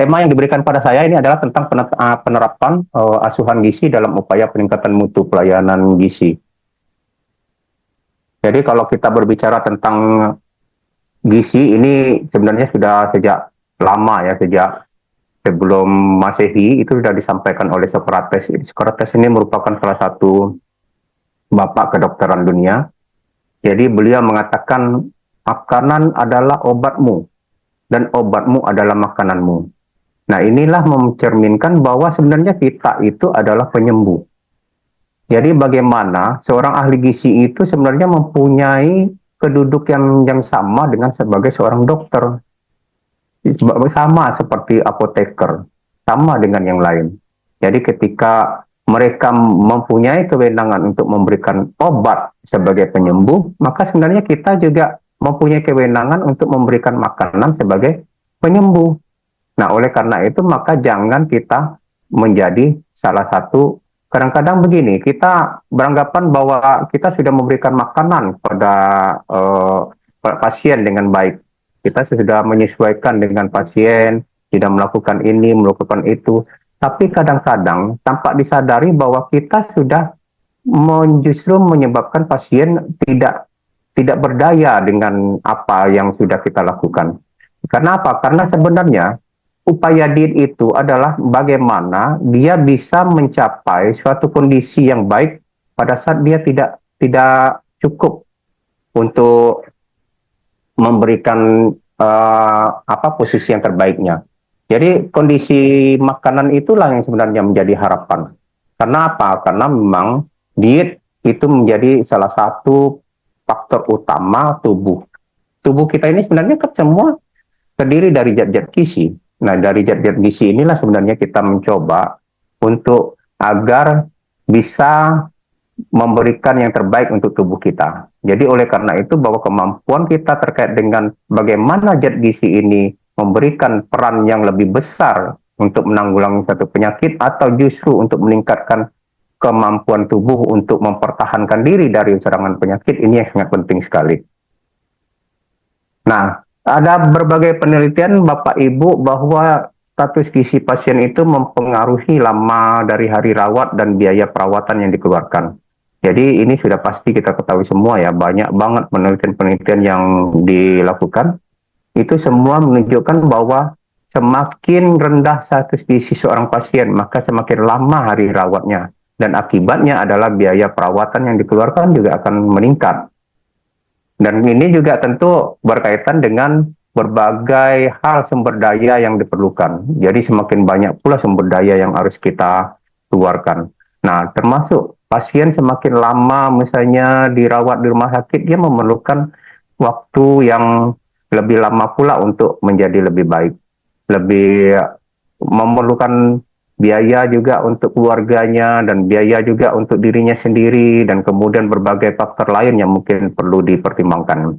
tema yang diberikan pada saya ini adalah tentang penerapan asuhan gizi dalam upaya peningkatan mutu pelayanan gizi. Jadi kalau kita berbicara tentang gizi ini sebenarnya sudah sejak lama ya, sejak sebelum Masehi itu sudah disampaikan oleh Socrates. Socrates ini merupakan salah satu bapak kedokteran dunia. Jadi beliau mengatakan makanan adalah obatmu dan obatmu adalah makananmu. Nah, inilah mencerminkan bahwa sebenarnya kita itu adalah penyembuh. Jadi bagaimana seorang ahli gizi itu sebenarnya mempunyai keduduk yang sama dengan sebagai seorang dokter. Sama seperti apoteker, sama dengan yang lain. Jadi ketika mereka mempunyai kewenangan untuk memberikan obat sebagai penyembuh, maka sebenarnya kita juga mempunyai kewenangan untuk memberikan makanan sebagai penyembuh. Nah, oleh karena itu maka jangan kita menjadi salah satu, kadang-kadang begini, kita beranggapan bahwa kita sudah memberikan makanan pada pasien dengan baik. Kita sudah menyesuaikan dengan pasien, tidak melakukan ini, melakukan itu. Tapi kadang-kadang tampak disadari bahwa kita sudah justru menyebabkan pasien tidak berdaya dengan apa yang sudah kita lakukan. Karena apa? Karena sebenarnya upaya diet itu adalah bagaimana dia bisa mencapai suatu kondisi yang baik pada saat dia tidak cukup untuk memberikan posisi yang terbaiknya. Jadi kondisi makanan itulah yang sebenarnya menjadi harapan. Karena apa? Karena memang diet itu menjadi salah satu faktor utama tubuh. Tubuh kita ini sebenarnya kan semua terdiri dari zat-zat gizi. Nah, dari zat-zat gizi inilah sebenarnya kita mencoba untuk agar bisa memberikan yang terbaik untuk tubuh kita. Jadi oleh karena itu bahwa kemampuan kita terkait dengan bagaimana zat gizi ini memberikan peran yang lebih besar untuk menanggulangi satu penyakit atau justru untuk meningkatkan kemampuan tubuh untuk mempertahankan diri dari serangan penyakit, ini yang sangat penting sekali. Nah, ada berbagai penelitian Bapak Ibu bahwa status gizi pasien itu mempengaruhi lama dari hari rawat dan biaya perawatan yang dikeluarkan. Jadi ini sudah pasti kita ketahui semua ya, banyak banget penelitian-penelitian yang dilakukan. Itu semua menunjukkan bahwa semakin rendah status gizi seorang pasien, maka semakin lama hari rawatnya. Dan akibatnya adalah biaya perawatan yang dikeluarkan juga akan meningkat. Dan ini juga tentu berkaitan dengan berbagai hal sumber daya yang diperlukan. Jadi semakin banyak pula sumber daya yang harus kita keluarkan. Nah, termasuk pasien semakin lama misalnya dirawat di rumah sakit, dia memerlukan waktu yang lebih lama pula untuk menjadi lebih baik. Lebih memerlukan biaya juga untuk keluarganya dan biaya juga untuk dirinya sendiri dan kemudian berbagai faktor lain yang mungkin perlu dipertimbangkan.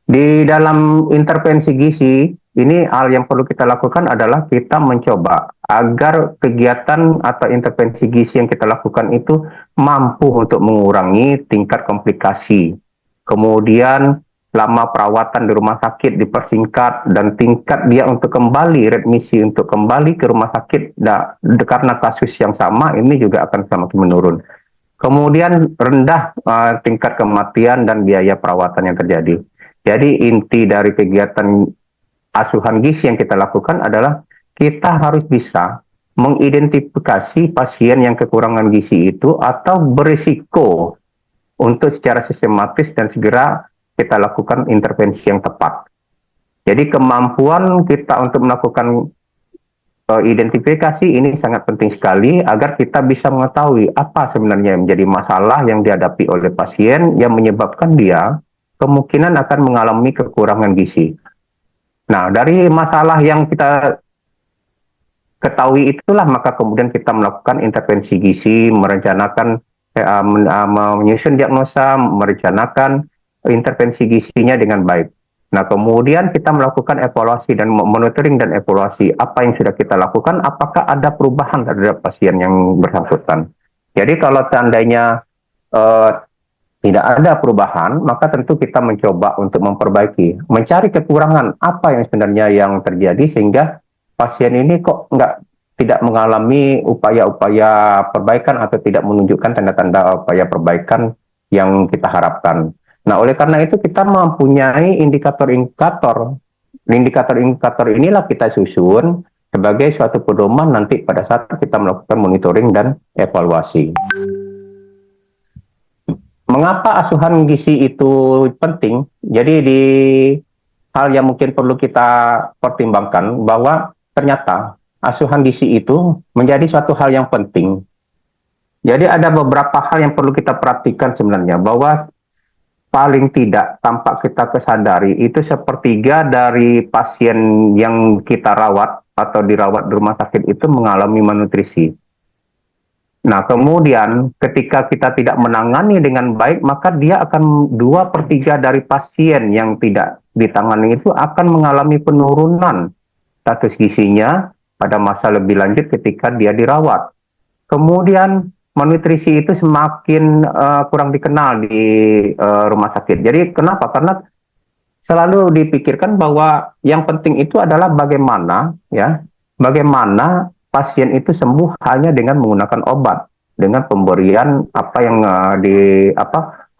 Di dalam intervensi gizi, ini hal yang perlu kita lakukan adalah kita mencoba agar kegiatan atau intervensi gizi yang kita lakukan itu mampu untuk mengurangi tingkat komplikasi. Kemudian lama perawatan di rumah sakit dipersingkat dan tingkat dia untuk kembali remisi untuk kembali ke rumah sakit karena kasus yang sama ini juga akan semakin menurun. Kemudian rendah tingkat kematian dan biaya perawatan yang terjadi. Jadi inti dari kegiatan asuhan gizi yang kita lakukan adalah kita harus bisa mengidentifikasi pasien yang kekurangan gizi itu atau berisiko untuk secara sistematis dan segera kita lakukan intervensi yang tepat. Jadi kemampuan kita untuk melakukan identifikasi ini sangat penting sekali agar kita bisa mengetahui apa sebenarnya yang menjadi masalah yang dihadapi oleh pasien yang menyebabkan dia kemungkinan akan mengalami kekurangan gizi. Nah, dari masalah yang kita ketahui itulah maka kemudian kita melakukan intervensi gizi, merencanakan, menyusun diagnosa, merencanakan intervensi gizinya dengan baik. Nah, kemudian kita melakukan evaluasi dan monitoring dan evaluasi apa yang sudah kita lakukan, apakah ada perubahan terhadap pasien yang bersangkutan. Jadi kalau seandainya tidak ada perubahan, maka tentu kita mencoba untuk memperbaiki, mencari kekurangan apa yang sebenarnya yang terjadi sehingga pasien ini kok tidak mengalami upaya-upaya perbaikan atau tidak menunjukkan tanda-tanda upaya perbaikan yang kita harapkan. Nah, oleh karena itu kita mempunyai indikator-indikator. Indikator-indikator inilah kita susun sebagai suatu pedoman nanti pada saat kita melakukan monitoring dan evaluasi. Mengapa asuhan gizi itu penting? Jadi di hal yang mungkin perlu kita pertimbangkan bahwa ternyata asuhan gizi itu menjadi suatu hal yang penting. Jadi ada beberapa hal yang perlu kita perhatikan sebenarnya bahwa paling tidak tanpa kita kesadari itu sepertiga dari pasien yang kita rawat atau dirawat di rumah sakit itu mengalami malnutrisi. Nah, kemudian ketika kita tidak menangani dengan baik, maka dia akan 2/3 dari pasien yang tidak ditangani itu akan mengalami penurunan status gizinya pada masa lebih lanjut ketika dia dirawat. Kemudian malnutrisi itu semakin kurang dikenal di rumah sakit. Jadi kenapa? Karena selalu dipikirkan bahwa yang penting itu adalah bagaimana pasien itu sembuh hanya dengan menggunakan obat, dengan pemberian apa yang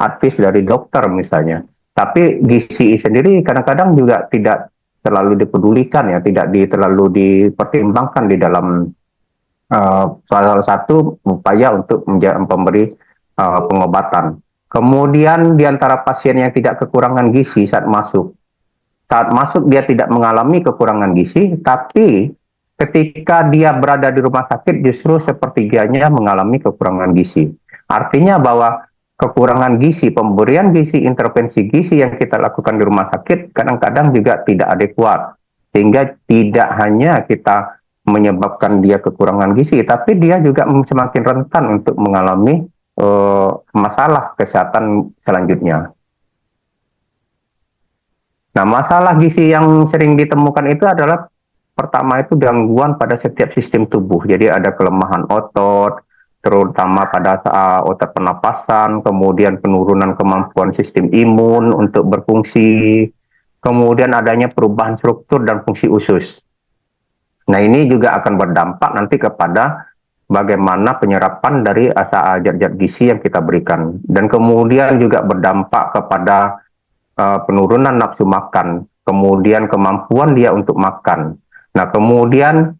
advis dari dokter misalnya. Tapi gizi sendiri kadang-kadang juga tidak terlalu dipedulikan ya, tidak terlalu dipertimbangkan di dalam salah satu upaya untuk memberi pengobatan. Kemudian di antara pasien yang tidak kekurangan gizi saat masuk dia tidak mengalami kekurangan gizi, tapi ketika dia berada di rumah sakit justru sepertiganya mengalami kekurangan gizi. Artinya bahwa kekurangan gizi, pemberian gizi, intervensi gizi yang kita lakukan di rumah sakit kadang-kadang juga tidak adekuat. Sehingga tidak hanya kita menyebabkan dia kekurangan gizi, tapi dia juga semakin rentan untuk mengalami masalah kesehatan selanjutnya. Nah, masalah gizi yang sering ditemukan itu adalah pertama itu gangguan pada setiap sistem tubuh. Jadi ada kelemahan otot, terutama pada otot pernapasan, kemudian penurunan kemampuan sistem imun untuk berfungsi, kemudian adanya perubahan struktur dan fungsi usus. Nah, ini juga akan berdampak nanti kepada bagaimana penyerapan dari zat-zat gizi yang kita berikan. Dan kemudian juga berdampak kepada penurunan nafsu makan, kemudian kemampuan dia untuk makan. Nah, kemudian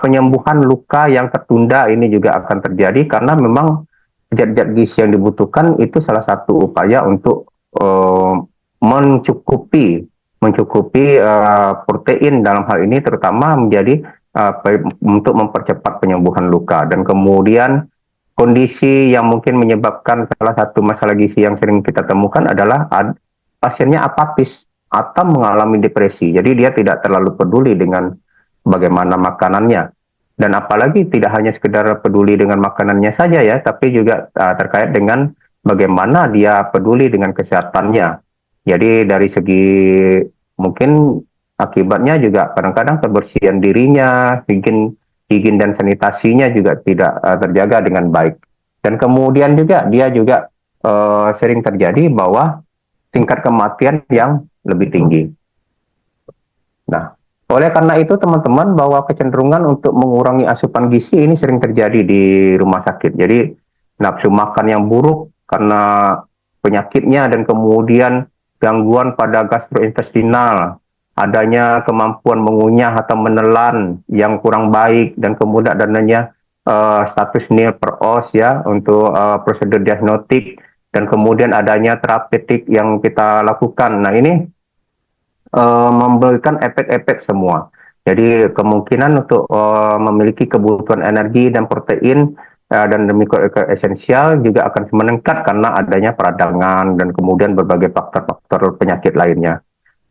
penyembuhan luka yang tertunda ini juga akan terjadi karena memang zat-zat gizi yang dibutuhkan itu salah satu upaya untuk mencukupi protein dalam hal ini terutama menjadi untuk mempercepat penyembuhan luka. Dan kemudian kondisi yang mungkin menyebabkan salah satu masalah gizi yang sering kita temukan adalah pasiennya apatis atau mengalami depresi. Jadi dia tidak terlalu peduli dengan bagaimana makanannya. Dan apalagi tidak hanya sekedar peduli dengan makanannya saja ya, tapi juga terkait dengan bagaimana dia peduli dengan kesehatannya. Jadi dari segi mungkin akibatnya juga kadang-kadang kebersihan dirinya, higien dan sanitasinya juga tidak terjaga dengan baik. Dan kemudian juga dia juga sering terjadi bahwa tingkat kematian yang lebih tinggi. Nah, oleh karena itu teman-teman bahwa kecenderungan untuk mengurangi asupan gizi ini sering terjadi di rumah sakit. Jadi nafsu makan yang buruk karena penyakitnya dan kemudian gangguan pada gastrointestinal, adanya kemampuan mengunyah atau menelan yang kurang baik, dan kemudian adanya status nil per os ya untuk prosedur diagnostik, dan kemudian adanya terapeutik yang kita lakukan. Nah, ini memberikan efek-efek semua. Jadi kemungkinan untuk memiliki kebutuhan energi dan protein dan mikroelemen esensial juga akan meningkat karena adanya peradangan dan kemudian berbagai faktor-faktor penyakit lainnya.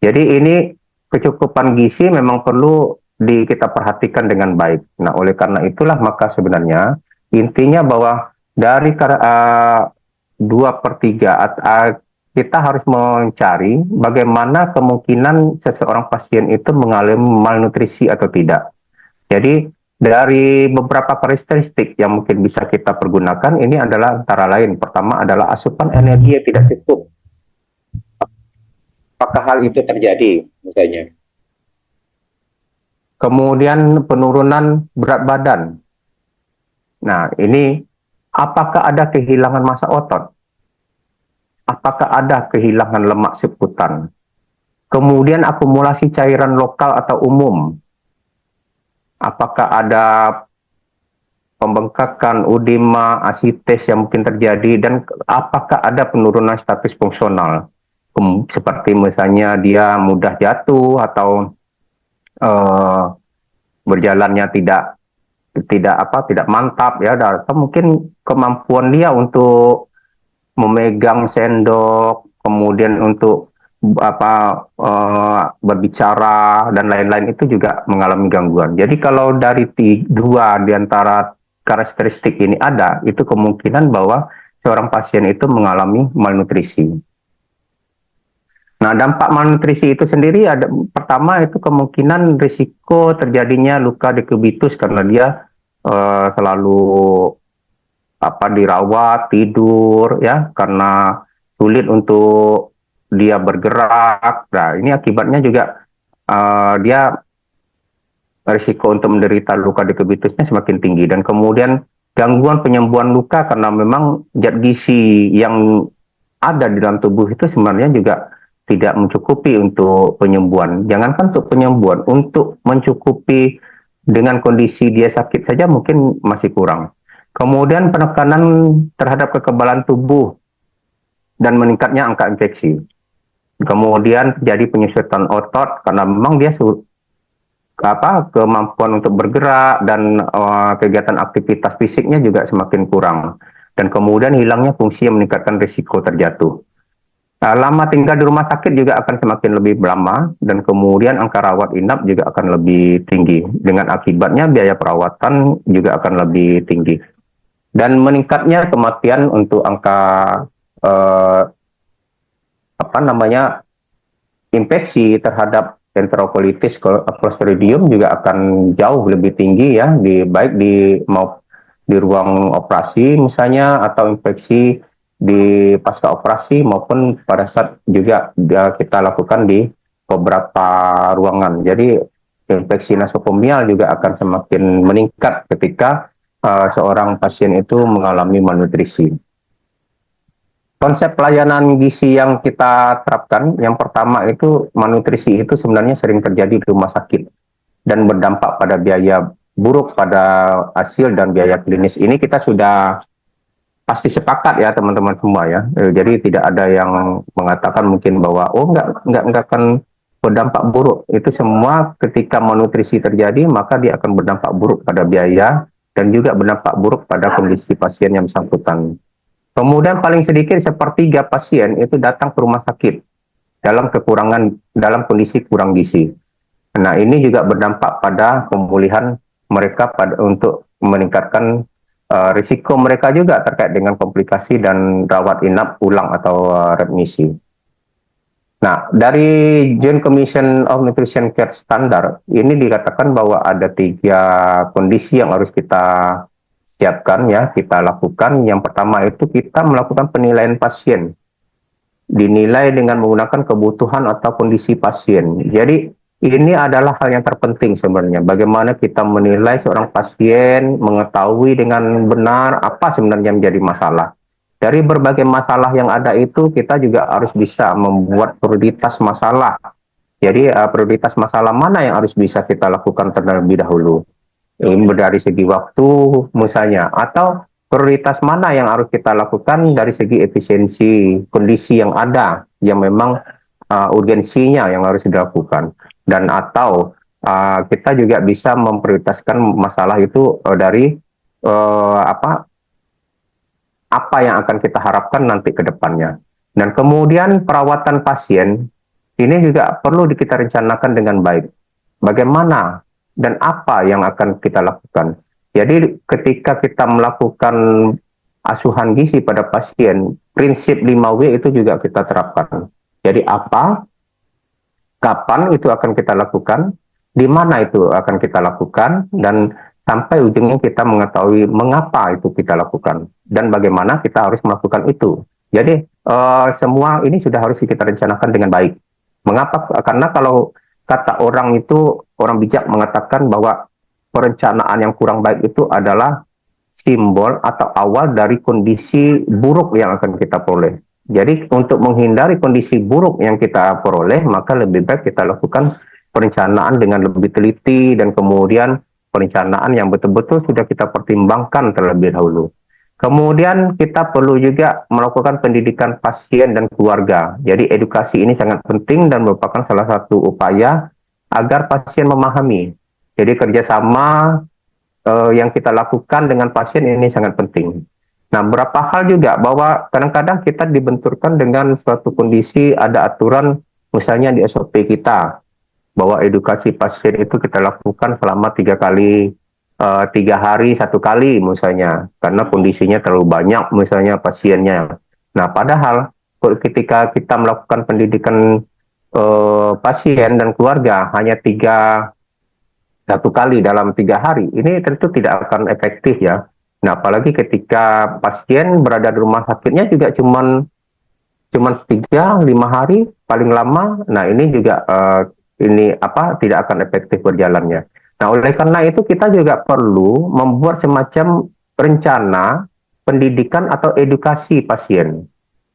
Jadi ini kecukupan gizi memang perlu kita perhatikan dengan baik. Nah, oleh karena itulah maka sebenarnya intinya bahwa dari 2/3 kita harus mencari bagaimana kemungkinan seseorang pasien itu mengalami malnutrisi atau tidak. Jadi Dari beberapa karakteristik yang mungkin bisa kita pergunakan ini adalah antara lain, pertama adalah asupan energi yang tidak cukup. Apakah hal itu terjadi misalnya? Kemudian penurunan berat badan. Nah, ini apakah ada kehilangan massa otot? Apakah ada kehilangan lemak seputan? Kemudian akumulasi cairan lokal atau umum. Apakah ada pembengkakan, udema, asites yang mungkin terjadi, dan apakah ada penurunan status fungsional? Seperti misalnya dia mudah jatuh atau berjalannya tidak mantap ya, atau mungkin kemampuan dia untuk memegang sendok, kemudian untuk berbicara dan lain-lain itu juga mengalami gangguan. Jadi kalau dari dua di antara karakteristik ini ada, itu kemungkinan bahwa seorang pasien itu mengalami malnutrisi. Nah, dampak malnutrisi itu sendiri ada, pertama itu kemungkinan risiko terjadinya luka dekubitus karena dia selalu dirawat, tidur ya, karena sulit untuk dia bergerak. Nah, ini akibatnya juga dia risiko untuk menderita luka dekubitusnya semakin tinggi, dan kemudian gangguan penyembuhan luka karena memang zat gizi yang ada di dalam tubuh itu sebenarnya juga tidak mencukupi untuk penyembuhan. Jangankan untuk penyembuhan, untuk mencukupi dengan kondisi dia sakit saja mungkin masih kurang. Kemudian penekanan terhadap kekebalan tubuh dan meningkatnya angka infeksi. Kemudian terjadi penyesuaian otot karena memang dia kemampuan untuk bergerak dan kegiatan aktivitas fisiknya juga semakin kurang. Dan kemudian hilangnya fungsi yang meningkatkan risiko terjatuh. Lama tinggal di rumah sakit juga akan semakin lebih lama, dan kemudian angka rawat inap juga akan lebih tinggi. Dengan akibatnya biaya perawatan juga akan lebih tinggi. Dan meningkatnya kematian untuk angka infeksi terhadap enterocolitis clostridium juga akan jauh lebih tinggi ya, baik di ruang operasi misalnya, atau infeksi di pasca operasi maupun pada saat juga kita lakukan di beberapa ruangan. Jadi infeksi nosokomial juga akan semakin meningkat ketika seorang pasien itu mengalami malnutrisi. Konsep pelayanan gizi yang kita terapkan, yang pertama itu malnutrisi itu sebenarnya sering terjadi di rumah sakit dan berdampak pada biaya buruk pada hasil dan biaya klinis. Ini kita sudah pasti sepakat ya teman-teman semua ya. Jadi tidak ada yang mengatakan mungkin bahwa enggak akan berdampak buruk. Itu semua ketika malnutrisi terjadi maka dia akan berdampak buruk pada biaya dan juga berdampak buruk pada kondisi pasien yang bersangkutan. Kemudian paling sedikit sepertiga pasien itu datang ke rumah sakit dalam kondisi kurang gizi. Nah, ini juga berdampak pada pemulihan mereka untuk meningkatkan risiko mereka juga terkait dengan komplikasi dan rawat inap ulang atau readmisi. Nah, dari Joint Commission of Nutrition Care Standard ini dikatakan bahwa ada 3 kondisi yang harus kita siapkan ya, kita lakukan. Yang pertama itu kita melakukan penilaian pasien, dinilai dengan menggunakan kebutuhan atau kondisi pasien. Jadi ini adalah hal yang terpenting sebenarnya. Bagaimana kita menilai seorang pasien, mengetahui dengan benar apa sebenarnya menjadi masalah. Dari berbagai masalah yang ada itu, kita juga harus bisa membuat prioritas masalah. Jadi prioritas masalah mana yang harus bisa kita lakukan terlebih dahulu. Dari segi waktu misalnya, atau prioritas mana yang harus kita lakukan dari segi efisiensi kondisi yang ada, yang memang urgensinya yang harus dilakukan. Dan atau kita juga bisa memprioritaskan masalah itu dari apa yang akan kita harapkan nanti ke depannya. Dan kemudian perawatan pasien ini juga perlu kita rencanakan dengan baik. Bagaimana dan apa yang akan kita lakukan. Jadi ketika kita melakukan asuhan gizi pada pasien, prinsip 5W itu juga kita terapkan. Jadi apa, kapan itu akan kita lakukan, di mana itu akan kita lakukan, dan sampai ujungnya kita mengetahui mengapa itu kita lakukan dan bagaimana kita harus melakukan itu. Jadi semua ini sudah harus kita rencanakan dengan baik. Mengapa? Karena kalau kata orang itu, orang bijak mengatakan bahwa perencanaan yang kurang baik itu adalah simbol atau awal dari kondisi buruk yang akan kita peroleh. Jadi untuk menghindari kondisi buruk yang kita peroleh, maka lebih baik kita lakukan perencanaan dengan lebih teliti dan kemudian perencanaan yang betul-betul sudah kita pertimbangkan terlebih dahulu. Kemudian kita perlu juga melakukan pendidikan pasien dan keluarga. Jadi edukasi ini sangat penting dan merupakan salah satu upaya agar pasien memahami. Jadi kerjasama yang kita lakukan dengan pasien ini sangat penting. Nah, beberapa hal juga bahwa kadang-kadang kita dibenturkan dengan suatu kondisi, ada aturan misalnya di SOP kita, bahwa edukasi pasien itu kita lakukan selama 3 kali, 3 hari 1 kali misalnya, karena kondisinya terlalu banyak misalnya pasiennya. Nah, padahal ketika kita melakukan pendidikan pasien dan keluarga hanya 1 kali dalam 3 hari, ini tentu tidak akan efektif ya. Nah, apalagi ketika pasien berada di rumah sakitnya juga cuman 3-5 hari paling lama. Nah, ini juga ini tidak akan efektif berjalannya. Nah, oleh karena itu kita juga perlu membuat semacam rencana pendidikan atau edukasi pasien.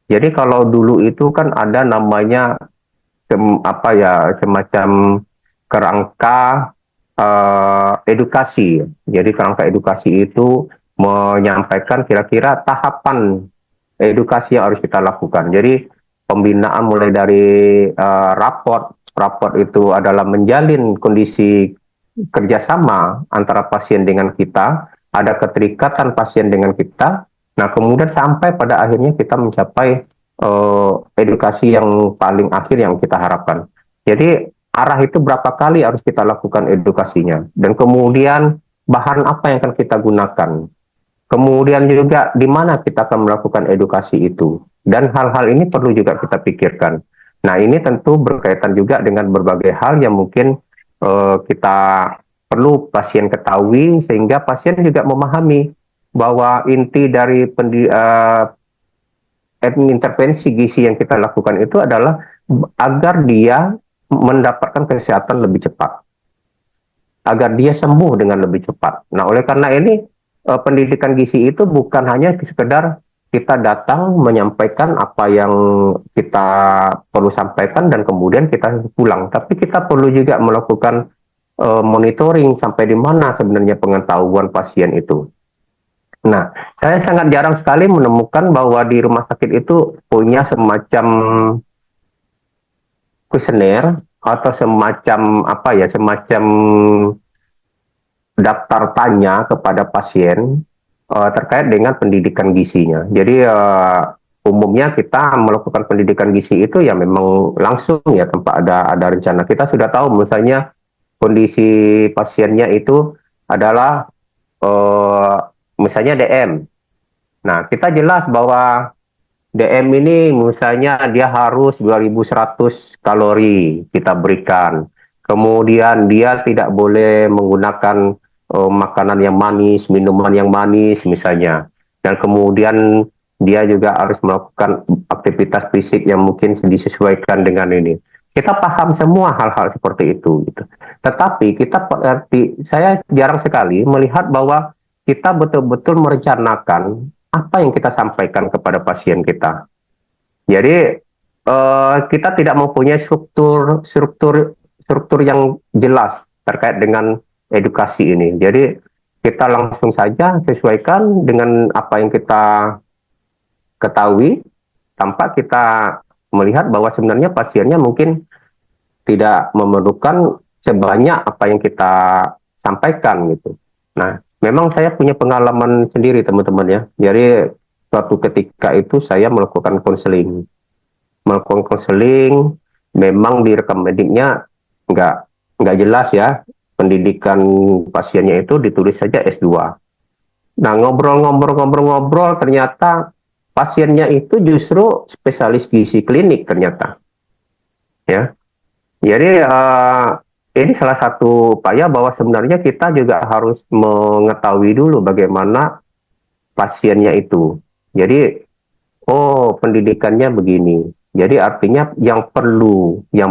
Jadi kalau dulu itu kan ada namanya semacam kerangka edukasi. Jadi kerangka edukasi itu menyampaikan kira-kira tahapan edukasi yang harus kita lakukan. Jadi pembinaan mulai dari raport itu adalah menjalin kondisi kerjasama antara pasien dengan kita, ada keterikatan pasien dengan kita. Nah, kemudian sampai pada akhirnya kita mencapai edukasi yang paling akhir yang kita harapkan. Jadi arah itu berapa kali harus kita lakukan edukasinya, dan kemudian bahan apa yang akan kita gunakan. Kemudian juga di mana kita akan melakukan edukasi itu. Dan hal-hal ini perlu juga kita pikirkan. Nah, ini tentu berkaitan juga dengan berbagai hal yang mungkin kita perlu pasien ketahui, sehingga pasien juga memahami bahwa inti dari intervensi gizi yang kita lakukan itu adalah agar dia mendapatkan kesehatan lebih cepat, agar dia sembuh dengan lebih cepat. Nah, oleh karena ini pendidikan gizi itu bukan hanya sekedar kita datang menyampaikan apa yang kita perlu sampaikan dan kemudian kita pulang, tapi kita perlu juga melakukan monitoring sampai di mana sebenarnya pengetahuan pasien itu. Nah, saya sangat jarang sekali menemukan bahwa di rumah sakit itu punya semacam kuesioner atau semacam daftar tanya kepada pasien terkait dengan pendidikan gizinya. Jadi umumnya kita melakukan pendidikan gizi itu ya memang langsung ya tanpa ada rencana. Kita sudah tahu misalnya kondisi pasiennya itu adalah misalnya DM. Nah, kita jelas bahwa DM ini misalnya dia harus 2100 kalori kita berikan. Kemudian dia tidak boleh menggunakan makanan yang manis, minuman yang manis misalnya. Dan kemudian dia juga harus melakukan aktivitas fisik yang mungkin disesuaikan dengan ini. Kita paham semua hal-hal seperti itu gitu. Tetapi saya jarang sekali melihat bahwa kita betul-betul merencanakan apa yang kita sampaikan kepada pasien kita. Jadi kita tidak mempunyai struktur yang jelas terkait dengan edukasi ini. Jadi kita langsung saja sesuaikan dengan apa yang kita ketahui, tanpa kita melihat bahwa sebenarnya pasiennya mungkin tidak memerlukan sebanyak apa yang kita sampaikan gitu. Nah, memang saya punya pengalaman sendiri teman-teman ya. Jadi suatu ketika itu saya melakukan konseling. Memang di rekam mediknya nggak jelas ya, pendidikan pasiennya itu ditulis saja S2. Nah, ngobrol ternyata pasiennya itu justru spesialis gizi klinik ternyata. Ya. Jadi ini salah satu upaya bahwa sebenarnya kita juga harus mengetahui dulu bagaimana pasiennya itu. Jadi, oh pendidikannya begini. Jadi artinya yang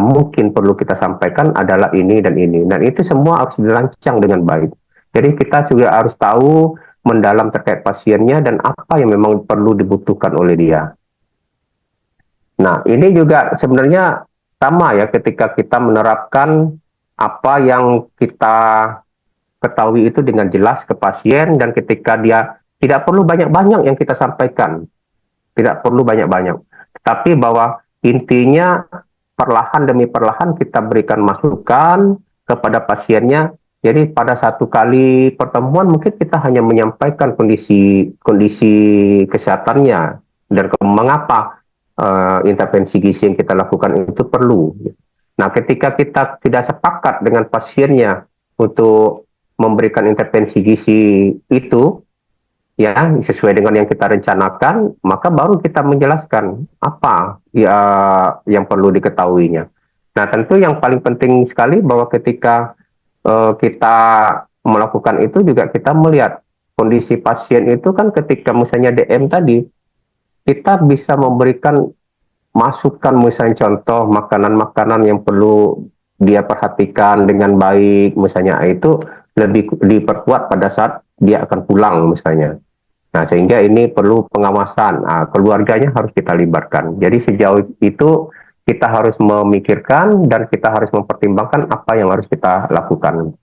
mungkin perlu kita sampaikan adalah ini dan ini. Dan itu semua harus dirancang dengan baik. Jadi kita juga harus tahu mendalam terkait pasiennya dan apa yang memang perlu dibutuhkan oleh dia. Nah, ini juga sebenarnya sama ya ketika kita menerapkan apa yang kita ketahui itu dengan jelas ke pasien dan ketika dia tidak perlu banyak-banyak yang kita sampaikan, tidak perlu banyak-banyak. Tapi bahwa intinya perlahan demi perlahan kita berikan masukan kepada pasiennya. Jadi pada satu kali pertemuan mungkin kita hanya menyampaikan kondisi kondisi kesehatannya dan mengapa intervensi gizi yang kita lakukan itu perlu. Nah, ketika kita tidak sepakat dengan pasiennya untuk memberikan intervensi gizi itu, ya sesuai dengan yang kita rencanakan, maka baru kita menjelaskan apa ya yang perlu diketahuinya. Nah, tentu yang paling penting sekali bahwa ketika kita melakukan itu juga kita melihat kondisi pasien itu kan ketika misalnya DM tadi, kita bisa memberikan masukan misalnya contoh makanan-makanan yang perlu dia perhatikan dengan baik, misalnya itu lebih diperkuat pada saat dia akan pulang misalnya. Nah, sehingga ini perlu pengawasan. Nah, keluarganya harus kita libatkan. Jadi sejauh itu kita harus memikirkan dan kita harus mempertimbangkan apa yang harus kita lakukan.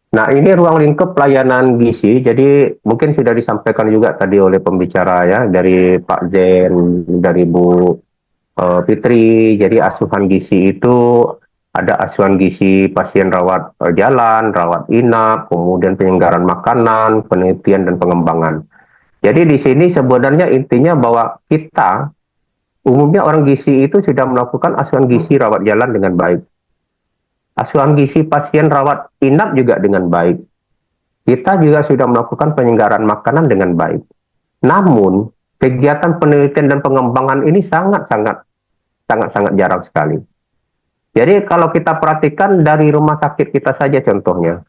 Nah, ini ruang lingkup pelayanan gizi. Jadi mungkin sudah disampaikan juga tadi oleh pembicara ya dari Pak Zen, dari Bu Fitri. Jadi asuhan gizi itu ada asuhan gizi pasien rawat jalan, rawat inap, kemudian penyelenggaraan makanan, penelitian dan pengembangan. Jadi di sini sebenarnya intinya bahwa kita umumnya orang gizi itu sudah melakukan asuhan gizi rawat jalan dengan baik. Asuhan gizi pasien rawat inap juga dengan baik. Kita juga sudah melakukan penyelenggaraan makanan dengan baik. Namun, kegiatan penelitian dan pengembangan ini sangat-sangat jarang sekali. Jadi kalau kita perhatikan dari rumah sakit kita saja contohnya.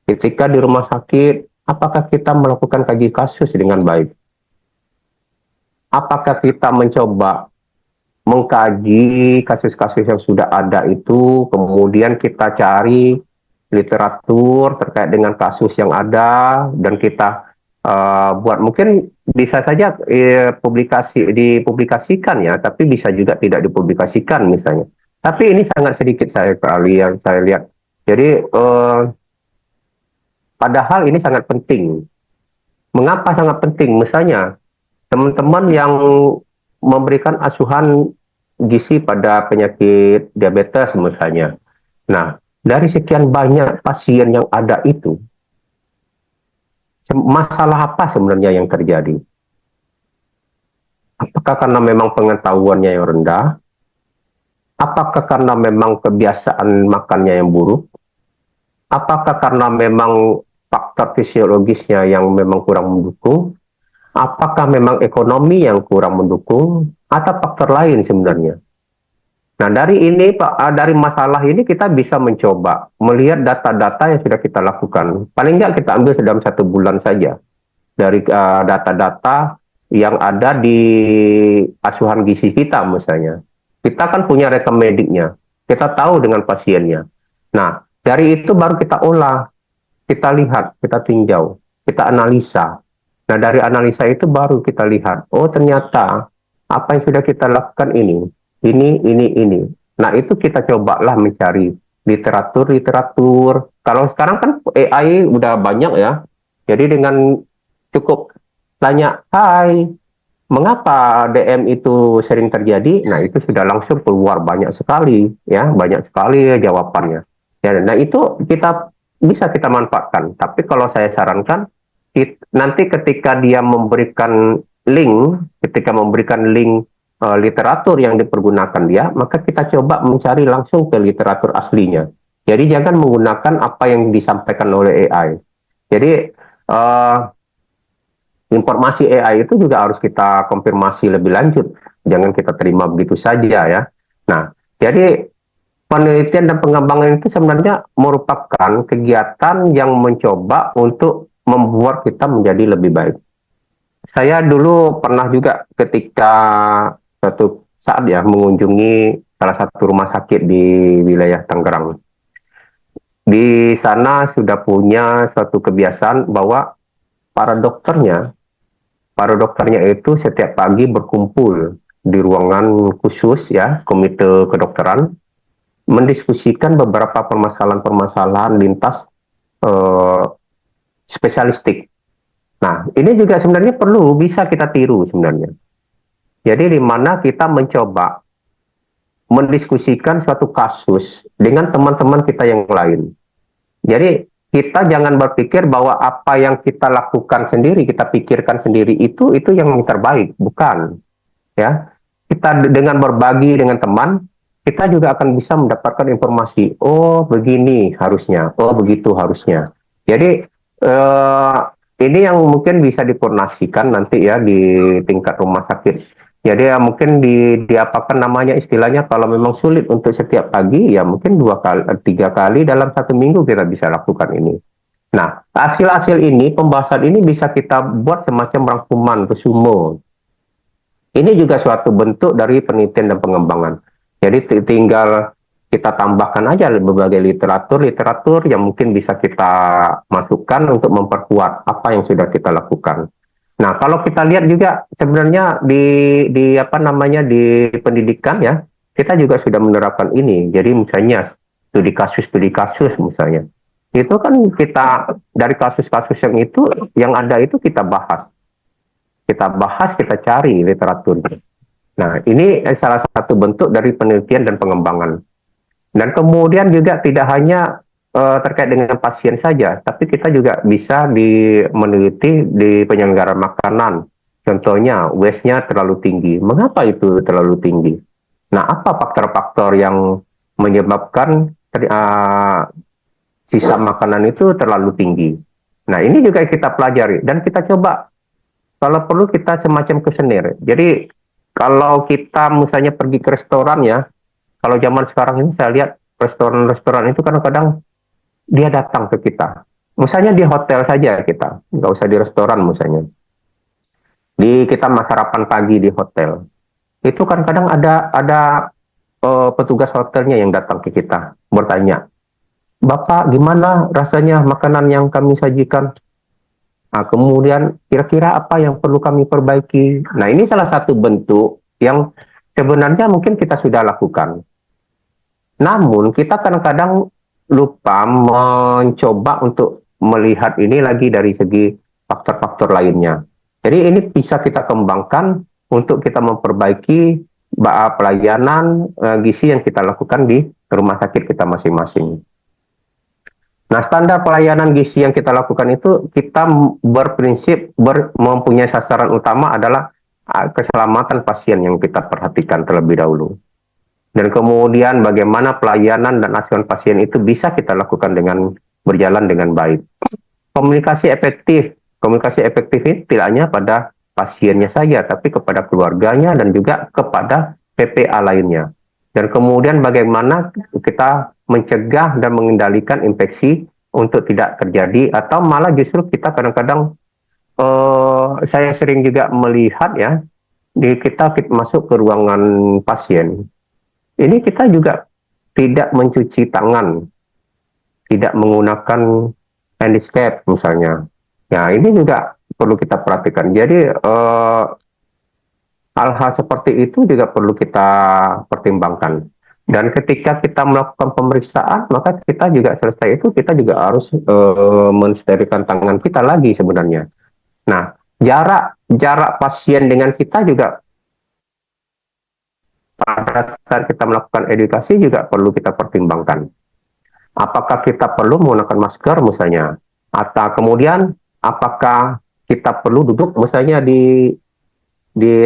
Ketika di rumah sakit, apakah kita melakukan kaji kasus dengan baik? Apakah kita mencoba mengkaji kasus-kasus yang sudah ada itu, kemudian kita cari literatur terkait dengan kasus yang ada, dan kita buat mungkin bisa saja dipublikasikan ya, tapi bisa juga tidak dipublikasikan misalnya. Tapi ini sangat sedikit saya kali yang saya lihat. Jadi padahal ini sangat penting. Mengapa sangat penting? Misalnya teman-teman yang memberikan asuhan gizi pada penyakit diabetes misalnya. Nah, dari sekian banyak pasien yang ada itu, masalah apa sebenarnya yang terjadi? Apakah karena memang pengetahuannya yang rendah? Apakah karena memang kebiasaan makannya yang buruk? Apakah karena memang faktor fisiologisnya yang memang kurang mendukung? Apakah memang ekonomi yang kurang mendukung? Atau faktor lain sebenarnya? Nah, dari masalah ini kita bisa mencoba melihat data-data yang sudah kita lakukan. Paling nggak kita ambil dalam 1 bulan saja dari data-data yang ada di asuhan gizi kita misalnya. Kita kan punya rekam mediknya, kita tahu dengan pasiennya. Nah, dari itu baru kita olah, kita lihat, kita tinjau, kita analisa. Nah, dari analisa itu baru kita lihat, oh ternyata apa yang sudah kita lakukan ini. Nah, itu kita cobalah mencari literatur. Kalau sekarang kan AI udah banyak ya. Jadi dengan cukup tanya, hai, mengapa DM itu sering terjadi? Nah, itu sudah langsung keluar banyak sekali jawabannya. Ya, nah itu bisa kita manfaatkan. Tapi kalau saya sarankan, nanti ketika dia ketika memberikan link literatur yang dipergunakan dia, maka kita coba mencari langsung ke literatur aslinya. Jadi jangan menggunakan apa yang disampaikan oleh AI. Jadi informasi AI itu juga harus kita konfirmasi lebih lanjut. Jangan kita terima begitu saja ya. Nah, jadi penelitian dan pengembangan itu sebenarnya merupakan kegiatan yang mencoba untuk membuat kita menjadi lebih baik. Saya dulu pernah juga ketika suatu saat ya mengunjungi salah satu rumah sakit di wilayah Tangerang. Di sana sudah punya suatu kebiasaan bahwa para dokternya, para dokternya itu setiap pagi berkumpul di ruangan khusus ya, komite kedokteran, mendiskusikan beberapa permasalahan-permasalahan lintas eh, spesialistik. Nah, ini juga sebenarnya perlu bisa kita tiru sebenarnya. Jadi di mana kita mencoba mendiskusikan suatu kasus dengan teman-teman kita yang lain. Jadi kita jangan berpikir bahwa apa yang kita lakukan sendiri, kita pikirkan sendiri itu yang terbaik, bukan. Ya, kita dengan berbagi dengan teman, kita juga akan bisa mendapatkan informasi. Oh, begini harusnya. Oh, begitu harusnya. Jadi eh, ini yang mungkin bisa dikoordinasikan nanti ya di tingkat rumah sakit. Jadi ya mungkin di apakan namanya istilahnya kalau memang sulit untuk setiap pagi ya mungkin 2 kali, 3 kali dalam 1 minggu kita bisa lakukan ini. Nah, hasil-hasil ini, pembahasan ini bisa kita buat semacam rangkuman, resume. Ini juga suatu bentuk dari penelitian dan pengembangan. Jadi tinggal kita tambahkan aja berbagai literatur yang mungkin bisa kita masukkan untuk memperkuat apa yang sudah kita lakukan. Nah, kalau kita lihat juga sebenarnya di apa namanya di pendidikan ya, kita juga sudah menerapkan ini. Jadi misalnya studi kasus misalnya. Itu kan kita dari kasus-kasus yang ada itu kita bahas, kita cari literaturnya. Nah, ini salah satu bentuk dari penelitian dan pengembangan. Dan kemudian juga tidak hanya terkait dengan pasien saja, tapi kita juga bisa meneliti di penyelenggara makanan. Contohnya, waste-nya terlalu tinggi. Mengapa itu terlalu tinggi? Nah, apa faktor-faktor yang menyebabkan sisa makanan itu terlalu tinggi? Nah, ini juga kita pelajari dan kita coba kalau perlu kita semacam kuesioner. Jadi kalau kita misalnya pergi ke restoran ya, kalau zaman sekarang ini saya lihat restoran-restoran itu kadang-kadang dia datang ke kita. Misalnya di hotel saja kita, nggak usah di restoran misalnya. Kita sarapan pagi di hotel. Itu kan kadang ada petugas hotelnya yang datang ke kita bertanya, Bapak gimana rasanya makanan yang kami sajikan? Nah, kemudian kira-kira apa yang perlu kami perbaiki? Nah, ini salah satu bentuk yang sebenarnya mungkin kita sudah lakukan. Namun kita kadang-kadang lupa mencoba untuk melihat ini lagi dari segi faktor-faktor lainnya. Jadi ini bisa kita kembangkan untuk kita memperbaiki pelayanan gizi yang kita lakukan di rumah sakit kita masing-masing. Nah, standar pelayanan gizi yang kita lakukan itu kita berprinsip mempunyai sasaran utama adalah keselamatan pasien yang kita perhatikan terlebih dahulu. Dan kemudian bagaimana pelayanan dan asuhan pasien itu bisa kita lakukan dengan berjalan dengan baik. Komunikasi efektif ini tidak hanya pada pasiennya saja, tapi kepada keluarganya dan juga kepada PPA lainnya. Dan kemudian bagaimana kita mencegah dan mengendalikan infeksi untuk tidak terjadi, atau malah justru kita kadang-kadang saya sering juga melihat ya, kita masuk ke ruangan pasien, ini kita juga tidak mencuci tangan, tidak menggunakan handicap misalnya. Nah, ini juga perlu kita perhatikan. Jadi hal-hal seperti itu juga perlu kita pertimbangkan. Dan ketika kita melakukan pemeriksaan, maka kita juga selesai itu, kita juga harus mensterilkan tangan kita lagi sebenarnya. Nah, jarak pasien dengan kita juga pada saat kita melakukan edukasi juga perlu kita pertimbangkan. Apakah kita perlu menggunakan masker misalnya? Atau kemudian apakah kita perlu duduk misalnya di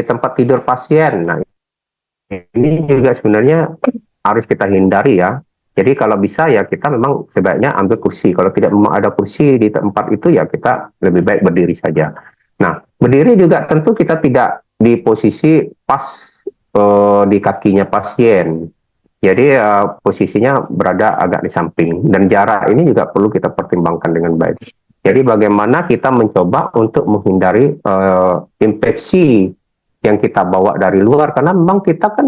tempat tidur pasien? Nah, ini juga sebenarnya harus kita hindari ya. Jadi kalau bisa ya kita memang sebaiknya ambil kursi. Kalau tidak memang ada kursi di tempat itu ya kita lebih baik berdiri saja. Nah, berdiri juga tentu kita tidak di posisi pas di kakinya pasien. Jadi posisinya berada agak di samping dan jarak ini juga perlu kita pertimbangkan dengan baik. Jadi bagaimana kita mencoba untuk menghindari infeksi yang kita bawa dari luar karena memang kita kan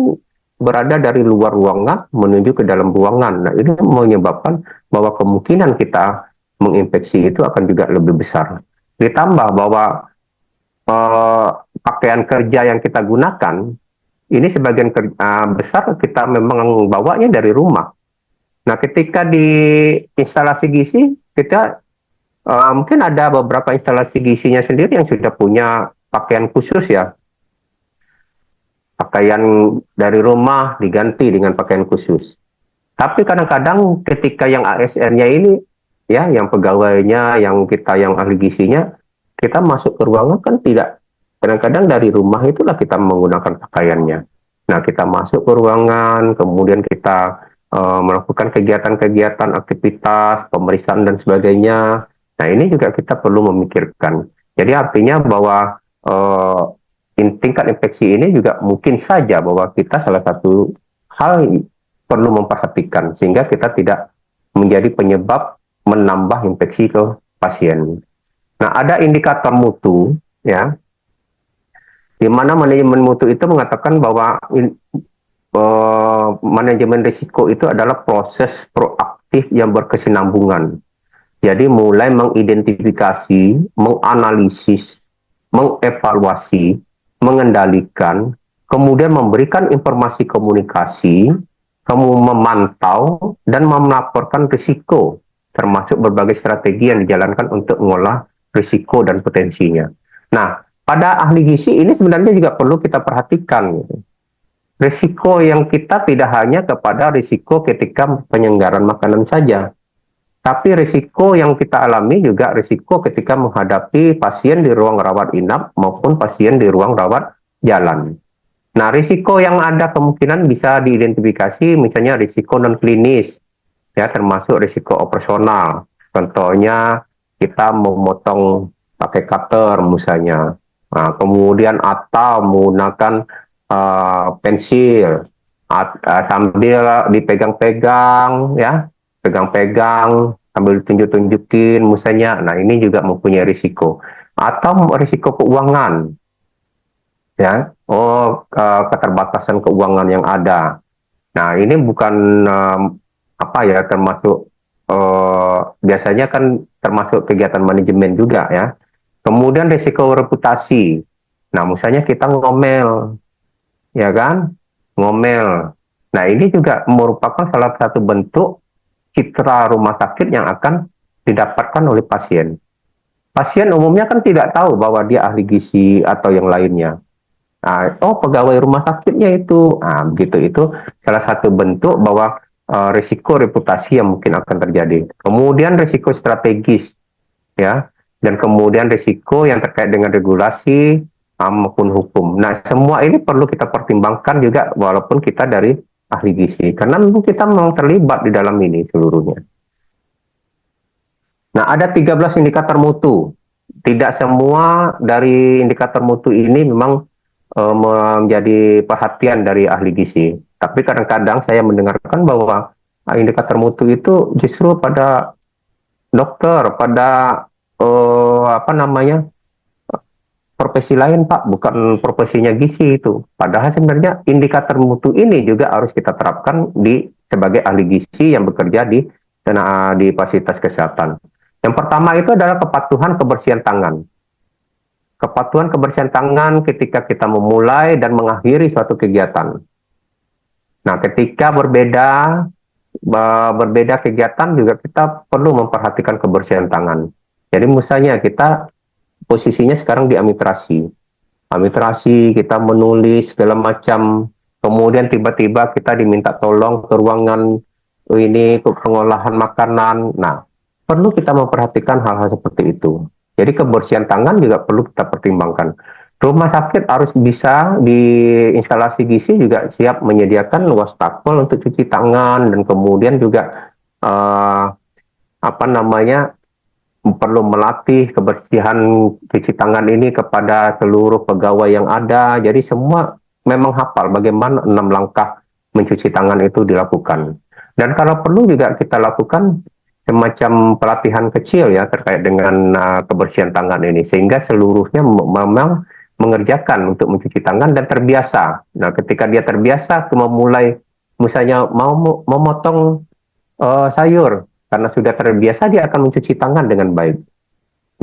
berada dari luar ruangan menuju ke dalam ruangan. Nah, ini menyebabkan bahwa kemungkinan kita menginfeksi itu akan juga lebih besar. Ditambah bahwa eh, pakaian kerja yang kita gunakan ini sebagian besar kita memang bawanya dari rumah. Nah, ketika di instalasi gizi kita mungkin ada beberapa instalasi gizinya sendiri yang sudah punya pakaian khusus ya, pakaian dari rumah diganti dengan pakaian khusus. Tapi kadang-kadang ketika yang ASN-nya ini, ya, yang pegawainya, yang kita yang ahli gizinya, kita masuk ke ruangan kan tidak. Kadang-kadang dari rumah itulah kita menggunakan pakaiannya. Nah, kita masuk ke ruangan, kemudian kita melakukan kegiatan-kegiatan, aktivitas, pemeriksaan dan sebagainya. Nah, ini juga kita perlu memikirkan. Jadi artinya bahwa tingkat infeksi ini juga mungkin saja bahwa kita salah satu hal perlu memperhatikan sehingga kita tidak menjadi penyebab menambah infeksi ke pasien. Nah, ada indikator mutu ya, di mana manajemen mutu itu mengatakan bahwa manajemen risiko itu adalah proses proaktif yang berkesinambungan. Jadi mulai mengidentifikasi, menganalisis, mengevaluasi, mengendalikan, kemudian memberikan informasi komunikasi, kamu memantau dan melaporkan risiko, termasuk berbagai strategi yang dijalankan untuk mengolah risiko dan potensinya. Nah, pada ahli gizi ini sebenarnya juga perlu kita perhatikan. Risiko yang kita tidak hanya kepada risiko ketika penyelenggaraan makanan saja, tapi risiko yang kita alami juga risiko ketika menghadapi pasien di ruang rawat inap maupun pasien di ruang rawat jalan. Nah, risiko yang ada kemungkinan bisa diidentifikasi misalnya risiko non klinis, ya termasuk risiko operasional. Contohnya kita memotong pakai cutter misalnya, nah, kemudian atau menggunakan pensil sambil dipegang-pegang, ya, pegang-pegang sambil tunjuk-tunjukin misalnya. Nah, ini juga mempunyai risiko. Atau risiko keuangan, ya, keterbatasan keuangan yang ada. Nah, ini bukan apa ya, termasuk biasanya kan termasuk kegiatan manajemen juga ya. Kemudian risiko reputasi. Nah, misalnya kita ngomel, ya kan, ngomel. Nah, ini juga merupakan salah satu bentuk citra rumah sakit yang akan didapatkan oleh pasien. Pasien umumnya kan tidak tahu bahwa dia ahli gizi atau yang lainnya. Nah, oh, pegawai rumah sakitnya itu, nah, begitu, itu salah satu bentuk bahwa risiko reputasi yang mungkin akan terjadi. Kemudian risiko strategis, ya, dan kemudian risiko yang terkait dengan regulasi maupun hukum. Nah, semua ini perlu kita pertimbangkan juga walaupun kita dari ahli gizi, karena kita memang terlibat di dalam ini seluruhnya. Nah, ada 13 indikator mutu. Tidak semua dari indikator mutu ini memang menjadi perhatian dari ahli gizi. Tapi kadang-kadang saya mendengarkan bahwa indikator mutu itu justru pada dokter, pada apa namanya, profesi lain, Pak, bukan profesinya gizi itu. Padahal sebenarnya indikator mutu ini juga harus kita terapkan di sebagai ahli gizi yang bekerja di fasilitas kesehatan. Yang pertama itu adalah kepatuhan kebersihan tangan. Kepatuhan kebersihan tangan ketika kita memulai dan mengakhiri suatu kegiatan. Nah, ketika berbeda kegiatan juga kita perlu memperhatikan kebersihan tangan. Jadi misalnya kita posisinya sekarang di administrasi. Administrasi, kita menulis segala macam, kemudian tiba-tiba kita diminta tolong ke ruangan ini, ke pengolahan makanan. Nah, perlu kita memperhatikan hal-hal seperti itu. Jadi kebersihan tangan juga perlu kita pertimbangkan. Rumah sakit harus bisa di instalasi gizi juga siap menyediakan wastafel untuk cuci tangan dan kemudian juga apa namanya, perlu melatih kebersihan cuci tangan ini kepada seluruh pegawai yang ada. Jadi semua memang hafal bagaimana 6 langkah mencuci tangan itu dilakukan. Dan kalau perlu juga kita lakukan semacam pelatihan kecil ya terkait dengan kebersihan tangan ini, sehingga seluruhnya memang mengerjakan untuk mencuci tangan dan terbiasa. Nah, ketika dia terbiasa memulai misalnya mau memotong sayur, karena sudah terbiasa dia akan mencuci tangan dengan baik.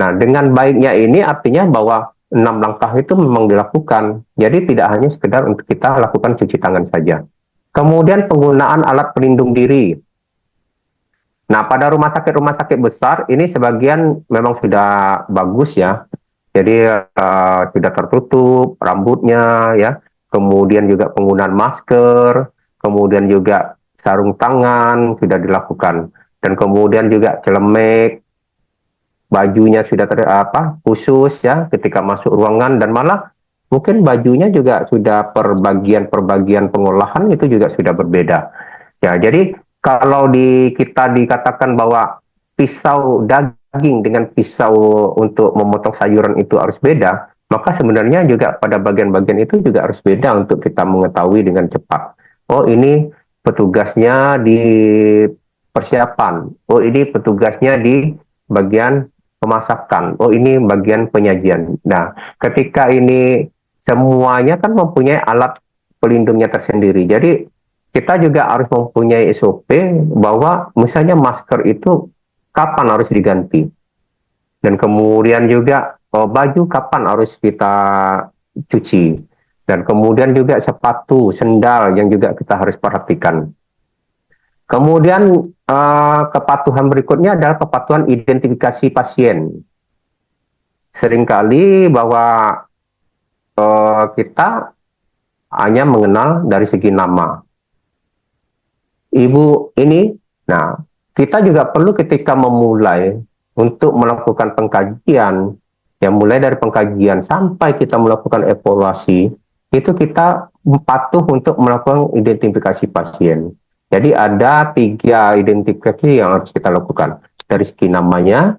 Nah, dengan baiknya ini artinya bahwa 6 langkah itu memang dilakukan. Jadi tidak hanya sekedar untuk kita lakukan cuci tangan saja. Kemudian penggunaan alat pelindung diri. Nah, pada rumah sakit besar ini sebagian memang sudah bagus ya. Jadi sudah tertutup rambutnya ya. Kemudian juga penggunaan masker, kemudian juga sarung tangan sudah dilakukan. Dan kemudian juga celemek, bajunya sudah khusus ya ketika masuk ruangan, dan malah mungkin bajunya juga sudah perbagian pengolahan itu juga sudah berbeda. Ya, jadi kalau kita dikatakan bahwa pisau daging dengan pisau untuk memotong sayuran itu harus beda, maka sebenarnya juga pada bagian-bagian itu juga harus beda untuk kita mengetahui dengan cepat. Oh, ini petugasnya di persiapan. Oh, ini petugasnya di bagian pemasakan. Oh, ini bagian penyajian. Nah, ketika ini semuanya kan mempunyai alat pelindungnya tersendiri. Jadi kita juga harus mempunyai SOP bahwa misalnya masker itu kapan harus diganti. Dan kemudian juga baju kapan harus kita cuci. Dan kemudian juga sepatu, sendal yang juga kita harus perhatikan. Kemudian kepatuhan berikutnya adalah kepatuhan identifikasi pasien. Seringkali bahwa kita hanya mengenal dari segi nama. Ibu ini, nah kita juga perlu ketika memulai untuk melakukan pengkajian, yang mulai dari pengkajian sampai kita melakukan evaluasi, itu kita patuh untuk melakukan identifikasi pasien. Jadi ada 3 identifikasi yang harus kita lakukan. Dari segi namanya,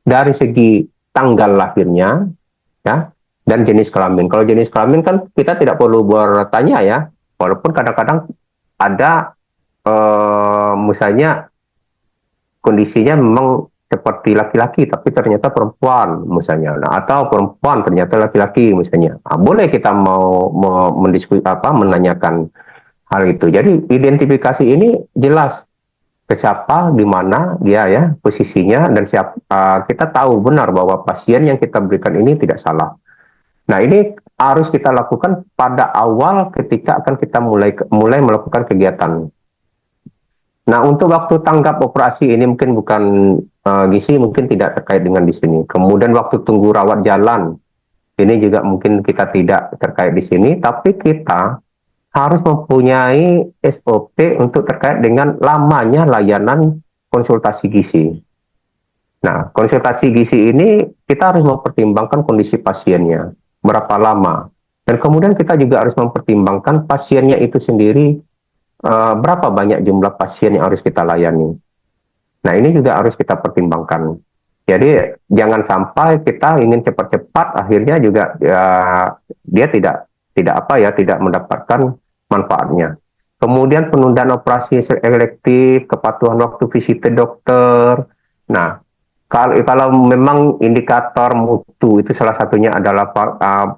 dari segi tanggal lahirnya, ya, dan jenis kelamin. Kalau jenis kelamin kan kita tidak perlu bertanya ya, walaupun kadang-kadang ada misalnya kondisinya memang seperti laki-laki tapi ternyata perempuan misalnya, nah, atau perempuan ternyata laki-laki misalnya. Nah, boleh kita mau menanyakan hal itu. Jadi identifikasi ini jelas ke siapa, di mana dia ya posisinya, dan kita tahu benar bahwa pasien yang kita berikan ini tidak salah. Nah, ini harus kita lakukan pada awal ketika akan kita mulai melakukan kegiatan. Nah, untuk waktu tanggap operasi ini mungkin bukan gizi, mungkin tidak terkait dengan di sini. Kemudian waktu tunggu rawat jalan, ini juga mungkin kita tidak terkait di sini, tapi kita harus mempunyai SOP untuk terkait dengan lamanya layanan konsultasi gizi. Nah, konsultasi gizi ini kita harus mempertimbangkan kondisi pasiennya, berapa lama. Dan kemudian kita juga harus mempertimbangkan pasiennya itu sendiri, berapa banyak jumlah pasien yang harus kita layani. Nah, ini juga harus kita pertimbangkan. Jadi jangan sampai kita ingin cepat-cepat, akhirnya juga ya, dia tidak mendapatkan manfaatnya. Kemudian penundaan operasi elektif, kepatuhan waktu visit dokter. Nah, kalau memang indikator mutu itu salah satunya adalah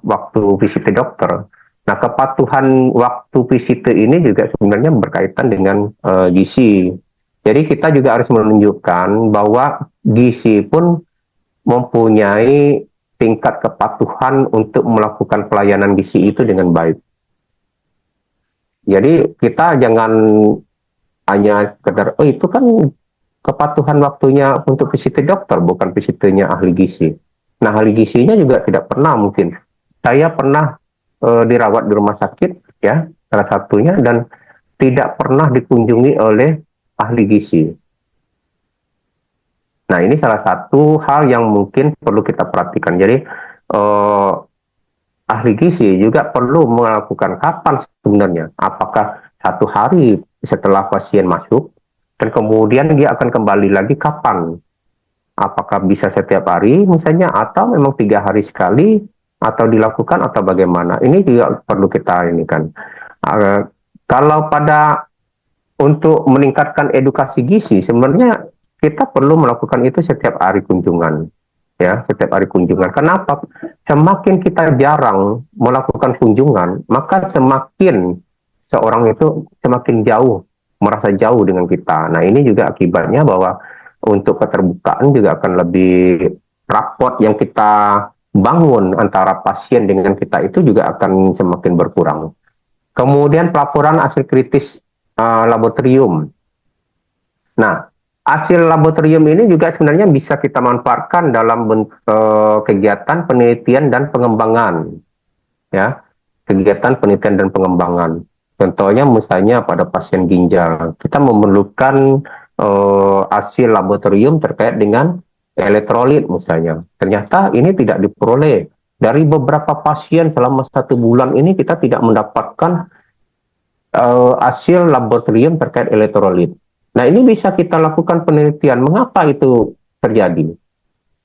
waktu visit dokter. Nah, kepatuhan waktu visit ini juga sebenarnya berkaitan dengan gizi. Jadi kita juga harus menunjukkan bahwa gizi pun mempunyai tingkat kepatuhan untuk melakukan pelayanan gizi itu dengan baik. Jadi kita jangan hanya sekedar, oh itu kan kepatuhan waktunya untuk visit dokter, bukan visitnya ahli gizi. Nah, ahli gizinya juga tidak pernah mungkin. Saya pernah dirawat di rumah sakit, ya, salah satunya, dan tidak pernah dikunjungi oleh ahli gizi. Nah, ini salah satu hal yang mungkin perlu kita perhatikan. Jadi, ahli gizi juga perlu melakukan kapan sebenarnya. Apakah 1 hari setelah pasien masuk, dan kemudian dia akan kembali lagi kapan? Apakah bisa setiap hari misalnya, atau memang 3 hari sekali, atau dilakukan, atau bagaimana? Ini juga perlu kita ini kan. Kalau untuk meningkatkan edukasi gizi, sebenarnya kita perlu melakukan itu setiap hari kunjungan, ya, setiap hari kunjungan. Kenapa? Semakin kita jarang melakukan kunjungan, maka semakin seorang itu semakin jauh, merasa jauh dengan kita. Nah, ini juga akibatnya bahwa untuk keterbukaan juga akan lebih raport yang kita bangun antara pasien dengan kita itu juga akan semakin berkurang. Kemudian pelaporan hasil kritis laboratorium. Nah, hasil laboratorium ini juga sebenarnya bisa kita manfaatkan dalam kegiatan penelitian dan pengembangan, ya, kegiatan penelitian dan pengembangan. Contohnya misalnya pada pasien ginjal, kita memerlukan hasil laboratorium terkait dengan elektrolit misalnya. Ternyata ini tidak diperoleh. Dari beberapa pasien selama 1 bulan ini kita tidak mendapatkan hasil laboratorium terkait elektrolit. Nah, ini bisa kita lakukan penelitian. Mengapa itu terjadi?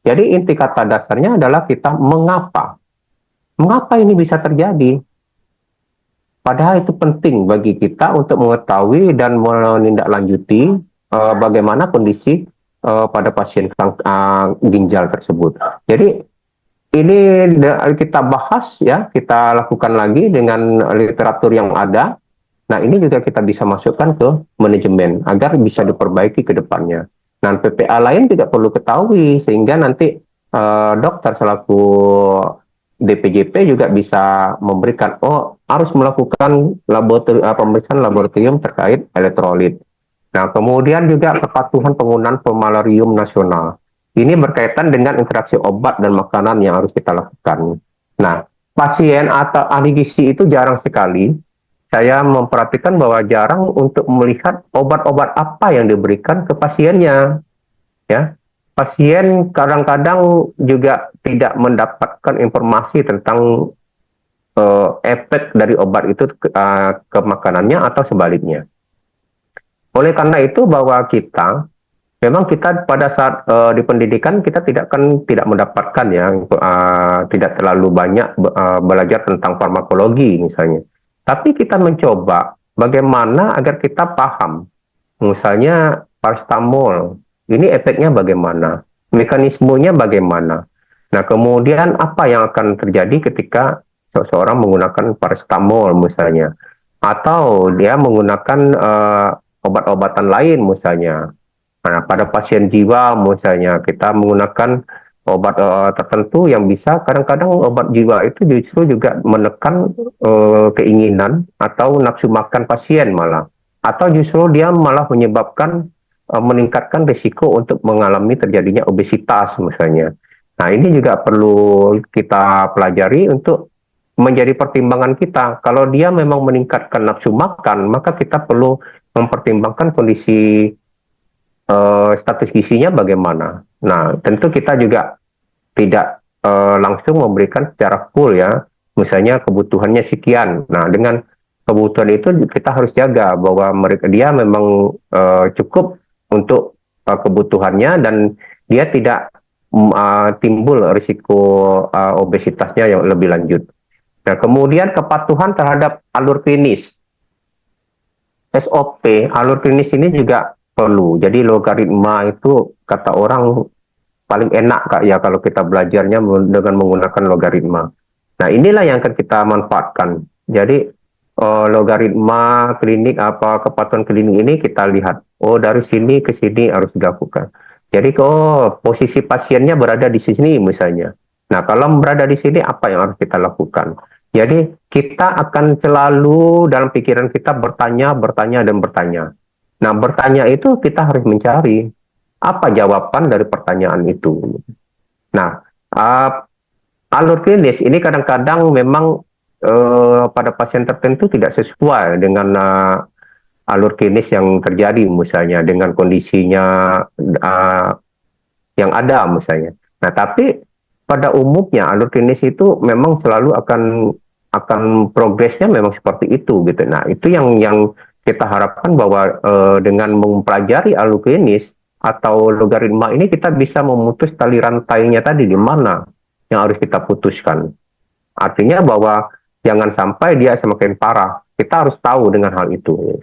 Jadi inti kata dasarnya adalah kita mengapa. Mengapa ini bisa terjadi? Padahal itu penting bagi kita untuk mengetahui dan menindaklanjuti bagaimana kondisi pada pasien ginjal tersebut. Jadi ini kita bahas, ya, kita lakukan lagi dengan literatur yang ada. Nah, ini juga kita bisa masukkan ke manajemen agar bisa diperbaiki ke depannya. Nah, PPA lain juga perlu ketahui sehingga nanti dokter selaku DPJP juga bisa memberikan, oh, harus melakukan pemeriksaan laboratorium terkait elektrolit. Nah, kemudian juga kepatuhan penggunaan formalarium nasional. Ini berkaitan dengan interaksi obat dan makanan yang harus kita lakukan. Nah, pasien atau ahli gizi itu jarang sekali. Saya memperhatikan bahwa jarang untuk melihat obat-obat apa yang diberikan ke pasiennya. Ya, pasien kadang-kadang juga tidak mendapatkan informasi tentang efek dari obat itu ke makanannya atau sebaliknya. Oleh karena itu bahwa memang kita pada saat di pendidikan kita tidak mendapatkan, ya, tidak terlalu banyak belajar tentang farmakologi misalnya. Tapi kita mencoba bagaimana agar kita paham, misalnya paracetamol, ini efeknya bagaimana, mekanismenya bagaimana. Nah, kemudian apa yang akan terjadi ketika seseorang menggunakan paracetamol misalnya, atau dia menggunakan obat-obatan lain misalnya. Nah, pada pasien jiwa misalnya kita menggunakan obat tertentu yang bisa, kadang-kadang obat jiwa itu justru juga menekan keinginan atau nafsu makan pasien malah, atau justru dia malah menyebabkan meningkatkan risiko untuk mengalami terjadinya obesitas misalnya. Nah, ini juga perlu kita pelajari untuk menjadi pertimbangan kita. Kalau dia memang meningkatkan nafsu makan, maka kita perlu mempertimbangkan kondisi status gizinya bagaimana. Nah, tentu kita juga tidak langsung memberikan secara full, ya. Misalnya kebutuhannya sekian. Nah, dengan kebutuhan itu kita harus jaga bahwa dia memang cukup untuk kebutuhannya dan dia tidak timbul risiko obesitasnya yang lebih lanjut. Nah, kemudian kepatuhan terhadap alur klinis. SOP, alur klinis ini juga perlu. Jadi logaritma itu kata orang paling enak, Kak, ya, kalau kita belajarnya dengan menggunakan logaritma. Nah, inilah yang akan kita manfaatkan. Jadi logaritma klinik kepatuhan klinik ini kita lihat, oh, dari sini ke sini harus dilakukan. Jadi posisi pasiennya berada di sini misalnya. Nah, kalau berada di sini apa yang harus kita lakukan? Jadi kita akan selalu dalam pikiran kita bertanya, bertanya, dan bertanya. Nah, bertanya itu kita harus mencari apa jawaban dari pertanyaan itu. Nah, alur klinis ini kadang-kadang memang pada pasien tertentu tidak sesuai dengan alur klinis yang terjadi, misalnya dengan kondisinya yang ada misalnya. Nah, tapi pada umumnya alur klinis itu memang selalu akan progresnya memang seperti itu gitu. Nah, itu yang kita harapkan bahwa dengan mempelajari alur klinis atau logaritma ini kita bisa memutus tali rantainya tadi di mana yang harus kita putuskan. Artinya bahwa jangan sampai dia semakin parah. Kita harus tahu dengan hal itu.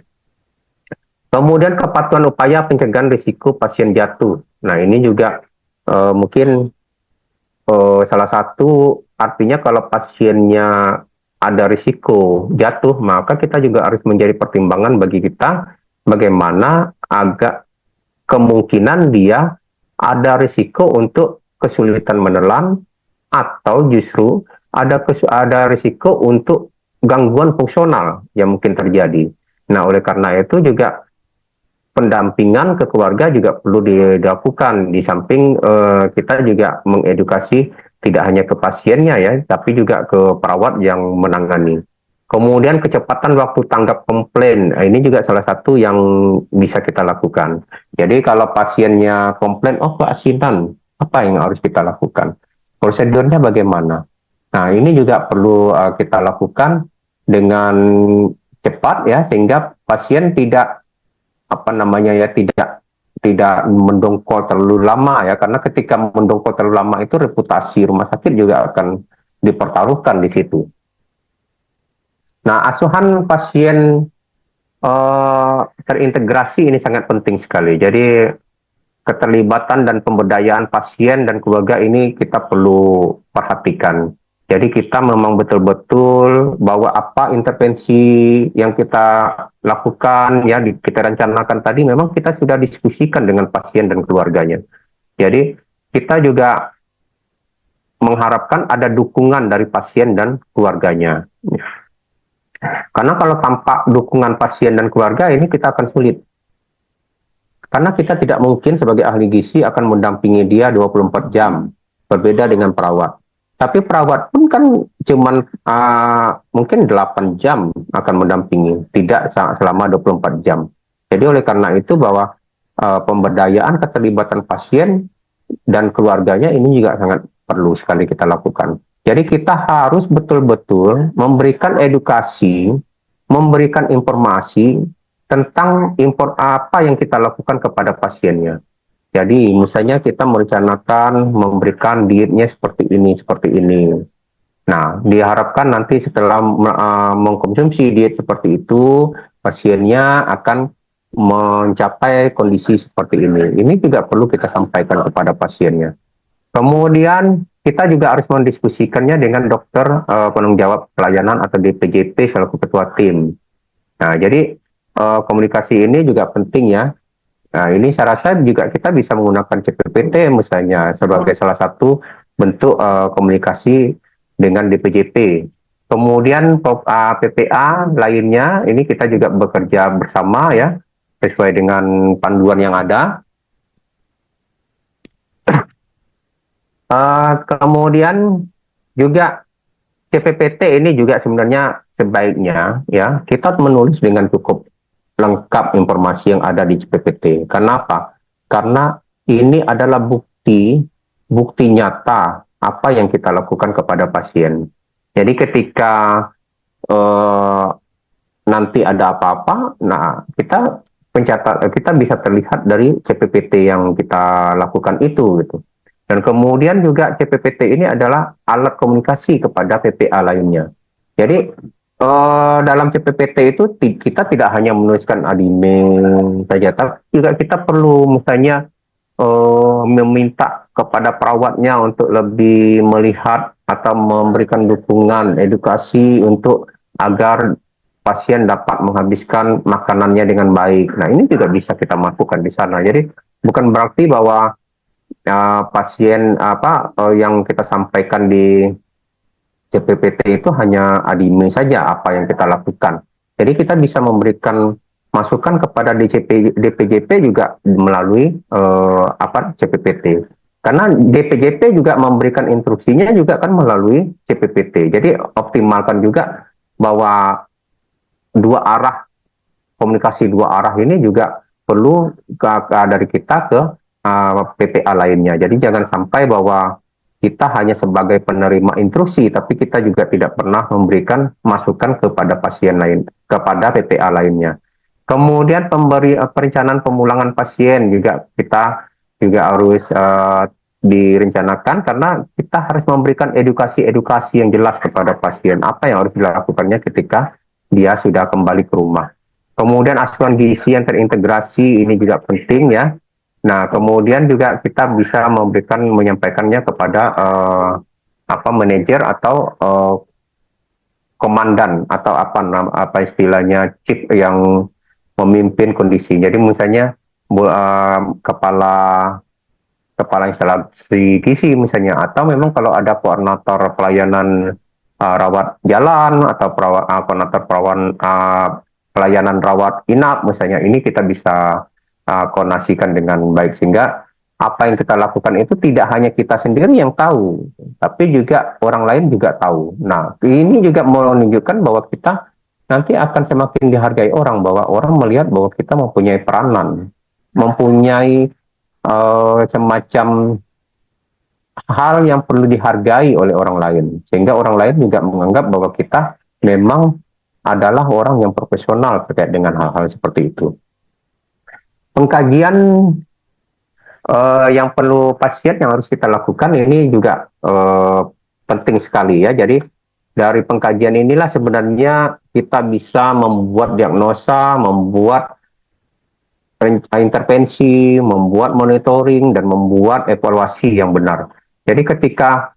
Kemudian kepatuhan upaya pencegahan risiko pasien jatuh. Nah, ini juga mungkin salah satu artinya kalau pasiennya ada risiko jatuh, maka kita juga harus menjadi pertimbangan bagi kita bagaimana agak kemungkinan dia ada risiko untuk kesulitan menelan atau justru ada risiko untuk gangguan fungsional yang mungkin terjadi. Nah, oleh karena itu juga pendampingan ke keluarga juga perlu dilakukan di samping kita juga mengedukasi tidak hanya ke pasiennya ya, tapi juga ke perawat yang menangani. Kemudian kecepatan waktu tanggap komplain, ini juga salah satu yang bisa kita lakukan. Jadi kalau pasiennya komplain, oh keasinan, apa yang harus kita lakukan? Prosedurnya bagaimana? Nah, ini juga perlu kita lakukan dengan cepat ya, sehingga pasien tidak apa namanya ya tidak mendongkol terlalu lama ya, karena ketika mendongkol terlalu lama itu reputasi rumah sakit juga akan dipertaruhkan di situ. Nah, asuhan pasien terintegrasi ini sangat penting sekali. Jadi keterlibatan dan pemberdayaan pasien dan keluarga ini kita perlu perhatikan. Jadi kita memang betul-betul bahwa apa intervensi yang kita lakukan, ya kita rencanakan tadi, memang kita sudah diskusikan dengan pasien dan keluarganya. Jadi kita juga mengharapkan ada dukungan dari pasien dan keluarganya. Karena kalau tanpa dukungan pasien dan keluarga ini kita akan sulit. Karena kita tidak mungkin sebagai ahli gizi akan mendampingi dia 24 jam, berbeda dengan perawat. Tapi perawat pun kan cuman mungkin 8 jam akan mendampingi, tidak selama 24 jam. Jadi oleh karena itu bahwa pemberdayaan keterlibatan pasien dan keluarganya ini juga sangat perlu sekali kita lakukan. Jadi kita harus betul-betul memberikan edukasi, memberikan informasi tentang apa yang kita lakukan kepada pasiennya. Jadi misalnya kita merencanakan memberikan dietnya seperti ini, seperti ini. Nah, diharapkan nanti setelah mengkonsumsi diet seperti itu, pasiennya akan mencapai kondisi seperti ini. Ini juga perlu kita sampaikan kepada pasiennya. Kemudian kita juga harus mendiskusikannya dengan dokter penanggung jawab pelayanan atau DPJP selaku ketua tim. Nah, jadi komunikasi ini juga penting ya. Nah, ini saya rasa juga kita bisa menggunakan CPPT misalnya sebagai salah satu bentuk komunikasi dengan DPJP. Kemudian PPA lainnya, ini kita juga bekerja bersama ya, sesuai dengan panduan yang ada. Kemudian juga CPPT ini juga sebenarnya sebaiknya ya kita menulis dengan cukup lengkap informasi yang ada di CPPT. Kenapa? Karena ini adalah bukti nyata apa yang kita lakukan kepada pasien. Jadi ketika nanti ada apa-apa, nah kita bisa terlihat dari CPPT yang kita lakukan itu gitu. Dan kemudian juga CPPT ini adalah alat komunikasi kepada PPA lainnya. Jadi dalam CPPT itu kita tidak hanya menuliskan admin saja, tapi juga kita perlu misalnya meminta kepada perawatnya untuk lebih melihat atau memberikan dukungan edukasi untuk agar pasien dapat menghabiskan makanannya dengan baik. Nah, ini juga bisa kita lakukan di sana. Jadi bukan berarti bahwa pasien yang kita sampaikan di CPPT itu hanya admin saja apa yang kita lakukan. Jadi kita bisa memberikan masukan kepada DPJP juga melalui CPPT. Karena DPJP juga memberikan instruksinya juga kan melalui CPPT. Jadi optimalkan juga bahwa komunikasi dua arah ini juga perlu dari kita ke PPA lainnya. Jadi jangan sampai bahwa kita hanya sebagai penerima instruksi, tapi kita juga tidak pernah memberikan masukan kepada pasien lain, kepada PPA lainnya. Kemudian perencanaan pemulangan pasien juga kita juga harus direncanakan, karena kita harus memberikan edukasi-edukasi yang jelas kepada pasien apa yang harus dilakukannya ketika dia sudah kembali ke rumah. Kemudian asupan gizi yang terintegrasi ini juga penting ya. Nah, kemudian juga kita bisa menyampaikannya kepada manajer atau komandan atau apa istilahnya chief yang memimpin kondisi. Jadi misalnya kepala kepala instalasi gizi misalnya, atau memang kalau ada koordinator pelayanan rawat jalan atau koordinator pelayanan rawat inap misalnya, ini kita bisa koordinasikan dengan baik, sehingga apa yang kita lakukan itu tidak hanya kita sendiri yang tahu, tapi juga orang lain juga tahu. Nah, ini juga menunjukkan bahwa kita nanti akan semakin dihargai orang, bahwa orang melihat bahwa kita mempunyai peranan, mempunyai semacam hal yang perlu dihargai oleh orang lain, sehingga orang lain juga menganggap bahwa kita memang adalah orang yang profesional terkait dengan hal-hal seperti itu. Pengkajian yang perlu pasien yang harus kita lakukan ini juga penting sekali ya. Jadi dari pengkajian inilah sebenarnya kita bisa membuat diagnosa, membuat intervensi, membuat monitoring, dan membuat evaluasi yang benar. Jadi ketika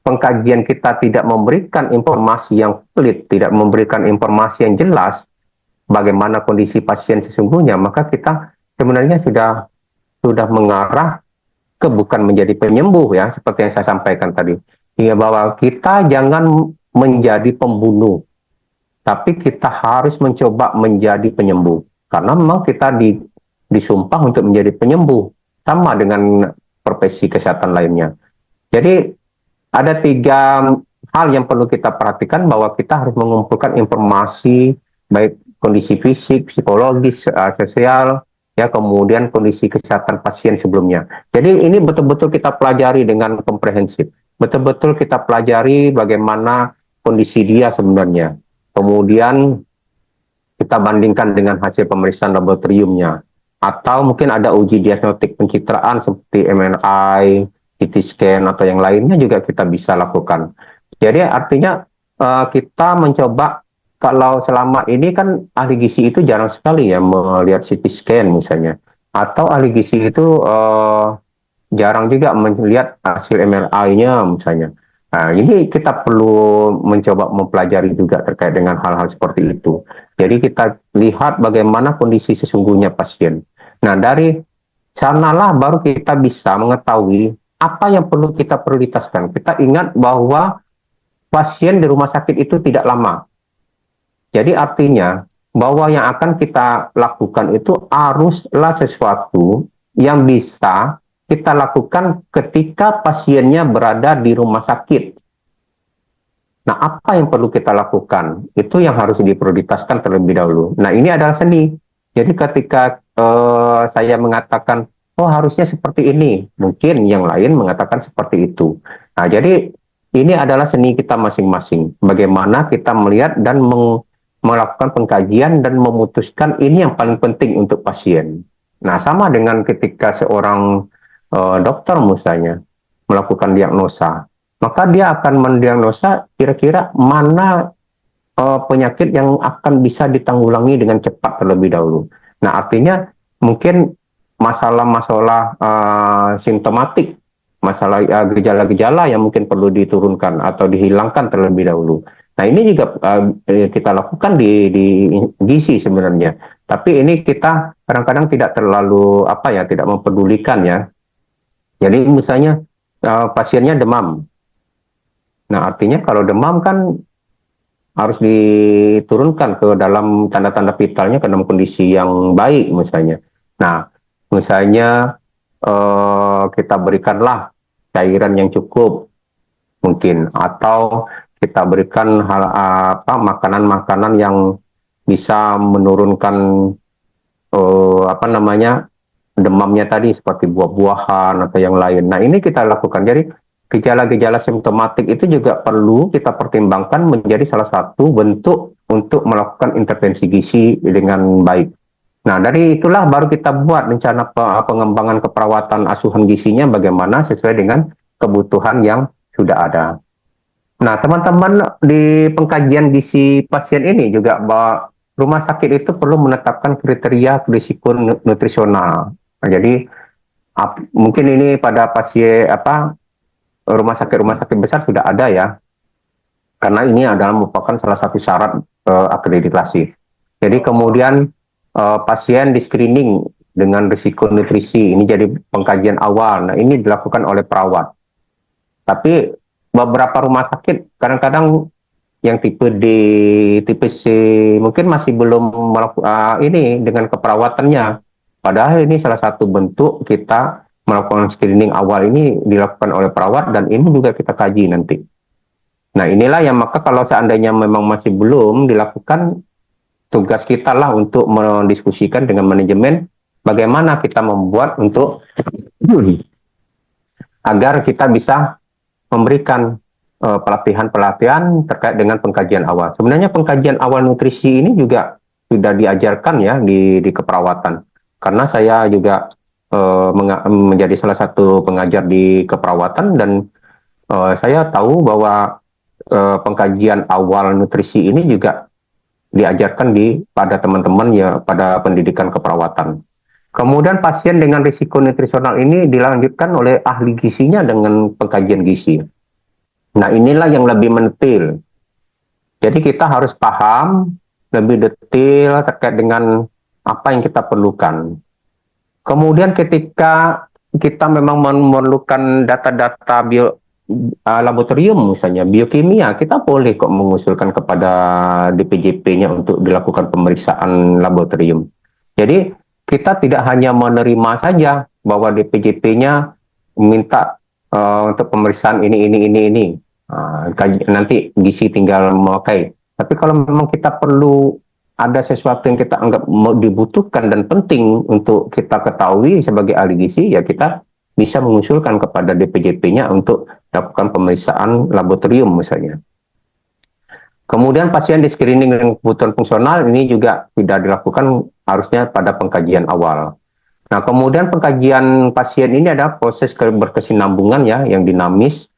pengkajian kita tidak memberikan informasi yang valid, tidak memberikan informasi yang jelas bagaimana kondisi pasien sesungguhnya, maka kita sebenarnya sudah mengarah ke bukan menjadi penyembuh ya, seperti yang saya sampaikan tadi. Ya, bahwa kita jangan menjadi pembunuh, tapi kita harus mencoba menjadi penyembuh. Karena memang kita disumpah untuk menjadi penyembuh, sama dengan profesi kesehatan lainnya. Jadi ada 3 hal yang perlu kita perhatikan, bahwa kita harus mengumpulkan informasi baik kondisi fisik, psikologis, sosial, ya, kemudian kondisi kesehatan pasien sebelumnya. Jadi ini betul-betul kita pelajari dengan komprehensif. Betul-betul kita pelajari bagaimana kondisi dia sebenarnya. Kemudian kita bandingkan dengan hasil pemeriksaan laboratoriumnya. Atau mungkin ada uji diagnostik pencitraan seperti MRI, CT scan, atau yang lainnya juga kita bisa lakukan. Jadi artinya kita mencoba, kalau selama ini kan ahli gizi itu jarang sekali ya melihat CT scan misalnya. Atau ahli gizi itu jarang juga melihat hasil MRI-nya misalnya. Nah, ini kita perlu mencoba mempelajari juga terkait dengan hal-hal seperti itu. Jadi kita lihat bagaimana kondisi sesungguhnya pasien. Nah, dari sanalah baru kita bisa mengetahui apa yang perlu kita prioritaskan. Kita ingat bahwa pasien di rumah sakit itu tidak lama. Jadi artinya bahwa yang akan kita lakukan itu haruslah sesuatu yang bisa kita lakukan ketika pasiennya berada di rumah sakit. Nah, apa yang perlu kita lakukan? Itu yang harus diprioritaskan terlebih dahulu. Nah, ini adalah seni. Jadi ketika saya mengatakan, oh harusnya seperti ini, mungkin yang lain mengatakan seperti itu. Nah, jadi ini adalah seni kita masing-masing. Bagaimana kita melihat dan melakukan pengkajian dan memutuskan ini yang paling penting untuk pasien. Nah, sama dengan ketika seorang dokter misalnya melakukan diagnosa, maka dia akan mendiagnosa kira-kira mana penyakit yang akan bisa ditanggulangi dengan cepat terlebih dahulu. Nah, artinya mungkin masalah-masalah simptomatik, masalah gejala-gejala yang mungkin perlu diturunkan atau dihilangkan terlebih dahulu. Nah, ini juga kita lakukan di gizi sebenarnya. Tapi ini kita kadang-kadang tidak terlalu tidak mempedulikan ya. Jadi misalnya pasiennya demam. Nah, artinya kalau demam kan harus diturunkan ke dalam tanda-tanda vitalnya ke dalam kondisi yang baik misalnya. Nah, misalnya kita berikanlah cairan yang cukup mungkin, atau kita berikan makanan-makanan yang bisa menurunkan demamnya tadi, seperti buah-buahan atau yang lain. Nah, ini kita lakukan. Jadi gejala-gejala simptomatik itu juga perlu kita pertimbangkan menjadi salah satu bentuk untuk melakukan intervensi gizi dengan baik. Nah, dari itulah baru kita buat rencana pengembangan keperawatan asuhan gizinya bagaimana sesuai dengan kebutuhan yang sudah ada. Nah, teman-teman di pengkajian gizi pasien ini juga bahwa rumah sakit itu perlu menetapkan kriteria risiko nutrisional. Nah, jadi mungkin ini pada pasien rumah sakit besar sudah ada ya, karena ini adalah merupakan salah satu syarat akreditasi. Jadi kemudian pasien di screening dengan risiko nutrisi, ini jadi pengkajian awal. Nah, ini dilakukan oleh perawat. Tapi beberapa rumah sakit kadang-kadang yang tipe D, tipe C mungkin masih belum melakukan ini dengan keperawatannya. Padahal ini salah satu bentuk kita melakukan screening awal ini dilakukan oleh perawat dan ini juga kita kaji nanti. Nah, inilah yang maka kalau seandainya memang masih belum dilakukan, tugas kita lah untuk mendiskusikan dengan manajemen bagaimana kita membuat untuk agar kita bisa memberikan pelatihan-pelatihan terkait dengan pengkajian awal. Sebenarnya pengkajian awal nutrisi ini juga sudah diajarkan ya di keperawatan. Karena saya juga menjadi salah satu pengajar di keperawatan dan saya tahu bahwa pengkajian awal nutrisi ini juga diajarkan pada teman-teman ya pada pendidikan keperawatan. Kemudian pasien dengan risiko nutrisional ini dilanjutkan oleh ahli gizinya dengan pengkajian gizi. Nah, inilah yang lebih mendetil. Jadi kita harus paham lebih detail terkait dengan apa yang kita perlukan. Kemudian ketika kita memang memerlukan data-data laboratorium misalnya biokimia, kita boleh kok mengusulkan kepada DPJP-nya untuk dilakukan pemeriksaan laboratorium. Jadi kita tidak hanya menerima saja bahwa DPJP-nya minta untuk pemeriksaan ini. Nanti gizi tinggal memakai. Tapi kalau memang kita perlu ada sesuatu yang kita anggap dibutuhkan dan penting untuk kita ketahui sebagai ahli gizi, ya kita bisa mengusulkan kepada DPJP-nya untuk lakukan pemeriksaan laboratorium misalnya. Kemudian pasien di screening dengan kebutuhan fungsional ini juga sudah dilakukan harusnya pada pengkajian awal. Nah, kemudian pengkajian pasien ini ada proses berkesinambungan ya yang dinamis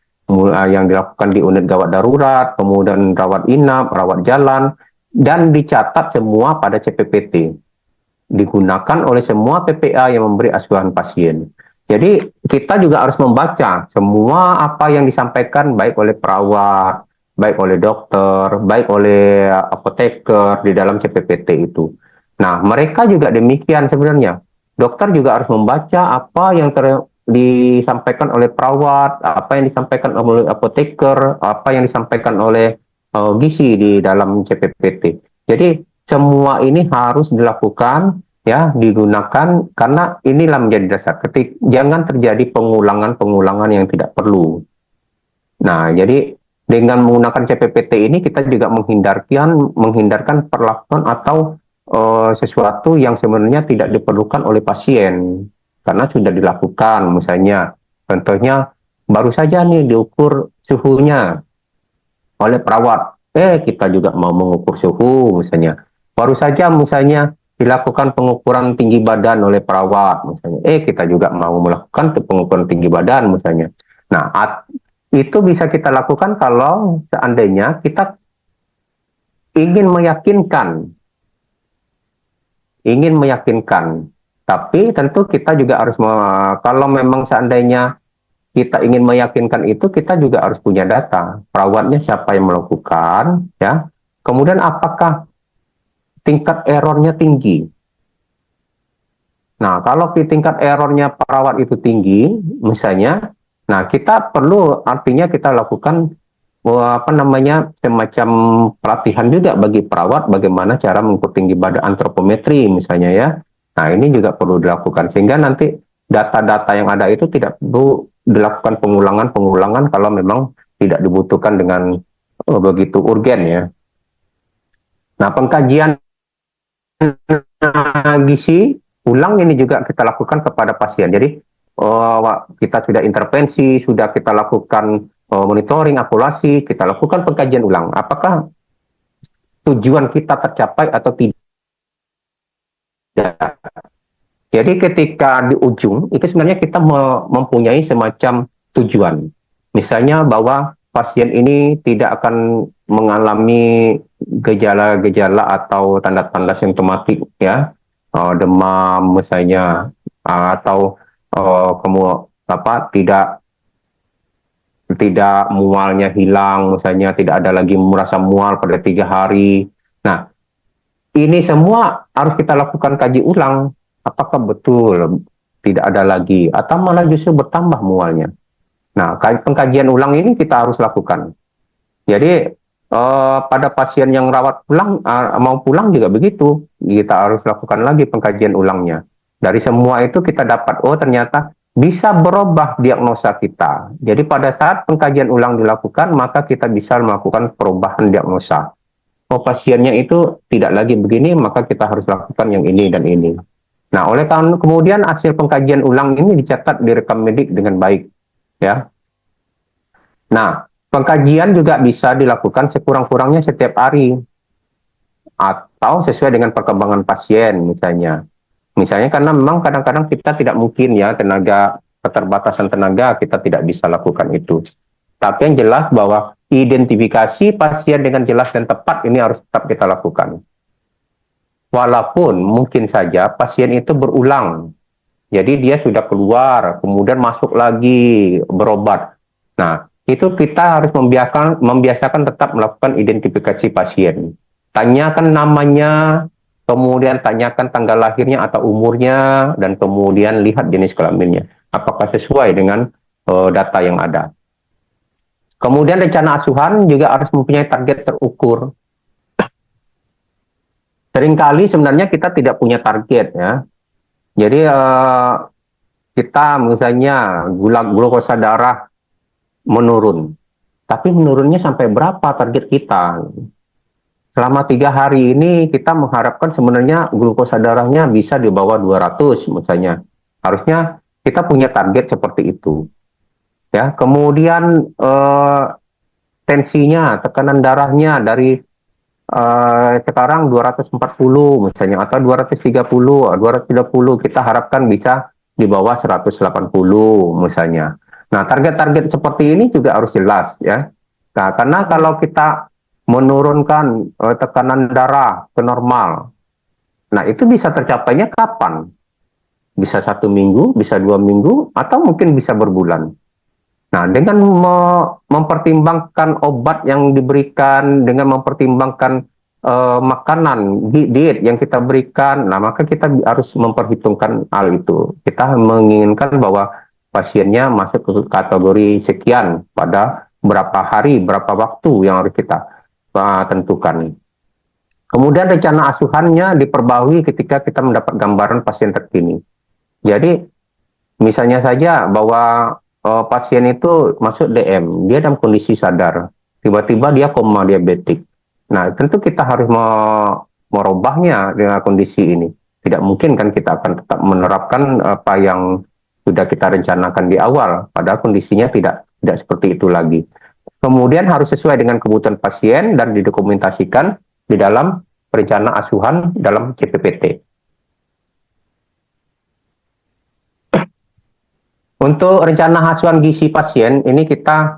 yang dilakukan di unit gawat darurat, kemudian rawat inap, rawat jalan, dan dicatat semua pada CPPT. Digunakan oleh semua PPA yang memberi asuhan pasien. Jadi kita juga harus membaca semua apa yang disampaikan baik oleh perawat, baik oleh dokter, baik oleh apoteker di dalam CPPT itu. Nah, mereka juga demikian sebenarnya. Dokter juga harus membaca apa yang disampaikan oleh perawat, apa yang disampaikan oleh apoteker, apa yang disampaikan oleh gizi di dalam CPPT. Jadi semua ini harus dilakukan ya, digunakan karena inilah menjadi dasar. Jangan terjadi pengulangan-pengulangan yang tidak perlu. Nah, jadi dengan menggunakan CPPT ini kita juga menghindarkan perlakuan atau sesuatu yang sebenarnya tidak diperlukan oleh pasien karena sudah dilakukan. Misalnya contohnya baru saja nih diukur suhunya oleh perawat, kita juga mau mengukur suhu misalnya. Baru saja misalnya dilakukan pengukuran tinggi badan oleh perawat misalnya, kita juga mau melakukan pengukuran tinggi badan misalnya. Nah, itu bisa kita lakukan kalau seandainya kita ingin meyakinkan. Tapi tentu kita juga harus kalau memang seandainya kita ingin meyakinkan itu, kita juga harus punya data. Perawatnya siapa yang melakukan, ya. Kemudian apakah tingkat errornya tinggi? Nah, kalau tingkat errornya perawat itu tinggi, misalnya, nah kita perlu artinya kita lakukan semacam pelatihan juga bagi perawat bagaimana cara mengukur tinggi badan antropometri misalnya ya. Nah, ini juga perlu dilakukan sehingga nanti data-data yang ada itu tidak perlu dilakukan pengulangan kalau memang tidak dibutuhkan dengan begitu urgen ya. Nah, pengkajian gizi ulang ini juga kita lakukan kepada pasien. Jadi kita sudah intervensi, sudah kita lakukan monitoring, akurasi, kita lakukan pengkajian ulang. Apakah tujuan kita tercapai atau tidak? Jadi ketika di ujung, itu sebenarnya kita mempunyai semacam tujuan. Misalnya bahwa pasien ini tidak akan mengalami gejala-gejala atau tanda-tanda simptomatik ya, demam misalnya, atau kamu tidak mualnya hilang misalnya, tidak ada lagi merasa mual pada 3 hari. Nah, ini semua harus kita lakukan kaji ulang, apakah betul tidak ada lagi atau malah justru bertambah mualnya. Nah, pengkajian ulang ini kita harus lakukan. Jadi pada pasien yang rawat pulang, mau pulang juga begitu, kita harus lakukan lagi pengkajian ulangnya. Dari semua itu kita dapat, oh ternyata bisa berubah diagnosa kita. Jadi pada saat pengkajian ulang dilakukan, maka kita bisa melakukan perubahan diagnosa. Oh pasiennya itu tidak lagi begini, maka kita harus lakukan yang ini dan ini. Nah, oleh karena kemudian hasil pengkajian ulang ini dicatat di rekam medik dengan baik, ya. Nah, pengkajian juga bisa dilakukan sekurang-kurangnya setiap hari atau sesuai dengan perkembangan pasien misalnya. Misalnya karena memang kadang-kadang kita tidak mungkin ya, keterbatasan tenaga kita tidak bisa lakukan itu. Tapi yang jelas bahwa identifikasi pasien dengan jelas dan tepat ini harus tetap kita lakukan. Walaupun mungkin saja pasien itu berulang. Jadi dia sudah keluar, kemudian masuk lagi berobat. Nah, itu kita harus membiasakan tetap melakukan identifikasi pasien. Tanyakan namanya, kemudian tanyakan tanggal lahirnya atau umurnya, dan kemudian lihat jenis kelaminnya. Apakah sesuai dengan data yang ada. Kemudian rencana asuhan juga harus mempunyai target terukur. Seringkali sebenarnya kita tidak punya target ya. Jadi kita misalnya glukosa darah menurun, tapi menurunnya sampai berapa target kita? Selama 3 hari ini kita mengharapkan sebenarnya glukosa darahnya bisa di bawah 200 misalnya. Harusnya kita punya target seperti itu. Ya, kemudian tensinya, tekanan darahnya dari sekarang 240 misalnya atau 230, 230 kita harapkan bisa di bawah 180 misalnya. Nah, target-target seperti ini juga harus jelas ya. Nah, karena kalau kita menurunkan tekanan darah ke normal, nah itu bisa tercapainya kapan? Bisa 1 minggu, bisa 2 minggu, atau mungkin bisa berbulan. Nah, dengan mempertimbangkan obat yang diberikan, dengan mempertimbangkan makanan, diet yang kita berikan, nah maka kita harus memperhitungkan hal itu. Kita menginginkan bahwa pasiennya masuk ke kategori sekian pada berapa hari, berapa waktu yang harus kita tentukan. Kemudian rencana asuhannya diperbarui ketika kita mendapat gambaran pasien terkini. Jadi, misalnya saja bahwa pasien itu masuk DM, dia dalam kondisi sadar, tiba-tiba dia koma diabetik. Nah, tentu kita harus merubahnya dengan kondisi ini. Tidak mungkin kan kita akan tetap menerapkan apa yang sudah kita rencanakan di awal, padahal kondisinya tidak seperti itu lagi. Kemudian harus sesuai dengan kebutuhan pasien dan didokumentasikan di dalam rencana asuhan dalam CPPT. Untuk rencana asuhan gizi pasien ini kita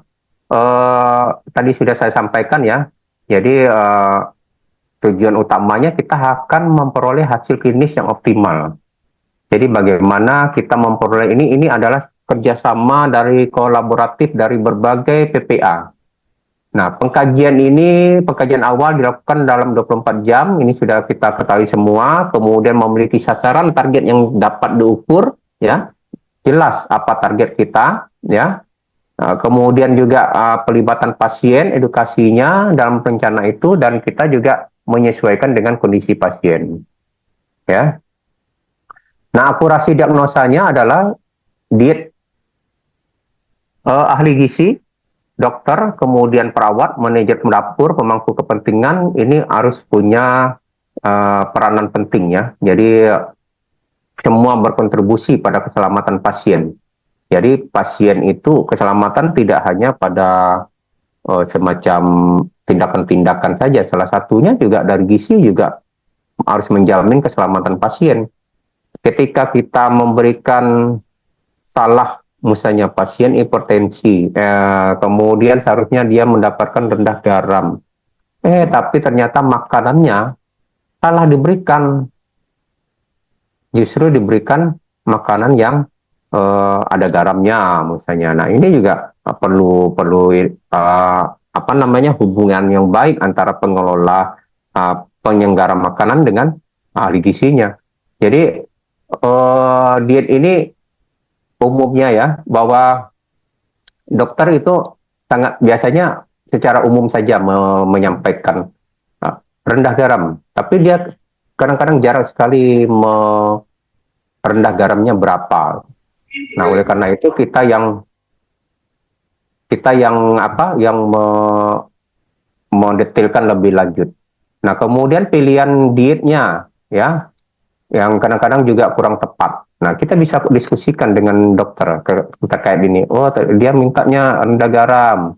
tadi sudah saya sampaikan ya. Jadi tujuan utamanya kita akan memperoleh hasil klinis yang optimal. Jadi bagaimana kita memperoleh ini adalah kerjasama dari kolaboratif dari berbagai PPA. Nah, pengkajian awal dilakukan dalam 24 jam, ini sudah kita ketahui semua, kemudian memiliki sasaran target yang dapat diukur, ya, jelas apa target kita, ya. Kemudian juga pelibatan pasien, edukasinya dalam rencana itu, dan kita juga menyesuaikan dengan kondisi pasien, ya. Nah, akurasi diagnosanya adalah diet ahli gizi, dokter, kemudian perawat, manajer dapur, pemangku kepentingan, ini harus punya peranan penting ya. Jadi semua berkontribusi pada keselamatan pasien. Jadi pasien itu keselamatan tidak hanya pada semacam tindakan-tindakan saja. Salah satunya juga dari gizi juga harus menjamin keselamatan pasien. Ketika kita memberikan salah misalnya pasien hipertensi, kemudian seharusnya dia mendapatkan rendah garam, tapi ternyata makanannya salah diberikan, justru diberikan makanan yang ada garamnya misalnya. Nah ini juga perlu perlu apa namanya, hubungan yang baik antara pengelola penyelenggara makanan dengan ahli gizinya. Jadi diet ini umumnya ya, bahwa dokter itu sangat biasanya secara umum saja menyampaikan rendah garam, tapi dia kadang-kadang jarang sekali rendah garamnya berapa. Nah, oleh karena itu kita yang apa, yang mendetailkan lebih lanjut. Nah, kemudian pilihan dietnya ya, yang kadang-kadang juga kurang tepat. Nah, kita bisa diskusikan dengan dokter terkait ini. Oh, dia mintanya rendah garam.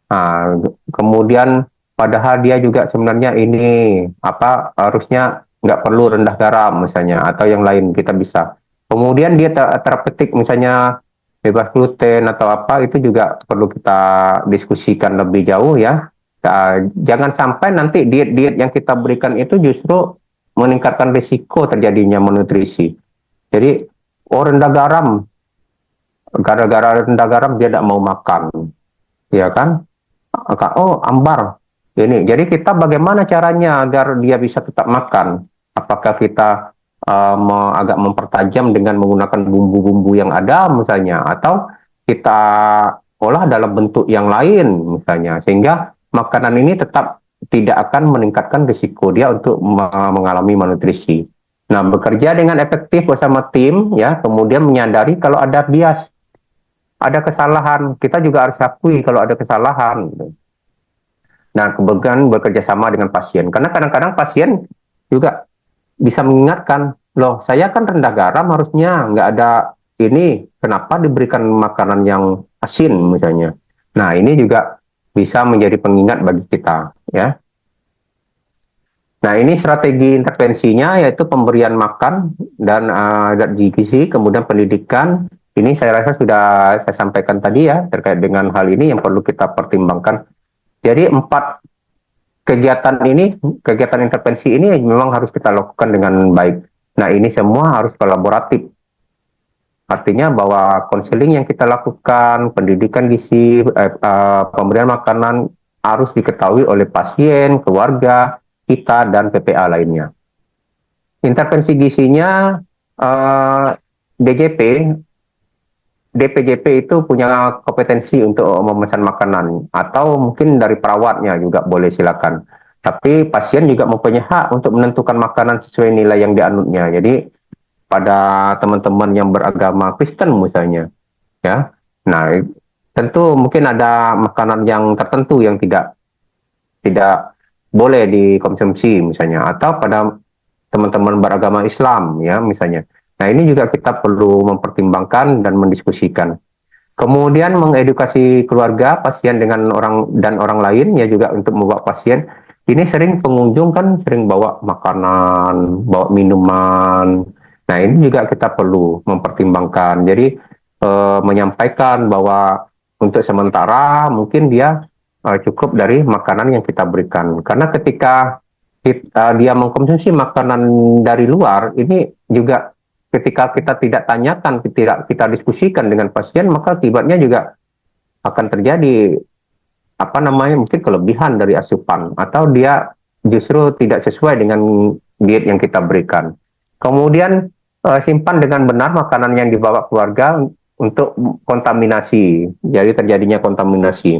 Nah, kemudian padahal dia juga sebenarnya ini apa, harusnya nggak perlu rendah garam misalnya, atau yang lain kita bisa. Kemudian dia terpetik misalnya bebas gluten atau apa, itu juga perlu kita diskusikan lebih jauh ya. Jangan sampai nanti diet-diet yang kita berikan itu justru meningkatkan risiko terjadinya malnutrisi. Jadi, oh rendah garam, gara-gara rendah garam dia tidak mau makan, ya kan? Oh ambar, ini. Jadi kita bagaimana caranya agar dia bisa tetap makan? Apakah kita agak mempertajam dengan menggunakan bumbu-bumbu yang ada misalnya, atau kita olah dalam bentuk yang lain misalnya, sehingga makanan ini tetap tidak akan meningkatkan risiko dia untuk mengalami malnutrisi. Nah, bekerja dengan efektif bersama tim ya, kemudian menyadari kalau ada bias, ada kesalahan, kita juga harus akui kalau ada kesalahan. Nah, kemudian bekerja sama dengan pasien, karena kadang-kadang pasien juga bisa mengingatkan, loh saya kan rendah garam harusnya nggak ada ini, kenapa diberikan makanan yang asin misalnya. Nah, ini juga bisa menjadi pengingat bagi kita ya. Nah, ini strategi intervensinya, yaitu pemberian makan dan zat gizi, kemudian pendidikan. Ini saya rasa sudah saya sampaikan tadi ya, terkait dengan hal ini yang perlu kita pertimbangkan. Jadi 4 kegiatan ini, kegiatan intervensi ini memang harus kita lakukan dengan baik. Nah, ini semua harus kolaboratif. Artinya bahwa konseling yang kita lakukan, pendidikan gizi, pemberian makanan harus diketahui oleh pasien, keluarga, kita, dan PPA lainnya. Intervensi gizinya, DJP, DPJP itu punya kompetensi untuk memesan makanan, atau mungkin dari perawatnya juga boleh, silakan. Tapi pasien juga mempunyai hak untuk menentukan makanan sesuai nilai yang dianutnya. Jadi pada teman-teman yang beragama Kristen misalnya, ya, nah tentu mungkin ada makanan yang tertentu yang tidak tidak boleh dikonsumsi misalnya, atau pada teman-teman beragama Islam ya misalnya. Nah, ini juga kita perlu mempertimbangkan dan mendiskusikan. Kemudian mengedukasi keluarga, pasien dengan orang lain ya, juga untuk membawa pasien. Ini sering pengunjung kan sering bawa makanan, bawa minuman. Nah, ini juga kita perlu mempertimbangkan. Jadi menyampaikan bahwa untuk sementara mungkin dia cukup dari makanan yang kita berikan. Karena ketika dia mengkonsumsi makanan dari luar, ini juga ketika kita tidak tanyakan, tidak kita diskusikan dengan pasien, maka akibatnya juga akan terjadi apa namanya, mungkin kelebihan dari asupan, atau dia justru tidak sesuai dengan diet yang kita berikan. Kemudian simpan dengan benar makanan yang dibawa keluarga untuk kontaminasi, jadi terjadinya kontaminasi.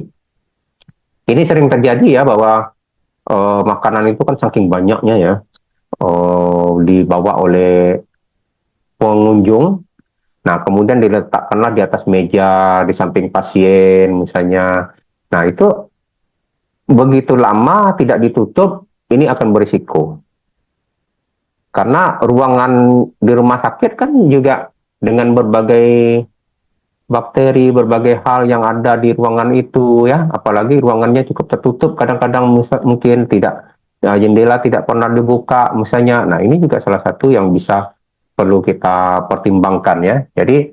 Ini sering terjadi ya, bahwa makanan itu kan saking banyaknya ya, dibawa oleh pengunjung. Nah, kemudian diletakkanlah di atas meja di samping pasien misalnya. Nah, itu begitu lama tidak ditutup, ini akan berisiko. Karena ruangan di rumah sakit kan juga dengan berbagai bakteri, berbagai hal yang ada di ruangan itu ya, apalagi ruangannya cukup tertutup, kadang-kadang mungkin tidak, ya, jendela tidak pernah dibuka misalnya. Nah, ini juga salah satu yang bisa perlu kita pertimbangkan ya. Jadi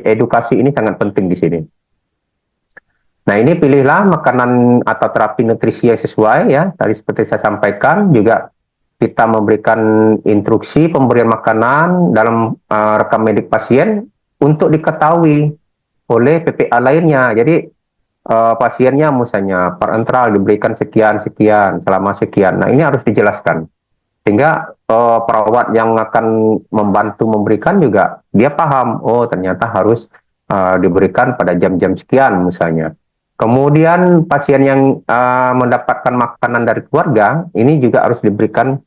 edukasi ini sangat penting di sini. Nah, ini pilihlah makanan atau terapi nutrisi yang sesuai ya. Tadi seperti saya sampaikan juga kita memberikan instruksi pemberian makanan dalam rekam medik pasien untuk diketahui oleh PPA lainnya. Jadi pasiennya misalnya parenteral diberikan sekian sekian selama sekian. Nah, ini harus dijelaskan sehingga perawat yang akan membantu memberikan juga dia paham, oh ternyata harus diberikan pada jam-jam sekian misalnya. Kemudian pasien yang mendapatkan makanan dari keluarga ini juga harus diberikan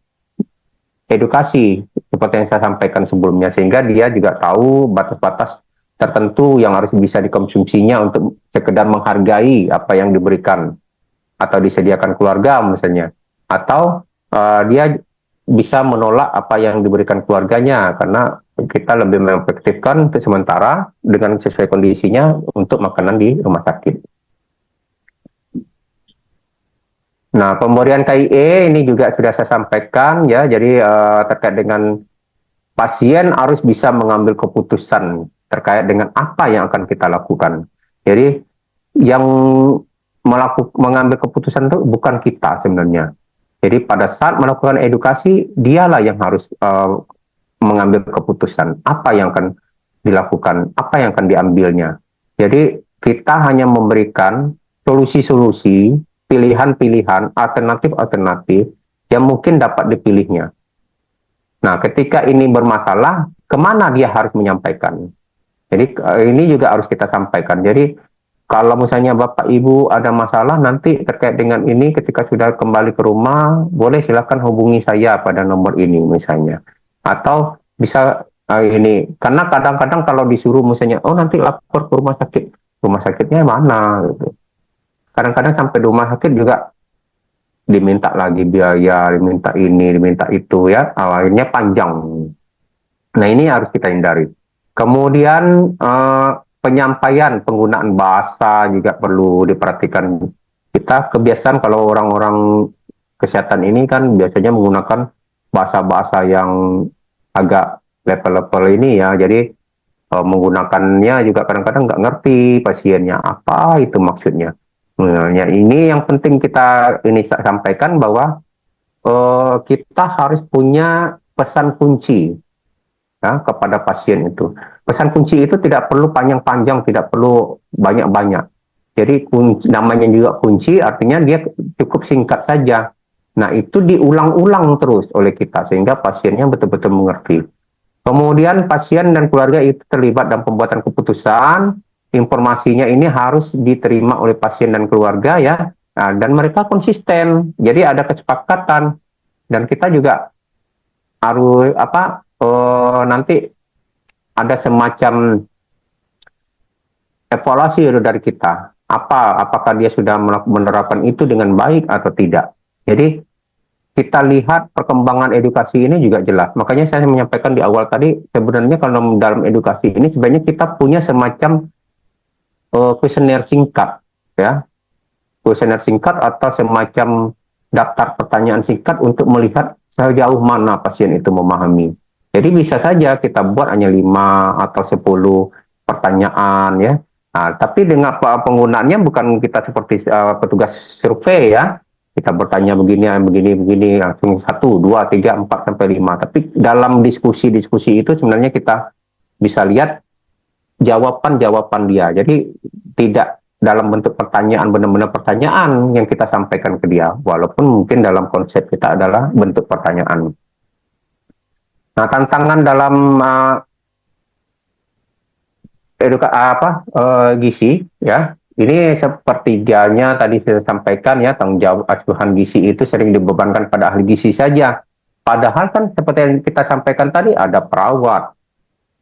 edukasi seperti yang saya sampaikan sebelumnya sehingga dia juga tahu batas-batas tertentu yang harus bisa dikonsumsinya untuk sekedar menghargai apa yang diberikan atau disediakan keluarga misalnya, atau dia bisa menolak apa yang diberikan keluarganya karena kita lebih mengefektifkan untuk sementara dengan sesuai kondisinya untuk makanan di rumah sakit. Nah, pemberian KIE ini juga sudah saya sampaikan ya, jadi terkait dengan pasien harus bisa mengambil keputusan terkait dengan apa yang akan kita lakukan. Jadi yang mengambil keputusan itu bukan kita sebenarnya. Jadi pada saat melakukan edukasi, dialah yang harus mengambil keputusan apa yang akan dilakukan, apa yang akan diambilnya. Jadi kita hanya memberikan solusi-solusi, pilihan-pilihan, alternatif-alternatif yang mungkin dapat dipilihnya. Nah, ketika ini bermasalah, kemana dia harus menyampaikan? Jadi ini juga harus kita sampaikan. Jadi kalau misalnya Bapak Ibu ada masalah nanti terkait dengan ini ketika sudah kembali ke rumah, boleh silakan hubungi saya pada nomor ini misalnya. Atau bisa ini, karena kadang-kadang kalau disuruh misalnya, oh nanti lapor ke rumah sakitnya mana? Gitu. Kadang-kadang sampai di rumah sakit juga diminta lagi biaya, diminta ini, diminta itu ya, awalnya panjang. Nah ini harus kita hindari. Kemudian penyampaian, penggunaan bahasa juga perlu diperhatikan. Kita kebiasaan kalau orang-orang kesehatan ini kan biasanya menggunakan bahasa-bahasa yang agak level-level ini ya, jadi menggunakannya juga kadang-kadang nggak ngerti pasiennya apa itu maksudnya. Nah, ya ini yang penting kita ini sampaikan bahwa kita harus punya pesan kunci ya, kepada pasien itu. Pesan kunci itu tidak perlu panjang-panjang, tidak perlu banyak-banyak. Jadi kunci, namanya juga kunci, artinya dia cukup singkat saja. Nah itu diulang-ulang terus oleh kita sehingga pasiennya betul-betul mengerti. Kemudian pasien dan keluarga itu terlibat dalam pembuatan keputusan, informasinya ini harus diterima oleh pasien dan keluarga ya, nah, dan mereka konsisten. Jadi ada kesepakatan dan kita juga harus nanti ada semacam evaluasi dari kita. Apakah dia sudah menerapkan itu dengan baik atau tidak. Jadi kita lihat perkembangan edukasi ini juga jelas. Makanya saya menyampaikan di awal tadi, sebenarnya kalau dalam edukasi ini sebenarnya kita punya semacam kuesioner singkat, ya, kuesioner singkat atau semacam daftar pertanyaan singkat untuk melihat sejauh mana pasien itu memahami. Jadi bisa saja kita buat hanya 5 atau 10 pertanyaan ya. Nah, tapi dengan penggunaannya bukan kita seperti petugas survei ya. Kita bertanya begini, langsung 1, 2, 3, 4, sampai 5. Tapi dalam diskusi-diskusi itu sebenarnya kita bisa lihat jawaban-jawaban dia. Jadi tidak dalam bentuk pertanyaan, benar-benar pertanyaan yang kita sampaikan ke dia. Walaupun mungkin dalam konsep kita adalah bentuk pertanyaan. Nah, tantangan dalam gizi ya, ini sepertiganya tadi saya sampaikan ya, tanggung jawab asuhan gizi itu sering dibebankan pada ahli gizi saja. Padahal kan seperti yang kita sampaikan tadi ada perawat,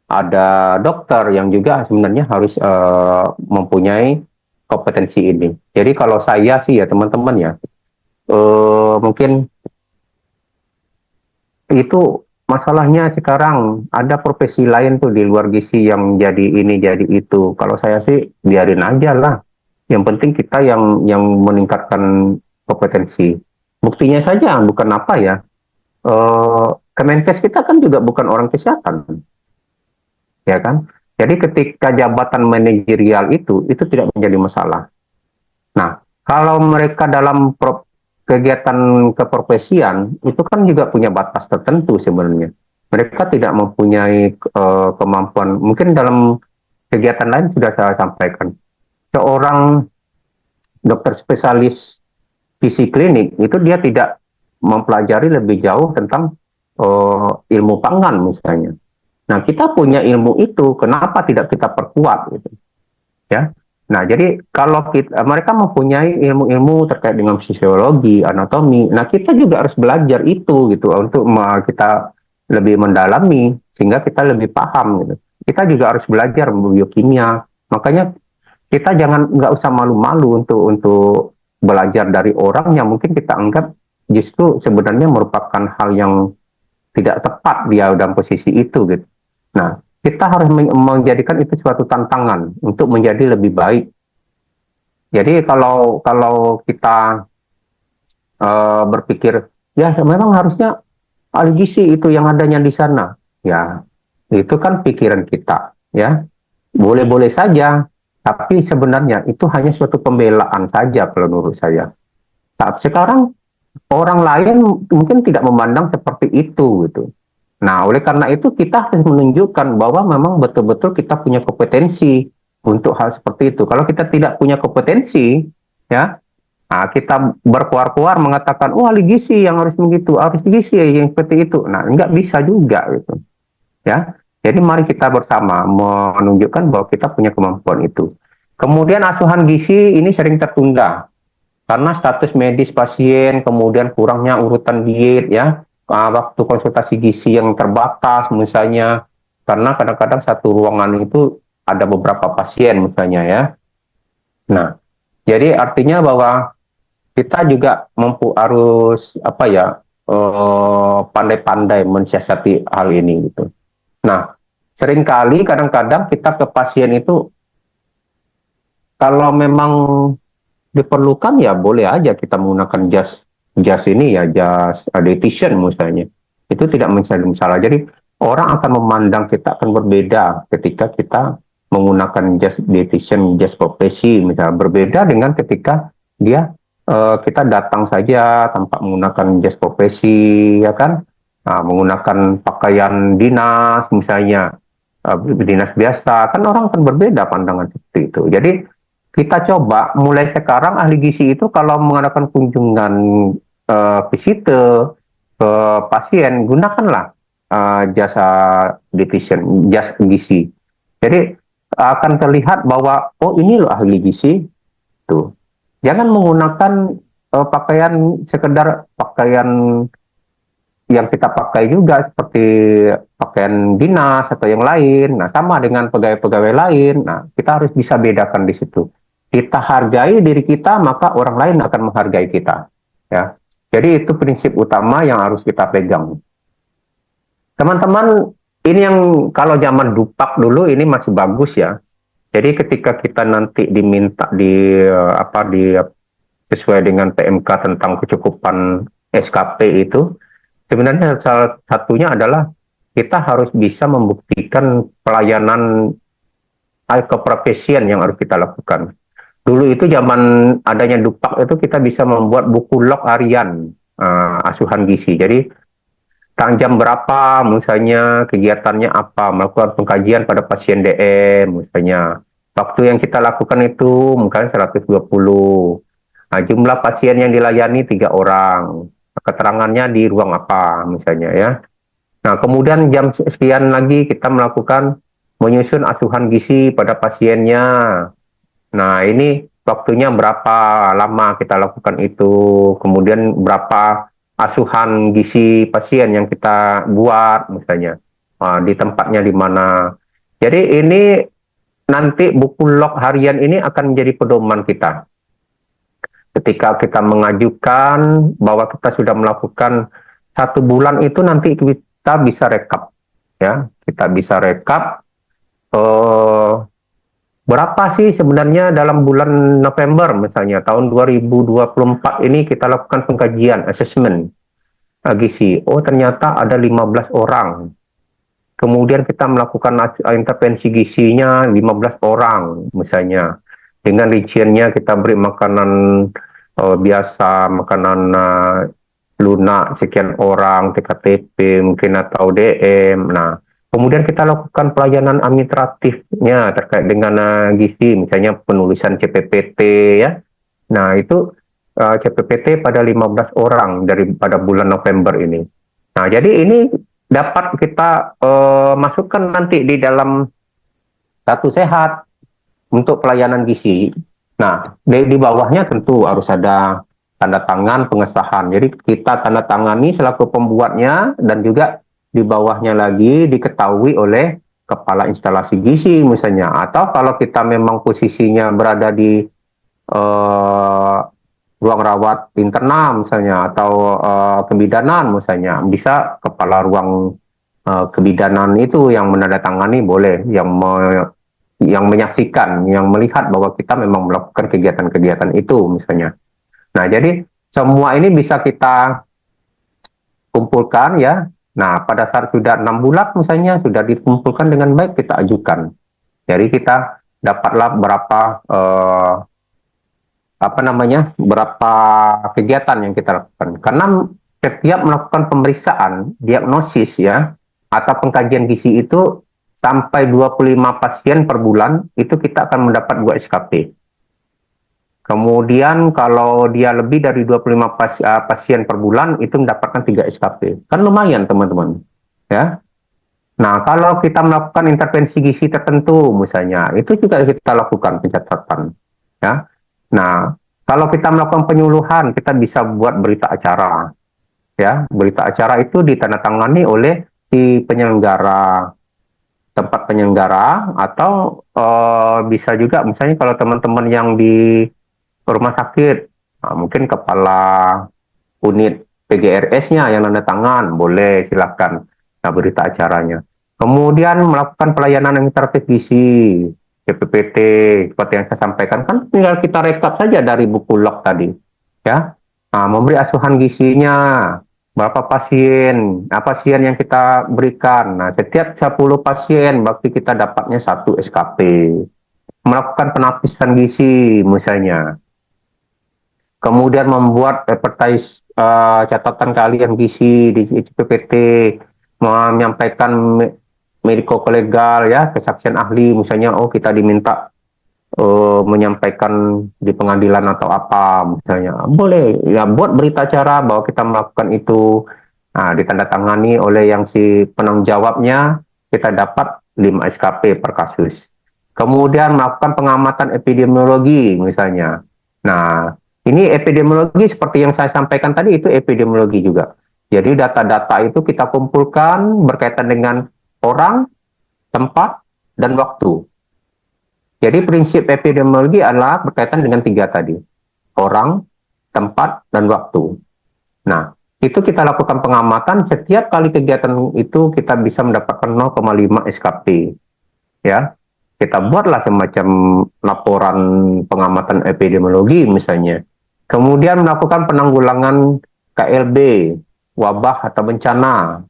ada dokter yang juga sebenarnya harus mempunyai kompetensi ini. Jadi kalau saya sih ya teman-teman ya, mungkin itu masalahnya sekarang ada profesi lain tuh di luar gizi yang jadi ini jadi itu. Kalau saya sih biarin aja lah. Yang penting kita yang meningkatkan kompetensi. Buktinya saja bukan apa ya. Kemenkes kita kan juga bukan orang kesehatan, ya kan? Jadi ketika jabatan manajerial itu tidak menjadi masalah. Nah, kalau mereka dalam kegiatan keprofesian itu kan juga punya batas tertentu sebenarnya. Mereka tidak mempunyai kemampuan. Mungkin dalam kegiatan lain sudah saya sampaikan. Seorang dokter spesialis visi klinik itu dia tidak mempelajari lebih jauh tentang ilmu pangan misalnya. Nah, kita punya ilmu itu, kenapa tidak kita perkuat gitu, ya? Nah, jadi kalau mereka mempunyai ilmu-ilmu terkait dengan fisiologi, anatomi, nah kita juga harus belajar itu gitu untuk kita lebih mendalami sehingga kita lebih paham gitu. Kita juga harus belajar biokimia. Makanya kita nggak usah malu-malu untuk belajar dari orang yang mungkin kita anggap justru sebenarnya merupakan hal yang tidak tepat dia dalam posisi itu gitu. Nah, kita harus menjadikan itu suatu tantangan untuk menjadi lebih baik. Jadi kalau kalau kita berpikir ya memang harusnya ahli gizi itu yang adanya di sana, ya itu kan pikiran kita, ya boleh-boleh saja, tapi sebenarnya itu hanya suatu pembelaan saja kalau menurut saya. Tapi sekarang orang lain mungkin tidak memandang seperti itu gitu. Nah, oleh karena itu kita harus menunjukkan bahwa memang betul-betul kita punya kompetensi untuk hal seperti itu. Kalau kita tidak punya kompetensi, ya, nah, kita berkuar-kuar mengatakan, oh ahli gizi yang harus begitu, harus gizi yang seperti itu. Nah, nggak bisa juga gitu, ya. Jadi mari kita bersama menunjukkan bahwa kita punya kemampuan itu. Kemudian asuhan gizi ini sering tertunda karena status medis pasien, kemudian kurangnya urutan diet ya, waktu konsultasi gizi yang terbatas misalnya, karena kadang-kadang satu ruangan itu ada beberapa pasien misalnya ya. Nah, jadi artinya bahwa kita juga harus apa ya, pandai-pandai mensiasati hal ini gitu. Nah, seringkali kadang-kadang kita ke pasien itu kalau memang diperlukan ya boleh aja kita menggunakan jas jas ini ya, jas dietitian misalnya, itu tidak menjadi masalah. Jadi orang akan memandang kita akan berbeda ketika kita menggunakan jas dietitian, jas profesi misalnya, berbeda dengan ketika dia kita datang saja tanpa menggunakan jas profesi ya kan, nah, menggunakan pakaian dinas misalnya, dinas biasa kan, orang akan berbeda pandangan seperti itu. Jadi kita coba mulai sekarang ahli gizi itu kalau mengadakan kunjungan visite ke pasien, gunakanlah jasa dietitian, jas gizi. Jadi akan terlihat bahwa oh ini loh ahli gizi tuh. Jangan menggunakan pakaian sekedar pakaian yang kita pakai juga seperti pakaian dinas atau yang lain. Nah, sama dengan pegawai-pegawai lain. Nah, kita harus bisa bedakan di situ. Kita hargai diri kita, maka orang lain akan menghargai kita. Ya, jadi itu prinsip utama yang harus kita pegang. Teman-teman, ini yang kalau zaman dupak dulu ini masih bagus ya. Jadi ketika kita nanti diminta sesuai dengan PMK tentang kecukupan SKP itu, sebenarnya salah satunya adalah kita harus bisa membuktikan pelayanan keprofesian yang harus kita lakukan. Dulu itu zaman adanya dupak itu kita bisa membuat buku log harian asuhan gizi. Jadi jam berapa misalnya, kegiatannya apa, melakukan pengkajian pada pasien DM misalnya. Waktu yang kita lakukan itu mungkin 120. Nah, jumlah pasien yang dilayani 3 orang. Keterangannya di ruang apa misalnya ya. Nah, kemudian jam sekian lagi kita melakukan menyusun asuhan gizi pada pasiennya. Nah, ini waktunya berapa lama kita lakukan itu, kemudian berapa asuhan gizi pasien yang kita buat misalnya, di tempatnya di mana. Jadi ini nanti buku log harian ini akan menjadi pedoman kita. Ketika kita mengajukan bahwa kita sudah melakukan 1 bulan itu, nanti kita bisa rekap, ya, kita bisa rekap berapa sih sebenarnya dalam bulan November misalnya tahun 2024 ini kita lakukan pengkajian, assessment gizi. Oh ternyata ada 15 orang. kemudian kita melakukan intervensi gizinya 15 orang misalnya. Dengan rinciannya kita beri makanan biasa, makanan lunak sekian orang, TKTP mungkin atau DM. Nah, kemudian kita lakukan pelayanan administratifnya terkait dengan gizi, misalnya penulisan CPPT ya. Nah, itu CPPT pada 15 orang pada bulan November ini. Nah, jadi ini dapat kita masukkan nanti di dalam Satu Sehat untuk pelayanan gizi. Nah, di bawahnya tentu harus ada tanda tangan pengesahan. Jadi kita tanda tangani selaku pembuatnya dan juga di bawahnya lagi diketahui oleh kepala instalasi gizi misalnya. Atau kalau kita memang posisinya berada di ruang rawat internal misalnya atau kebidanan misalnya, bisa kepala ruang kebidanan itu yang menandatangani boleh, yang menyaksikan, yang melihat bahwa kita memang melakukan kegiatan-kegiatan itu misalnya. Nah, jadi semua ini bisa kita kumpulkan ya. Nah, pada saat sudah 6 bulan misalnya sudah dikumpulkan dengan baik, kita ajukan. Jadi kita dapatlah berapa kegiatan yang kita lakukan. Karena setiap melakukan pemeriksaan, diagnosis ya, atau pengkajian gizi itu sampai 25 pasien per bulan, itu kita akan mendapat 2 SKP. Kemudian kalau dia lebih dari 25 pasien per bulan, itu mendapatkan 3 SKP. Kan lumayan teman-teman. Ya. Nah, kalau kita melakukan intervensi gizi tertentu misalnya, itu juga kita lakukan pencatatan. Ya. Nah, kalau kita melakukan penyuluhan, kita bisa buat berita acara. Ya, berita acara itu ditandatangani oleh si penyelenggara, tempat penyelenggara, atau bisa juga misalnya kalau teman-teman yang di rumah sakit, mungkin kepala unit PGRS-nya yang tanda tangan, boleh silakan. Nah, berita acaranya. Kemudian melakukan pelayanan interaktif gizi, CPPT, seperti yang saya sampaikan, kan tinggal kita rekap saja dari buku log tadi. Ya, nah, memberi asuhan gizinya, berapa pasien yang kita berikan. Nah, setiap 10 pasien, berarti kita dapatnya 1 SKP. Melakukan penapisan gizi, misalnya. Kemudian membuat advertise catatan keahlian gizi di CPPT, menyampaikan mediko-kolegal ya, kesaksian ahli, misalnya kita diminta menyampaikan di pengadilan atau apa misalnya, boleh ya, buat berita acara bahwa kita melakukan itu. Nah, ditandatangani oleh yang si penanggung jawabnya, kita dapat 5 SKP per kasus. Kemudian melakukan pengamatan epidemiologi misalnya. Nah, ini epidemiologi seperti yang saya sampaikan tadi, itu epidemiologi juga. Jadi data-data itu kita kumpulkan berkaitan dengan orang, tempat, dan waktu. Jadi prinsip epidemiologi adalah berkaitan dengan 3 tadi. Orang, tempat, dan waktu. Nah, itu kita lakukan pengamatan, setiap kali kegiatan itu kita bisa mendapatkan 0,5 SKP. Ya, kita buatlah semacam laporan pengamatan epidemiologi misalnya. Kemudian melakukan penanggulangan KLB, wabah atau bencana.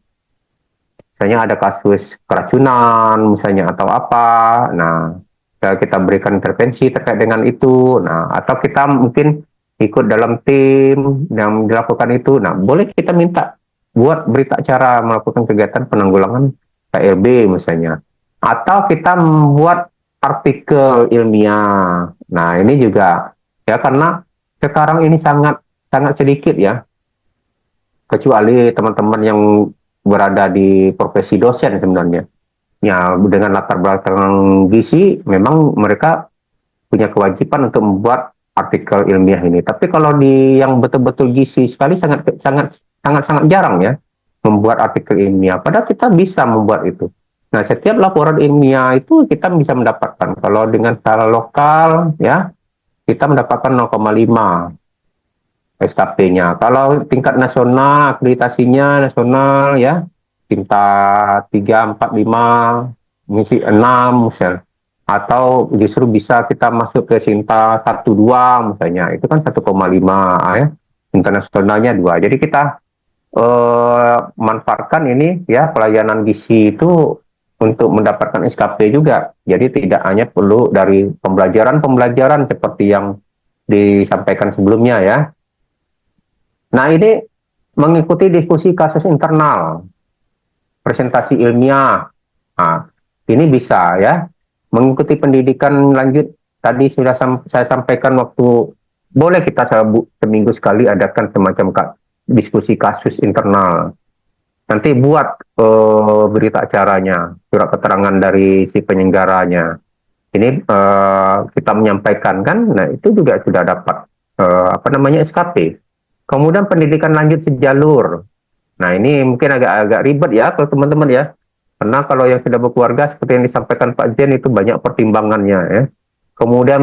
Misalnya ada kasus keracunan misalnya atau apa. Nah, kita berikan intervensi terkait dengan itu. Nah, atau kita mungkin ikut dalam tim yang dilakukan itu. Nah, boleh kita minta buat berita acara melakukan kegiatan penanggulangan KLB misalnya. Atau kita membuat artikel ilmiah. Nah, ini juga ya, karena sekarang ini sangat sedikit ya, kecuali teman-teman yang berada di profesi dosen sebenarnya. Ya, dengan latar belakang gizi, memang mereka punya kewajiban untuk membuat artikel ilmiah ini. Tapi kalau di yang betul-betul gizi sekali, sangat jarang ya membuat artikel ilmiah. Padahal kita bisa membuat itu. Nah, setiap laporan ilmiah itu kita bisa mendapatkan. Kalau dengan skala lokal ya, kita mendapatkan 0,5 SKP-nya. Kalau tingkat nasional, akreditasinya nasional ya, tingkat 3, 4, 5, misi 6 misalnya. Atau justru bisa kita masuk ke Sinta 1, 2 misalnya. Itu kan 1,5 ya. Internasionalnya 2. Jadi kita manfaatkan ini ya pelayanan gizi itu untuk mendapatkan SKP juga. Jadi tidak hanya perlu dari pembelajaran-pembelajaran seperti yang disampaikan sebelumnya ya. Nah, ini mengikuti diskusi kasus internal, presentasi ilmiah. Nah, ini bisa ya. Mengikuti pendidikan lanjut tadi sudah saya sampaikan waktu boleh kita seminggu sekali adakan semacam diskusi kasus internal. Nanti buat berita acaranya, surat keterangan dari si penyelenggaranya. Ini kita menyampaikan kan, nah itu juga sudah dapat apa namanya SKP. Kemudian pendidikan lanjut sejalur. Nah ini mungkin agak ribet ya kalau teman-teman ya. Karena kalau yang sudah berkeluarga seperti yang disampaikan Pak Jen itu banyak pertimbangannya ya. Kemudian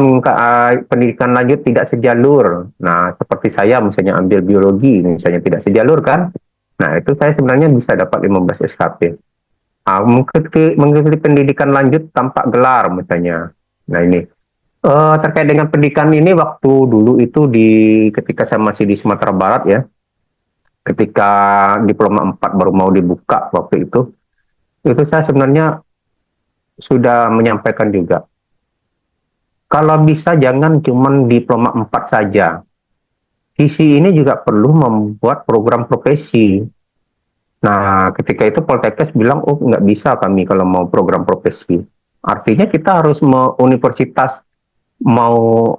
pendidikan lanjut tidak sejalur. Nah seperti saya misalnya ambil biologi misalnya tidak sejalur kan. Nah itu saya sebenarnya bisa dapat 15 SKP. Mengikuti pendidikan lanjut tanpa gelar misalnya. Nah ini terkait dengan pendidikan ini waktu dulu itu ketika saya masih di Sumatera Barat ya, ketika diploma 4 baru mau dibuka waktu itu saya sebenarnya sudah menyampaikan juga. Kalau bisa jangan cuma diploma 4 saja. Sisi ini juga perlu membuat program profesi. Nah, ketika itu Poltekkes bilang, oh nggak bisa kami kalau mau program profesi. Artinya kita harus universitas mau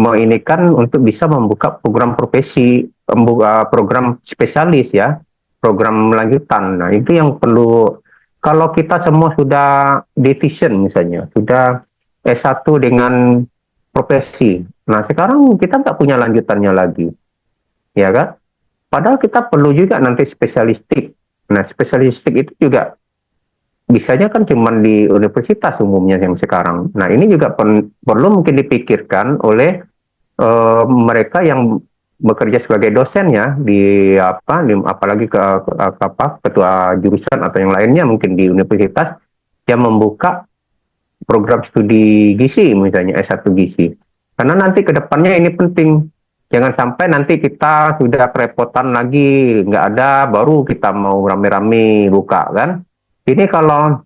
ini kan untuk bisa membuka program profesi, program spesialis ya, program lanjutan. Nah, itu yang perlu. Kalau kita semua sudah division misalnya, sudah S1 dengan profesi. Nah, sekarang kita nggak punya lanjutannya lagi, ya kan? Padahal kita perlu juga nanti spesialistik. Nah, spesialistik itu juga bisanya kan cuma di universitas umumnya yang sekarang. Nah, ini juga perlu mungkin dipikirkan oleh mereka yang bekerja sebagai dosen ya apalagi ketua jurusan atau yang lainnya mungkin di universitas yang membuka program studi gizi misalnya S1 gizi. Karena nanti ke depannya ini penting. Jangan sampai nanti kita sudah kerepotan lagi, nggak ada, baru kita mau rame-rame buka kan. Ini kalau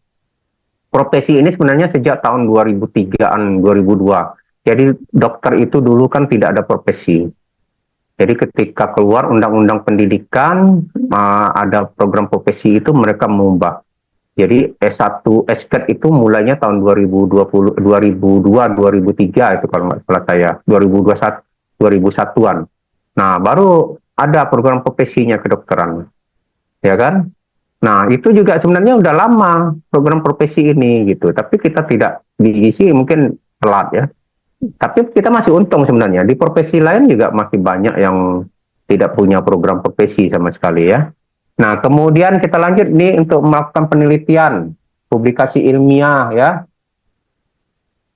profesi ini sebenarnya sejak tahun 2003-an, 2002. Jadi dokter itu dulu kan tidak ada profesi. Jadi ketika keluar undang-undang pendidikan, ada program profesi itu mereka mengubah. Jadi S1, SKET itu mulainya tahun 2020, 2002, 2003 itu kalau nggak salah saya, 2021, 2001-an. Nah, baru ada program profesinya kedokteran, ya kan? Nah, itu juga sebenarnya udah lama program profesi ini gitu. Tapi kita tidak di gizi mungkin telat ya. Tapi kita masih untung sebenarnya. Di profesi lain juga masih banyak yang tidak punya program profesi sama sekali ya. Nah, kemudian kita lanjut nih untuk melakukan penelitian, publikasi ilmiah ya.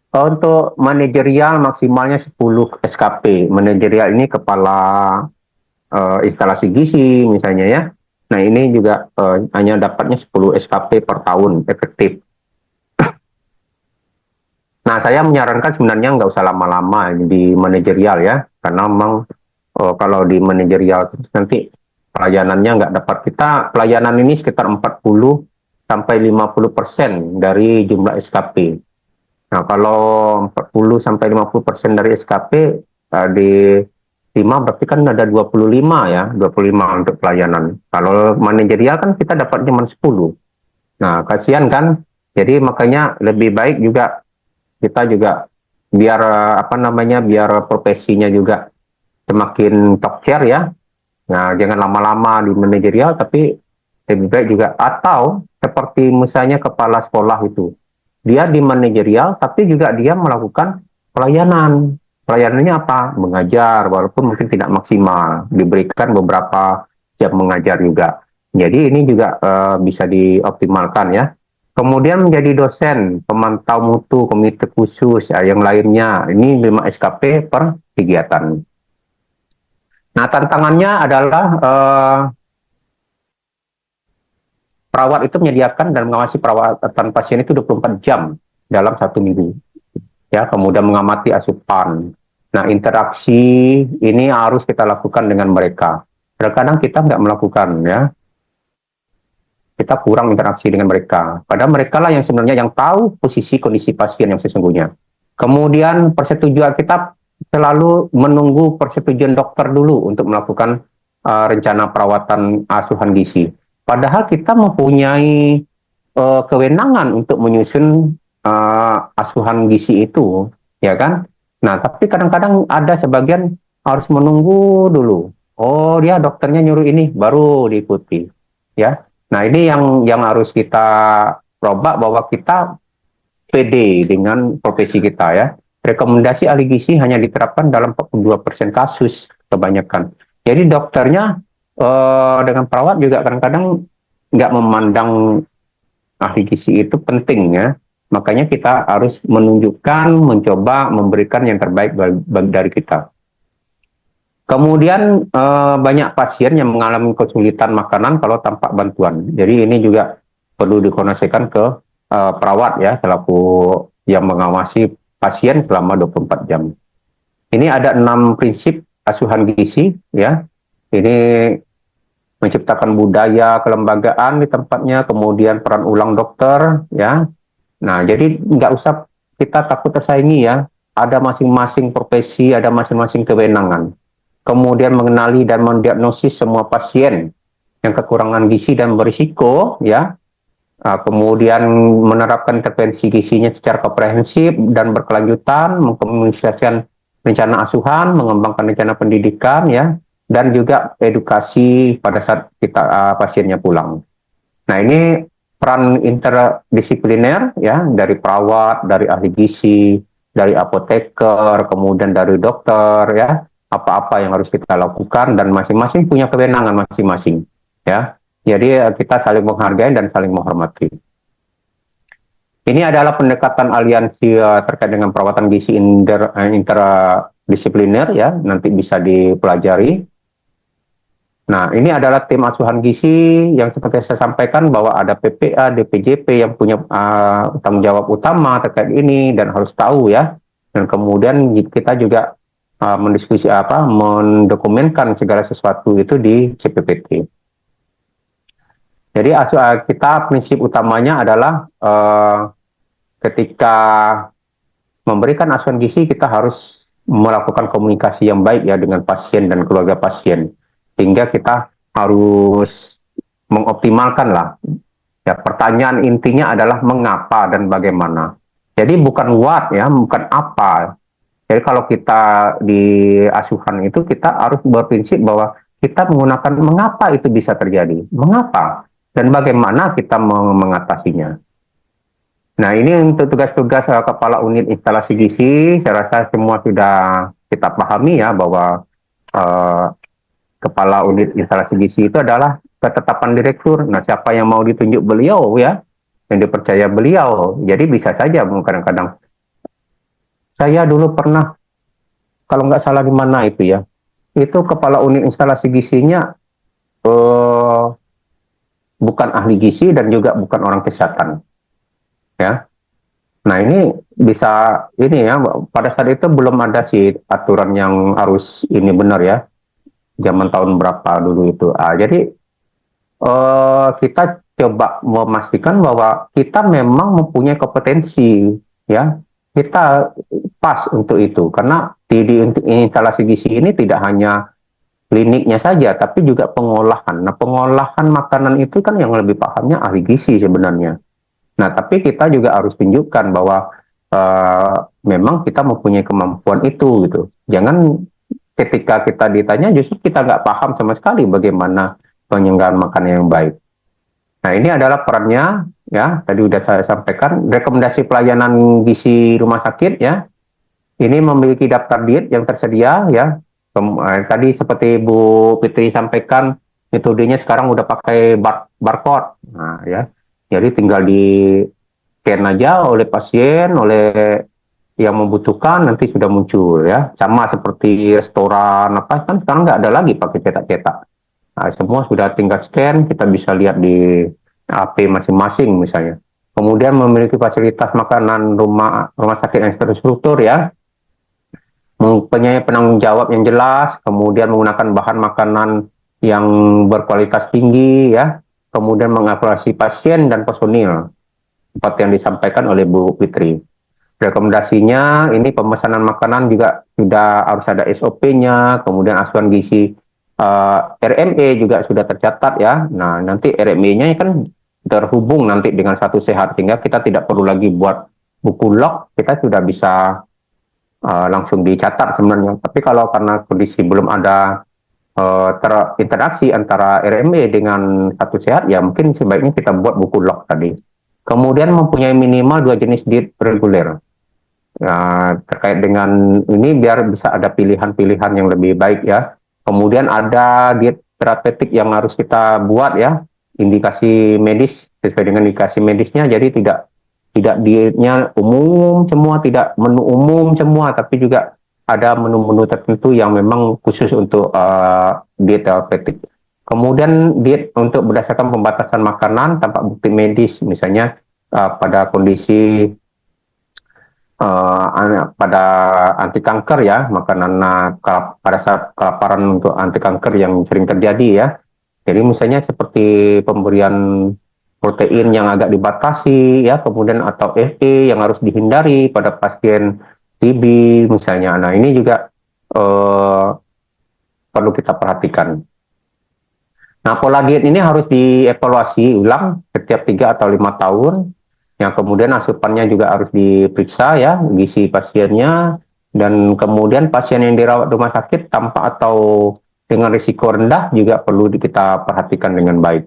Untuk manajerial maksimalnya 10 SKP. Manajerial ini kepala instalasi gizi misalnya ya. Nah, ini juga hanya dapatnya 10 SKP per tahun efektif. Nah, saya menyarankan sebenarnya nggak usah lama-lama di manajerial ya, karena memang kalau di manajerial nanti pelayanannya nggak dapat. Kita pelayanan ini sekitar 40 sampai 50% dari jumlah SKP. Nah, kalau 40 sampai 50% dari SKP di 5 berarti kan ada 25 ya, 25 untuk pelayanan. Kalau manajerial kan kita dapat cuma 10. Nah, kasihan kan? Jadi makanya lebih baik juga kita juga biar biar profesinya juga semakin top chair ya. Nah, jangan lama-lama di manajerial, tapi lebih baik juga. Atau seperti misalnya kepala sekolah itu, dia di manajerial, tapi juga dia melakukan pelayanan. Pelayanannya apa? Mengajar, walaupun mungkin tidak maksimal. Diberikan beberapa jam mengajar juga. Jadi ini juga bisa dioptimalkan ya. Kemudian menjadi dosen, pemantau mutu, komite khusus, ya, yang lainnya. Ini 5 SKP per kegiatan. Nah, tantangannya adalah perawat itu menyediakan dan mengawasi perawatan pasien itu 24 jam dalam 1 minggu. Ya, kemudian mengamati asupan. Nah, interaksi ini harus kita lakukan dengan mereka. Terkadang kita nggak melakukan, ya. Kita kurang interaksi dengan mereka. Padahal mereka lah yang sebenarnya yang tahu posisi kondisi pasien yang sesungguhnya. Kemudian persetujuan kita selalu menunggu persetujuan dokter dulu untuk melakukan rencana perawatan asuhan gizi. Padahal kita mempunyai kewenangan untuk menyusun asuhan gizi itu, ya kan? Nah, tapi kadang-kadang ada sebagian harus menunggu dulu. Oh, dia dokternya nyuruh ini, baru diikuti, ya. Nah, ini yang harus kita coba bahwa kita pede dengan profesi kita, ya. Rekomendasi ahli gizi hanya diterapkan dalam 42% kasus kebanyakan. Jadi dokternya dengan perawat juga kadang-kadang nggak memandang ahli gizi itu penting, ya. Makanya kita harus menunjukkan, mencoba memberikan yang terbaik dari kita. Kemudian banyak pasien yang mengalami kesulitan makanan kalau tanpa bantuan. Jadi ini juga perlu dikoordinasikan ke perawat, ya, selaku yang mengawasi pasien selama 24 jam. Ini ada 6 prinsip asuhan gizi, ya. Ini menciptakan budaya kelembagaan di tempatnya, kemudian peran ulang dokter, ya. Nah, jadi nggak usah kita takut tersaingi, ya. Ada masing-masing profesi, ada masing-masing kewenangan. Kemudian mengenali dan mendiagnosis semua pasien yang kekurangan gizi dan berisiko, ya. Kemudian menerapkan intervensi gizinya secara komprehensif dan berkelanjutan, mengkomunikasikan rencana asuhan, mengembangkan rencana pendidikan, ya, dan juga edukasi pada saat kita pasiennya pulang. Nah, ini peran interdisipliner, ya, dari perawat, dari ahli gizi, dari apoteker, kemudian dari dokter, ya, apa-apa yang harus kita lakukan dan masing-masing punya kewenangan masing-masing, ya. Jadi kita saling menghargai dan saling menghormati. Ini adalah pendekatan aliansi terkait dengan perawatan gizi interdisipliner, ya, nanti bisa dipelajari. Nah, ini adalah tim asuhan gizi yang seperti saya sampaikan bahwa ada PPA, DPJP yang punya tanggung jawab utama terkait ini dan harus tahu, ya. Dan kemudian kita juga mendokumenkan segala sesuatu itu di CPPT. Jadi kita prinsip utamanya adalah ketika memberikan asuhan gizi kita harus melakukan komunikasi yang baik, ya, dengan pasien dan keluarga pasien, sehingga kita harus mengoptimalkan lah. Ya, pertanyaan intinya adalah mengapa dan bagaimana. Jadi bukan what, ya, bukan apa. Jadi kalau kita di asuhan itu kita harus berprinsip bahwa kita menggunakan mengapa itu bisa terjadi, mengapa dan bagaimana kita mengatasinya. Nah, ini untuk tugas-tugas kepala unit instalasi gizi, saya rasa semua sudah kita pahami, ya, bahwa kepala unit instalasi gizi itu adalah ketetapan direktur. Nah, siapa yang mau ditunjuk beliau, ya, yang dipercaya beliau. Jadi bisa saja kadang-kadang. Saya dulu pernah, kalau nggak salah di mana itu, ya, itu kepala unit instalasi gizinya bukan ahli gizi dan juga bukan orang kesehatan, ya. Nah, ini bisa ini, ya, pada saat itu belum ada sih aturan yang harus ini benar, ya, zaman tahun berapa dulu itu. Jadi kita coba memastikan bahwa kita memang mempunyai kompetensi, ya, kita pas untuk itu karena di instalasi gizi ini tidak hanya kliniknya saja, tapi juga pengolahan. Nah, pengolahan makanan itu kan yang lebih pahamnya ahli gizi sebenarnya. Nah, tapi kita juga harus tunjukkan bahwa memang kita mempunyai kemampuan itu, gitu. Jangan ketika kita ditanya justru kita nggak paham sama sekali bagaimana penyelenggaraan makanan yang baik. Nah, ini adalah perannya, ya, tadi sudah saya sampaikan. Rekomendasi pelayanan gizi rumah sakit, ya, ini memiliki daftar diet yang tersedia, ya. Tadi seperti Bu Fitri sampaikan, metodenya sekarang udah pakai barcode. Nah, ya. Jadi tinggal di scan aja oleh pasien, oleh yang membutuhkan, nanti sudah muncul, ya. Sama seperti restoran apa kan sekarang nggak ada lagi pakai cetak-cetak. Nah, semua sudah tinggal scan, kita bisa lihat di HP masing-masing misalnya. Kemudian memiliki fasilitas makanan rumah sakit yang terstruktur, ya. Mempunyai penanggung jawab yang jelas, kemudian menggunakan bahan makanan yang berkualitas tinggi ya, kemudian mengevaluasi pasien dan personil seperti yang disampaikan oleh Bu Fitri. Rekomendasinya ini pemesanan makanan juga sudah harus ada SOP-nya, kemudian asupan gizi RME juga sudah tercatat ya. Nah, nanti RME-nya kan terhubung nanti dengan Satu Sehat, sehingga kita tidak perlu lagi buat buku log, kita sudah bisa langsung dicatat sebenarnya. Tapi kalau karena kondisi belum ada terinteraksi antara RME dengan Satu Sehat, ya mungkin sebaiknya kita buat buku log tadi. Kemudian mempunyai minimal 2 jenis diet reguler. Terkait dengan ini biar bisa ada pilihan-pilihan yang lebih baik ya. Kemudian ada diet terapeutik yang harus kita buat ya, indikasi medis sesuai dengan indikasi medisnya. Jadi tidak dietnya umum semua, tidak menu umum semua, tapi juga ada menu-menu tertentu yang memang khusus untuk diet terapeutik. Kemudian diet untuk berdasarkan pembatasan makanan tanpa bukti medis, misalnya pada kondisi pada anti kanker ya, makanan pada saat kelaparan untuk anti kanker yang sering terjadi ya. Jadi misalnya seperti pemberian protein yang agak dibatasi ya, kemudian atau Fe yang harus dihindari pada pasien TB misalnya. Nah ini juga perlu kita perhatikan. Nah pola diet ini harus dievaluasi ulang setiap 3 atau 5 tahun. Yang kemudian asupannya juga harus diperiksa ya, gizi pasiennya, dan kemudian pasien yang dirawat rumah sakit tanpa atau dengan risiko rendah juga perlu kita perhatikan dengan baik.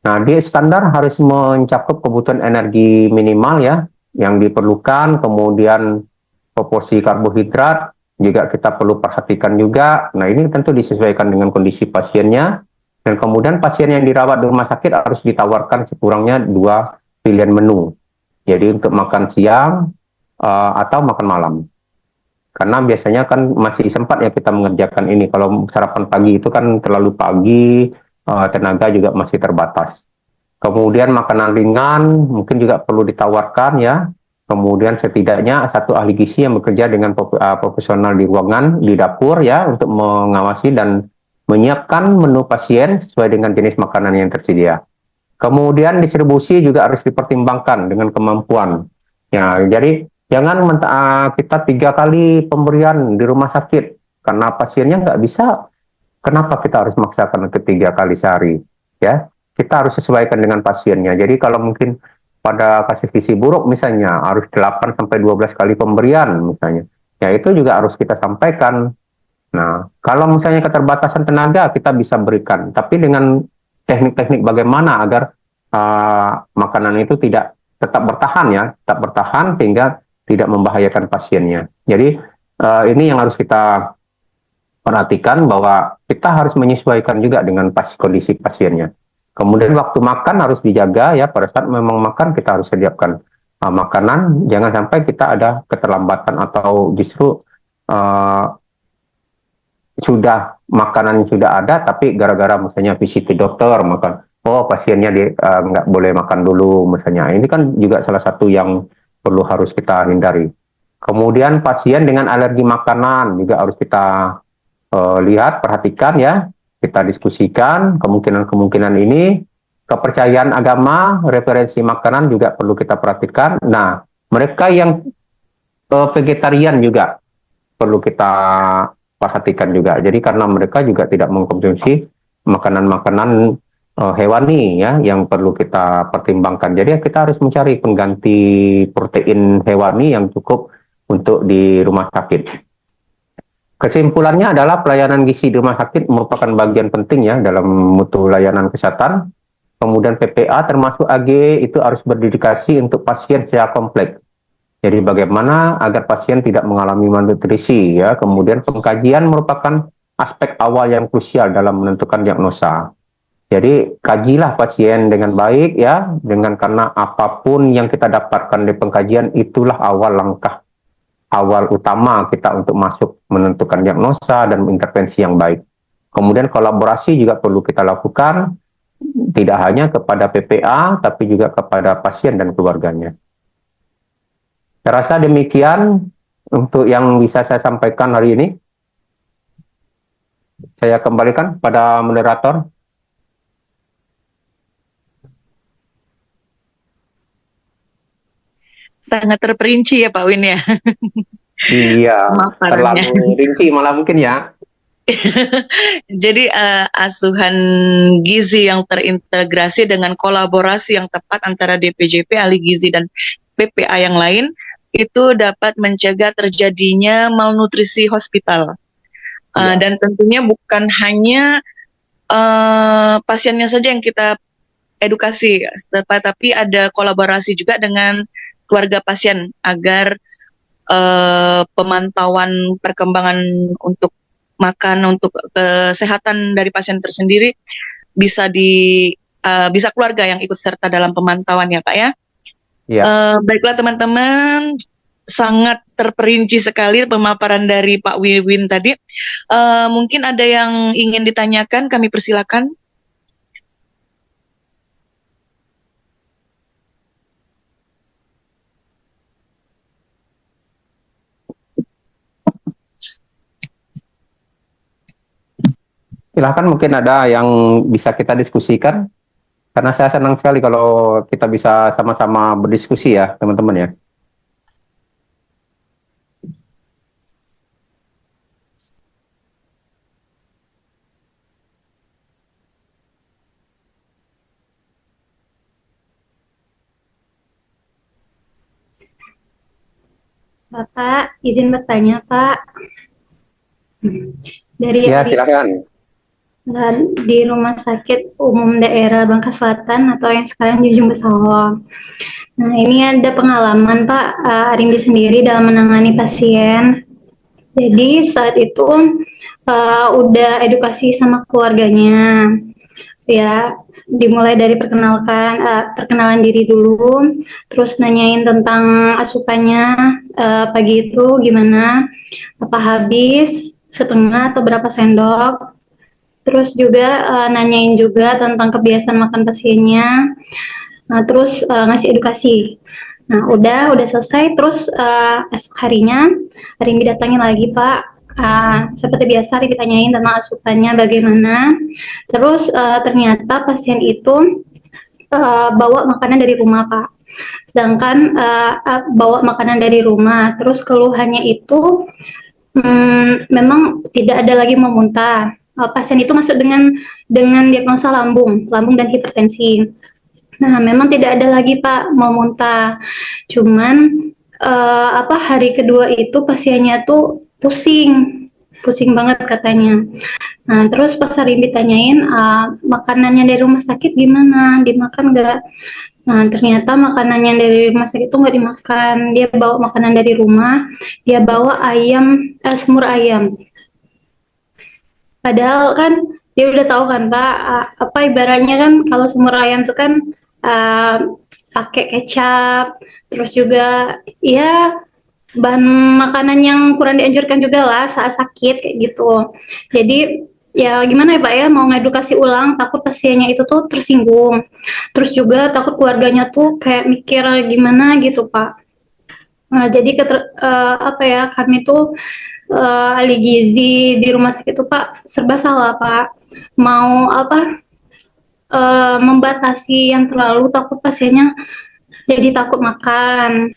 Nah, diet standar harus mencakup kebutuhan energi minimal ya, yang diperlukan, kemudian proporsi karbohidrat juga kita perlu perhatikan juga. Nah, ini tentu disesuaikan dengan kondisi pasiennya, dan kemudian pasien yang dirawat di rumah sakit harus ditawarkan sekurangnya 2 pilihan menu. Jadi untuk makan siang atau makan malam. Karena biasanya kan masih sempat ya kita mengerjakan ini. Kalau sarapan pagi itu kan terlalu pagi, tenaga juga masih terbatas. Kemudian makanan ringan mungkin juga perlu ditawarkan ya. Kemudian setidaknya 1 ahli gizi yang bekerja dengan profesional di ruangan, di dapur ya, untuk mengawasi dan menyiapkan menu pasien sesuai dengan jenis makanan yang tersedia. Kemudian distribusi juga harus dipertimbangkan dengan kemampuan. Ya, jadi jangan kita 3 kali pemberian di rumah sakit karena pasiennya nggak bisa. Kenapa kita harus memaksakan untuk 3 kali sehari? Ya, kita harus sesuaikan dengan pasiennya. Jadi kalau mungkin pada kasus gizi buruk misalnya harus 8 sampai 12 kali pemberian misalnya. Ya itu juga harus kita sampaikan. Nah, kalau misalnya keterbatasan tenaga kita bisa berikan, tapi dengan teknik-teknik bagaimana agar makanan itu tidak tetap bertahan ya, tetap bertahan sehingga tidak membahayakan pasiennya. Jadi ini yang harus kita perhatikan, bahwa kita harus menyesuaikan juga dengan kondisi pasiennya. Kemudian waktu makan harus dijaga ya, pada saat memang makan kita harus sediakan makanan, jangan sampai kita ada keterlambatan atau justru sudah makanan sudah ada, tapi gara-gara misalnya visit dokter makan, pasiennya nggak boleh makan dulu misalnya. Ini kan juga salah satu yang perlu harus kita hindari. Kemudian pasien dengan alergi makanan juga harus kita lihat, perhatikan ya, kita diskusikan kemungkinan-kemungkinan ini. Kepercayaan agama, referensi makanan juga perlu kita perhatikan. Nah, mereka yang vegetarian juga perlu kita perhatikan juga. Jadi karena mereka juga tidak mengkonsumsi makanan-makanan hewani ya, yang perlu kita pertimbangkan. Jadi kita harus mencari pengganti protein hewani yang cukup untuk di rumah sakit. Kesimpulannya adalah pelayanan gizi di rumah sakit merupakan bagian penting ya dalam mutu layanan kesehatan. Kemudian PPA termasuk AG itu harus berdedikasi untuk pasien secara kompleks. Jadi bagaimana agar pasien tidak mengalami malnutrisi ya. Kemudian pengkajian merupakan aspek awal yang krusial dalam menentukan diagnosa. Jadi kajilah pasien dengan baik ya, karena apapun yang kita dapatkan di pengkajian itulah awal utama kita untuk masuk menentukan diagnosa dan intervensi yang baik. Kemudian kolaborasi juga perlu kita lakukan, tidak hanya kepada PPA, tapi juga kepada pasien dan keluarganya. Saya rasa demikian untuk yang bisa saya sampaikan hari ini. Saya kembalikan pada moderator. Sangat terperinci ya Pak Win ya Iya, pemaparannya. terlalu rinci malah mungkin ya. Jadi asuhan gizi yang terintegrasi dengan kolaborasi yang tepat antara DPJP, ahli gizi dan PPA yang lain itu dapat mencegah terjadinya malnutrisi hospital. Iya, Dan tentunya bukan hanya pasiennya saja yang kita edukasi, tapi ada kolaborasi juga dengan keluarga pasien agar pemantauan perkembangan untuk makan, untuk kesehatan dari pasien tersendiri bisa bisa keluarga yang ikut serta dalam pemantauan ya Pak ya. iya. Baiklah teman-teman, sangat terperinci sekali pemaparan dari Pak Wiwin tadi. Mungkin ada yang ingin ditanyakan, kami persilakan. Silahkan mungkin ada yang bisa kita diskusikan. Karena saya senang sekali kalau kita bisa sama-sama berdiskusi ya, teman-teman ya. Bapak, izin bertanya, Pak. Dari Ya, Ari silahkan. di Rumah Sakit Umum Daerah Bangka Selatan atau yang sekarang Junjung Besalong. Nah, ini ada pengalaman Pak Arimbi sendiri dalam menangani pasien. Jadi saat itu udah edukasi sama keluarganya, ya dimulai dari perkenalan diri dulu, terus nanyain tentang asupannya pagi itu gimana, apa habis setengah atau berapa sendok, terus juga nanyain juga tentang kebiasaan makan pasiennya, nah, terus ngasih edukasi. Nah, udah selesai, terus esok harinya hari ini datangin lagi Pak. Seperti biasa ditanyain tentang asupannya bagaimana. Terus ternyata pasien itu bawa makanan dari rumah Pak. Sedangkan bawa makanan dari rumah, terus keluhannya itu memang tidak ada lagi mau muntah. Pasien itu masuk dengan diagnosa lambung dan hipertensi. Nah, memang tidak ada lagi Pak mau muntah. Cuman hari kedua itu pasiennya tuh pusing banget katanya. Nah, terus pas hari ini ditanyain makanannya dari rumah sakit gimana, dimakan nggak? Nah, ternyata makanannya dari rumah sakit itu nggak dimakan. Dia bawa makanan dari rumah, dia bawa semur ayam. Padahal kan dia udah tahu kan Pak, apa ibaratnya kan kalau semur ayam itu kan uh, pakai kecap, terus juga ya bahan makanan yang kurang dianjurkan juga lah saat sakit kayak gitu. Jadi ya gimana ya Pak ya, mau ngedukasi ulang, takut pasiennya itu tuh tersinggung, terus juga takut keluarganya tuh kayak mikir gimana gitu Pak. Nah, jadi apa ya, kami tuh ahli gizi di rumah sakit itu Pak serba salah Pak. Mau membatasi yang terlalu, takut pasiennya jadi takut makan,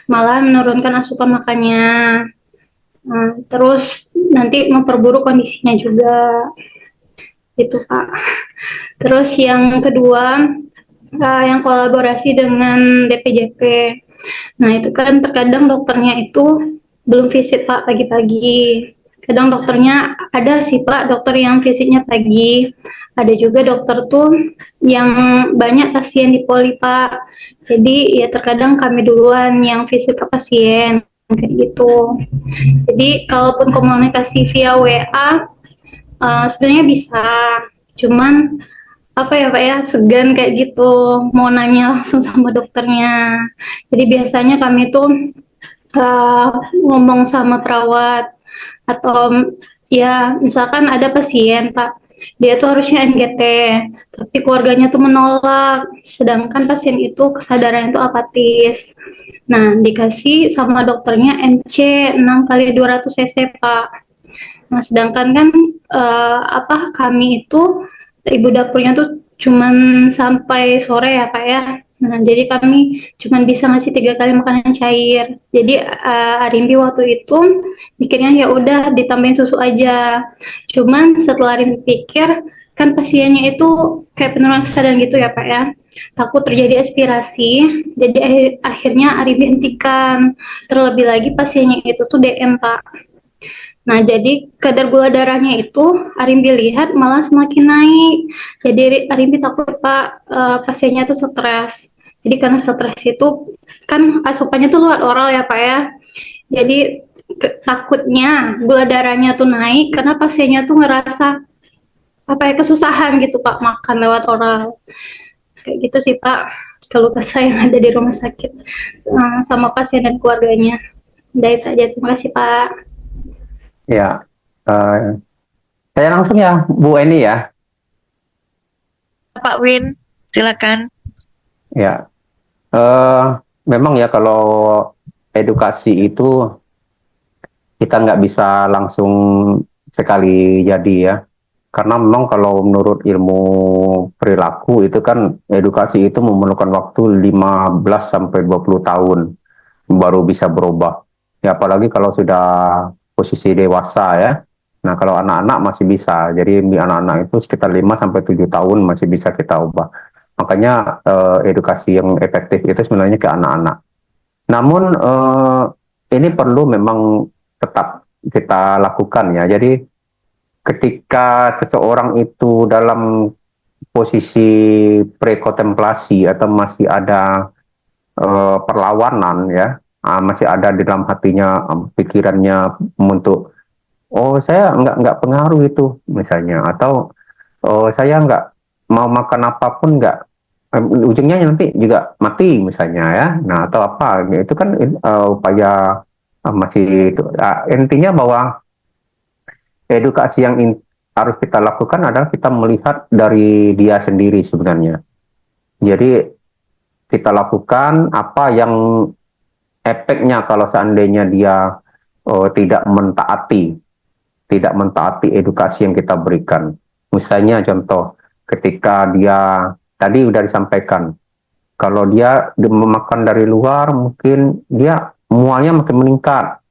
malah menurunkan asupan makannya. Nah, terus nanti memperburuk kondisinya juga, gitu Pak. Terus yang kedua, yang kolaborasi dengan DPJP. Nah, itu kan terkadang dokternya itu belum visit Pak pagi-pagi. Kadang dokternya ada sih Pak, dokter yang visitnya pagi. Ada juga dokter tuh yang banyak pasien di poli Pak. Jadi ya terkadang kami duluan yang visit ke pasien kayak gitu. Jadi kalaupun komunikasi via WA sebenarnya bisa, cuman apa ya Pak ya, segan kayak gitu mau nanya langsung sama dokternya. Jadi biasanya kami tuh uh, ngomong sama perawat, atau ya misalkan ada pasien Pak, dia tuh harusnya NGT tapi keluarganya tuh menolak, sedangkan pasien itu kesadaran itu apatis. Nah, dikasih sama dokternya MC 6 kali 200 cc Pak. Nah, sedangkan kan kami itu ibu dapurnya tuh cuman sampai sore ya Pak ya. Nah, jadi kami cuman bisa ngasih 3 kali makanan cair. Jadi Arimbi waktu itu mikirnya ya udah ditambahin susu aja. Cuman setelah Arimbi pikir kan pasiennya itu kayak penurunan kesadaran gitu ya Pak ya. Takut terjadi aspirasi, jadi akhirnya Arimbi hentikan. Terlebih lagi pasiennya itu tuh DM Pak. Nah, jadi kadar gula darahnya itu Arimbi lihat malah semakin naik. Jadi Arimbi takut Pak, pasiennya tuh stres. Jadi karena stres itu kan asupannya tuh lewat oral ya Pak ya. Jadi takutnya gula darahnya tuh naik karena pasiennya tuh ngerasa apa ya kesusahan gitu Pak makan lewat oral. Kayak gitu sih Pak. Kalau kesah yang ada di rumah sakit sama pasien dan keluarganya. Dari itu aja. Terima kasih Pak. Ya, eh, saya langsung ya, Bu Eni ya. Pak Win, silakan. Ya, memang ya kalau edukasi itu kita nggak bisa langsung sekali jadi ya. Karena memang kalau menurut ilmu perilaku itu kan edukasi itu memerlukan waktu 15 sampai 20 tahun baru bisa berubah. Ya apalagi kalau sudah posisi dewasa ya. Nah, kalau anak-anak masih bisa. Jadi di anak-anak itu sekitar 5 sampai 7 tahun masih bisa kita ubah. Makanya edukasi yang efektif itu sebenarnya ke anak-anak. Namun ini perlu memang tetap kita lakukan ya. Jadi ketika seseorang itu dalam posisi prekontemplasi atau masih ada perlawanan ya, masih ada di dalam hatinya pikirannya untuk oh saya nggak pengaruh itu misalnya, atau oh saya nggak mau makan apapun nggak, ujungnya nanti juga mati misalnya ya. Nah atau apa itu kan upaya masih itu. Intinya bahwa edukasi yang harus kita lakukan adalah kita melihat dari dia sendiri sebenarnya. Jadi kita lakukan apa yang efeknya kalau seandainya dia tidak mentaati edukasi yang kita berikan. Misalnya contoh, ketika dia tadi sudah disampaikan, kalau dia memakan dari luar mungkin dia mualnya makin meningkat.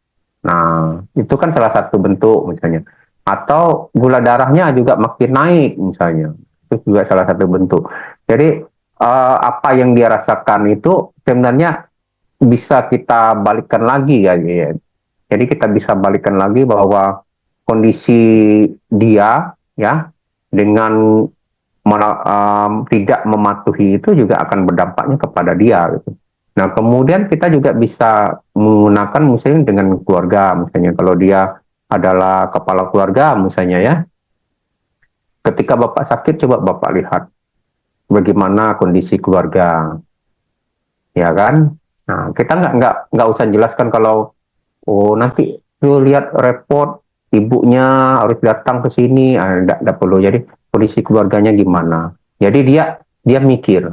Nah, itu kan salah satu bentuk misalnya. Atau gula darahnya juga makin naik misalnya. Itu juga salah satu bentuk. Jadi apa yang dia rasakan itu sebenarnya bisa kita balikkan lagi ya. Jadi kita bisa balikkan lagi bahwa kondisi dia ya dengan tidak mematuhi itu juga akan berdampaknya kepada dia gitu. Nah, kemudian kita juga bisa menggunakan misalnya dengan keluarga, misalnya kalau dia adalah kepala keluarga misalnya ya, ketika Bapak sakit coba Bapak lihat bagaimana kondisi keluarga, ya kan? Nah, kita nggak usah jelaskan kalau oh nanti lu lihat repot ibunya harus datang ke sini, nggak perlu. Jadi kondisi keluarganya gimana? Jadi dia mikir.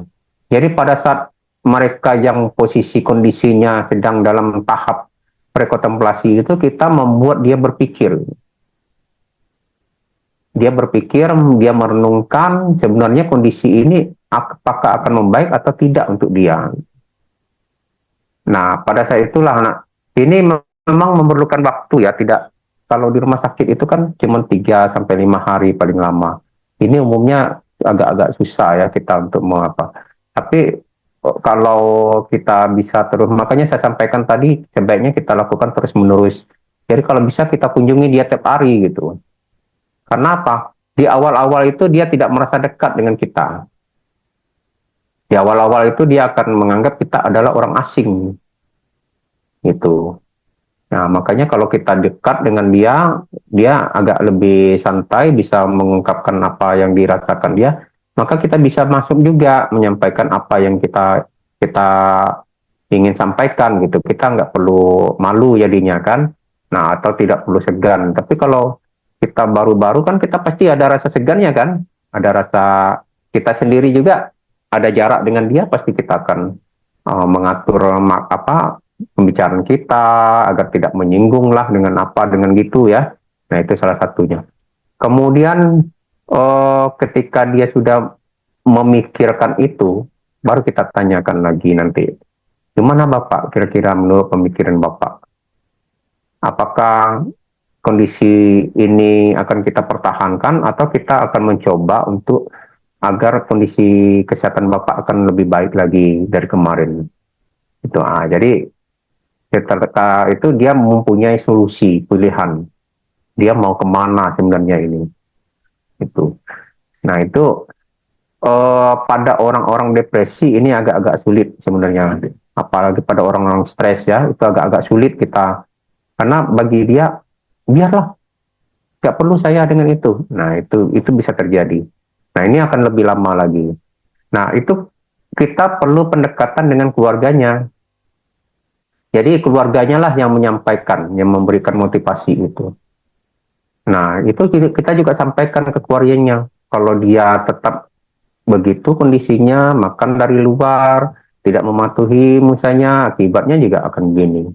Jadi pada saat mereka yang posisi kondisinya sedang dalam tahap prekontemplasi itu kita membuat dia berpikir. Dia berpikir, dia merenungkan sebenarnya kondisi ini apakah akan membaik atau tidak untuk dia. Nah, pada saat itulah ini memang memerlukan waktu ya, tidak kalau di rumah sakit itu kan cuma 3 sampai 5 hari paling lama. Ini umumnya agak-agak susah ya kita untuk mengapa. Tapi kalau kita bisa terus, makanya saya sampaikan tadi sebaiknya kita lakukan terus-menerus. Jadi kalau bisa kita kunjungi dia tiap hari gitu. Karena apa? Di awal-awal itu dia tidak merasa dekat dengan kita. Di awal-awal itu dia akan menganggap kita adalah orang asing. Gitu. Nah, makanya kalau kita dekat dengan dia agak lebih santai, bisa mengungkapkan apa yang dirasakan dia, maka kita bisa masuk juga menyampaikan apa yang kita ingin sampaikan gitu. Kita nggak perlu malu jadinya kan. Nah, atau tidak perlu segan. Tapi kalau kita baru-baru kan kita pasti ada rasa segannya kan. Ada rasa kita sendiri juga ada jarak dengan dia, pasti kita akan mengatur pembicaraan kita agar tidak menyinggung lah dengan apa dengan gitu ya. Nah, itu salah satunya. Kemudian ketika dia sudah memikirkan itu, baru kita tanyakan lagi nanti, gimana Bapak kira-kira menurut pemikiran Bapak? Apakah kondisi ini akan kita pertahankan atau kita akan mencoba untuk agar kondisi kesehatan Bapak akan lebih baik lagi dari kemarin? Jadi ketika itu dia mempunyai solusi pilihan. Dia mau kemana sebenarnya ini? Itu. Nah, itu pada orang-orang depresi ini agak-agak sulit sebenarnya, apalagi pada orang-orang stres ya, itu agak-agak sulit kita, karena bagi dia biarlah, nggak perlu saya dengan itu. Nah, itu bisa terjadi. Nah, ini akan lebih lama lagi. Nah, itu kita perlu pendekatan dengan keluarganya. Jadi keluarganya lah yang menyampaikan, yang memberikan motivasi itu. Nah, itu kita juga sampaikan ke keluarganya. Kalau dia tetap begitu kondisinya, makan dari luar, tidak mematuhi misalnya, akibatnya juga akan begini.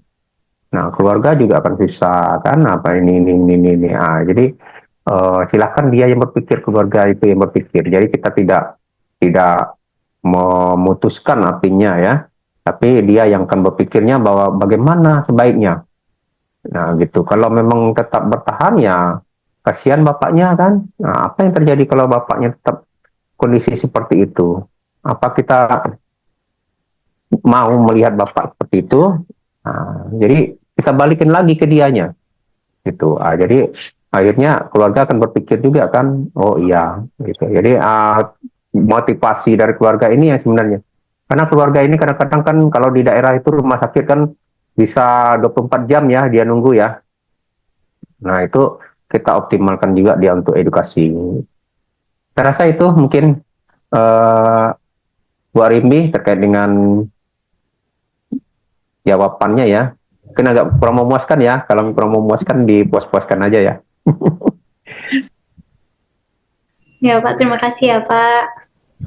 Nah, keluarga juga akan susah kan, apa ini. Jadi silakan dia yang berpikir, keluarga itu yang berpikir. Jadi kita tidak memutuskan artinya ya, tapi dia yang akan berpikirnya bahwa bagaimana sebaiknya. Nah, gitu. Kalau memang tetap bertahan ya kasihan bapaknya kan. Nah, apa yang terjadi kalau bapaknya tetap kondisi seperti itu? Apa kita mau melihat bapak seperti itu? Nah, jadi kita balikin lagi ke dianya. Gitu. Jadi akhirnya keluarga akan berpikir juga kan, oh iya, gitu. Jadi motivasi dari keluarga ini ya sebenarnya. Karena keluarga ini kadang-kadang kan kalau di daerah itu rumah sakit kan bisa 24 jam ya dia nunggu ya. Nah, itu kita optimalkan juga dia untuk edukasi. Saya rasa itu mungkin Bu Arimbi terkait dengan jawabannya ya. Mungkin agak kurang memuaskan ya. Kalau kurang memuaskan dipuas-puaskan aja ya. Ya Pak, terima kasih ya Pak.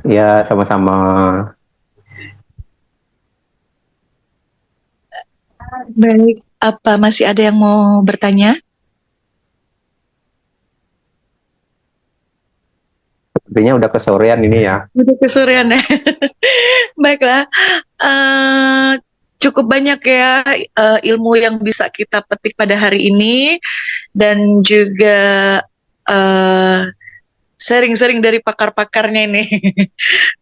Ya, sama-sama. Baik, apa masih ada yang mau bertanya? Sepertinya udah kesorean ini ya. Udah kesurean ya. Baiklah, eh, cukup banyak ya ilmu yang bisa kita petik pada hari ini dan juga eh, sharing-sharing dari pakar-pakarnya ini.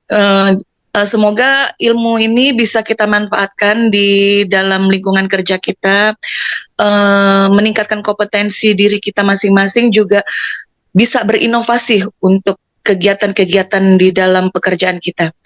Eh, Semoga ilmu ini bisa kita manfaatkan di dalam lingkungan kerja kita, meningkatkan kompetensi diri kita masing-masing, juga bisa berinovasi untuk kegiatan-kegiatan di dalam pekerjaan kita.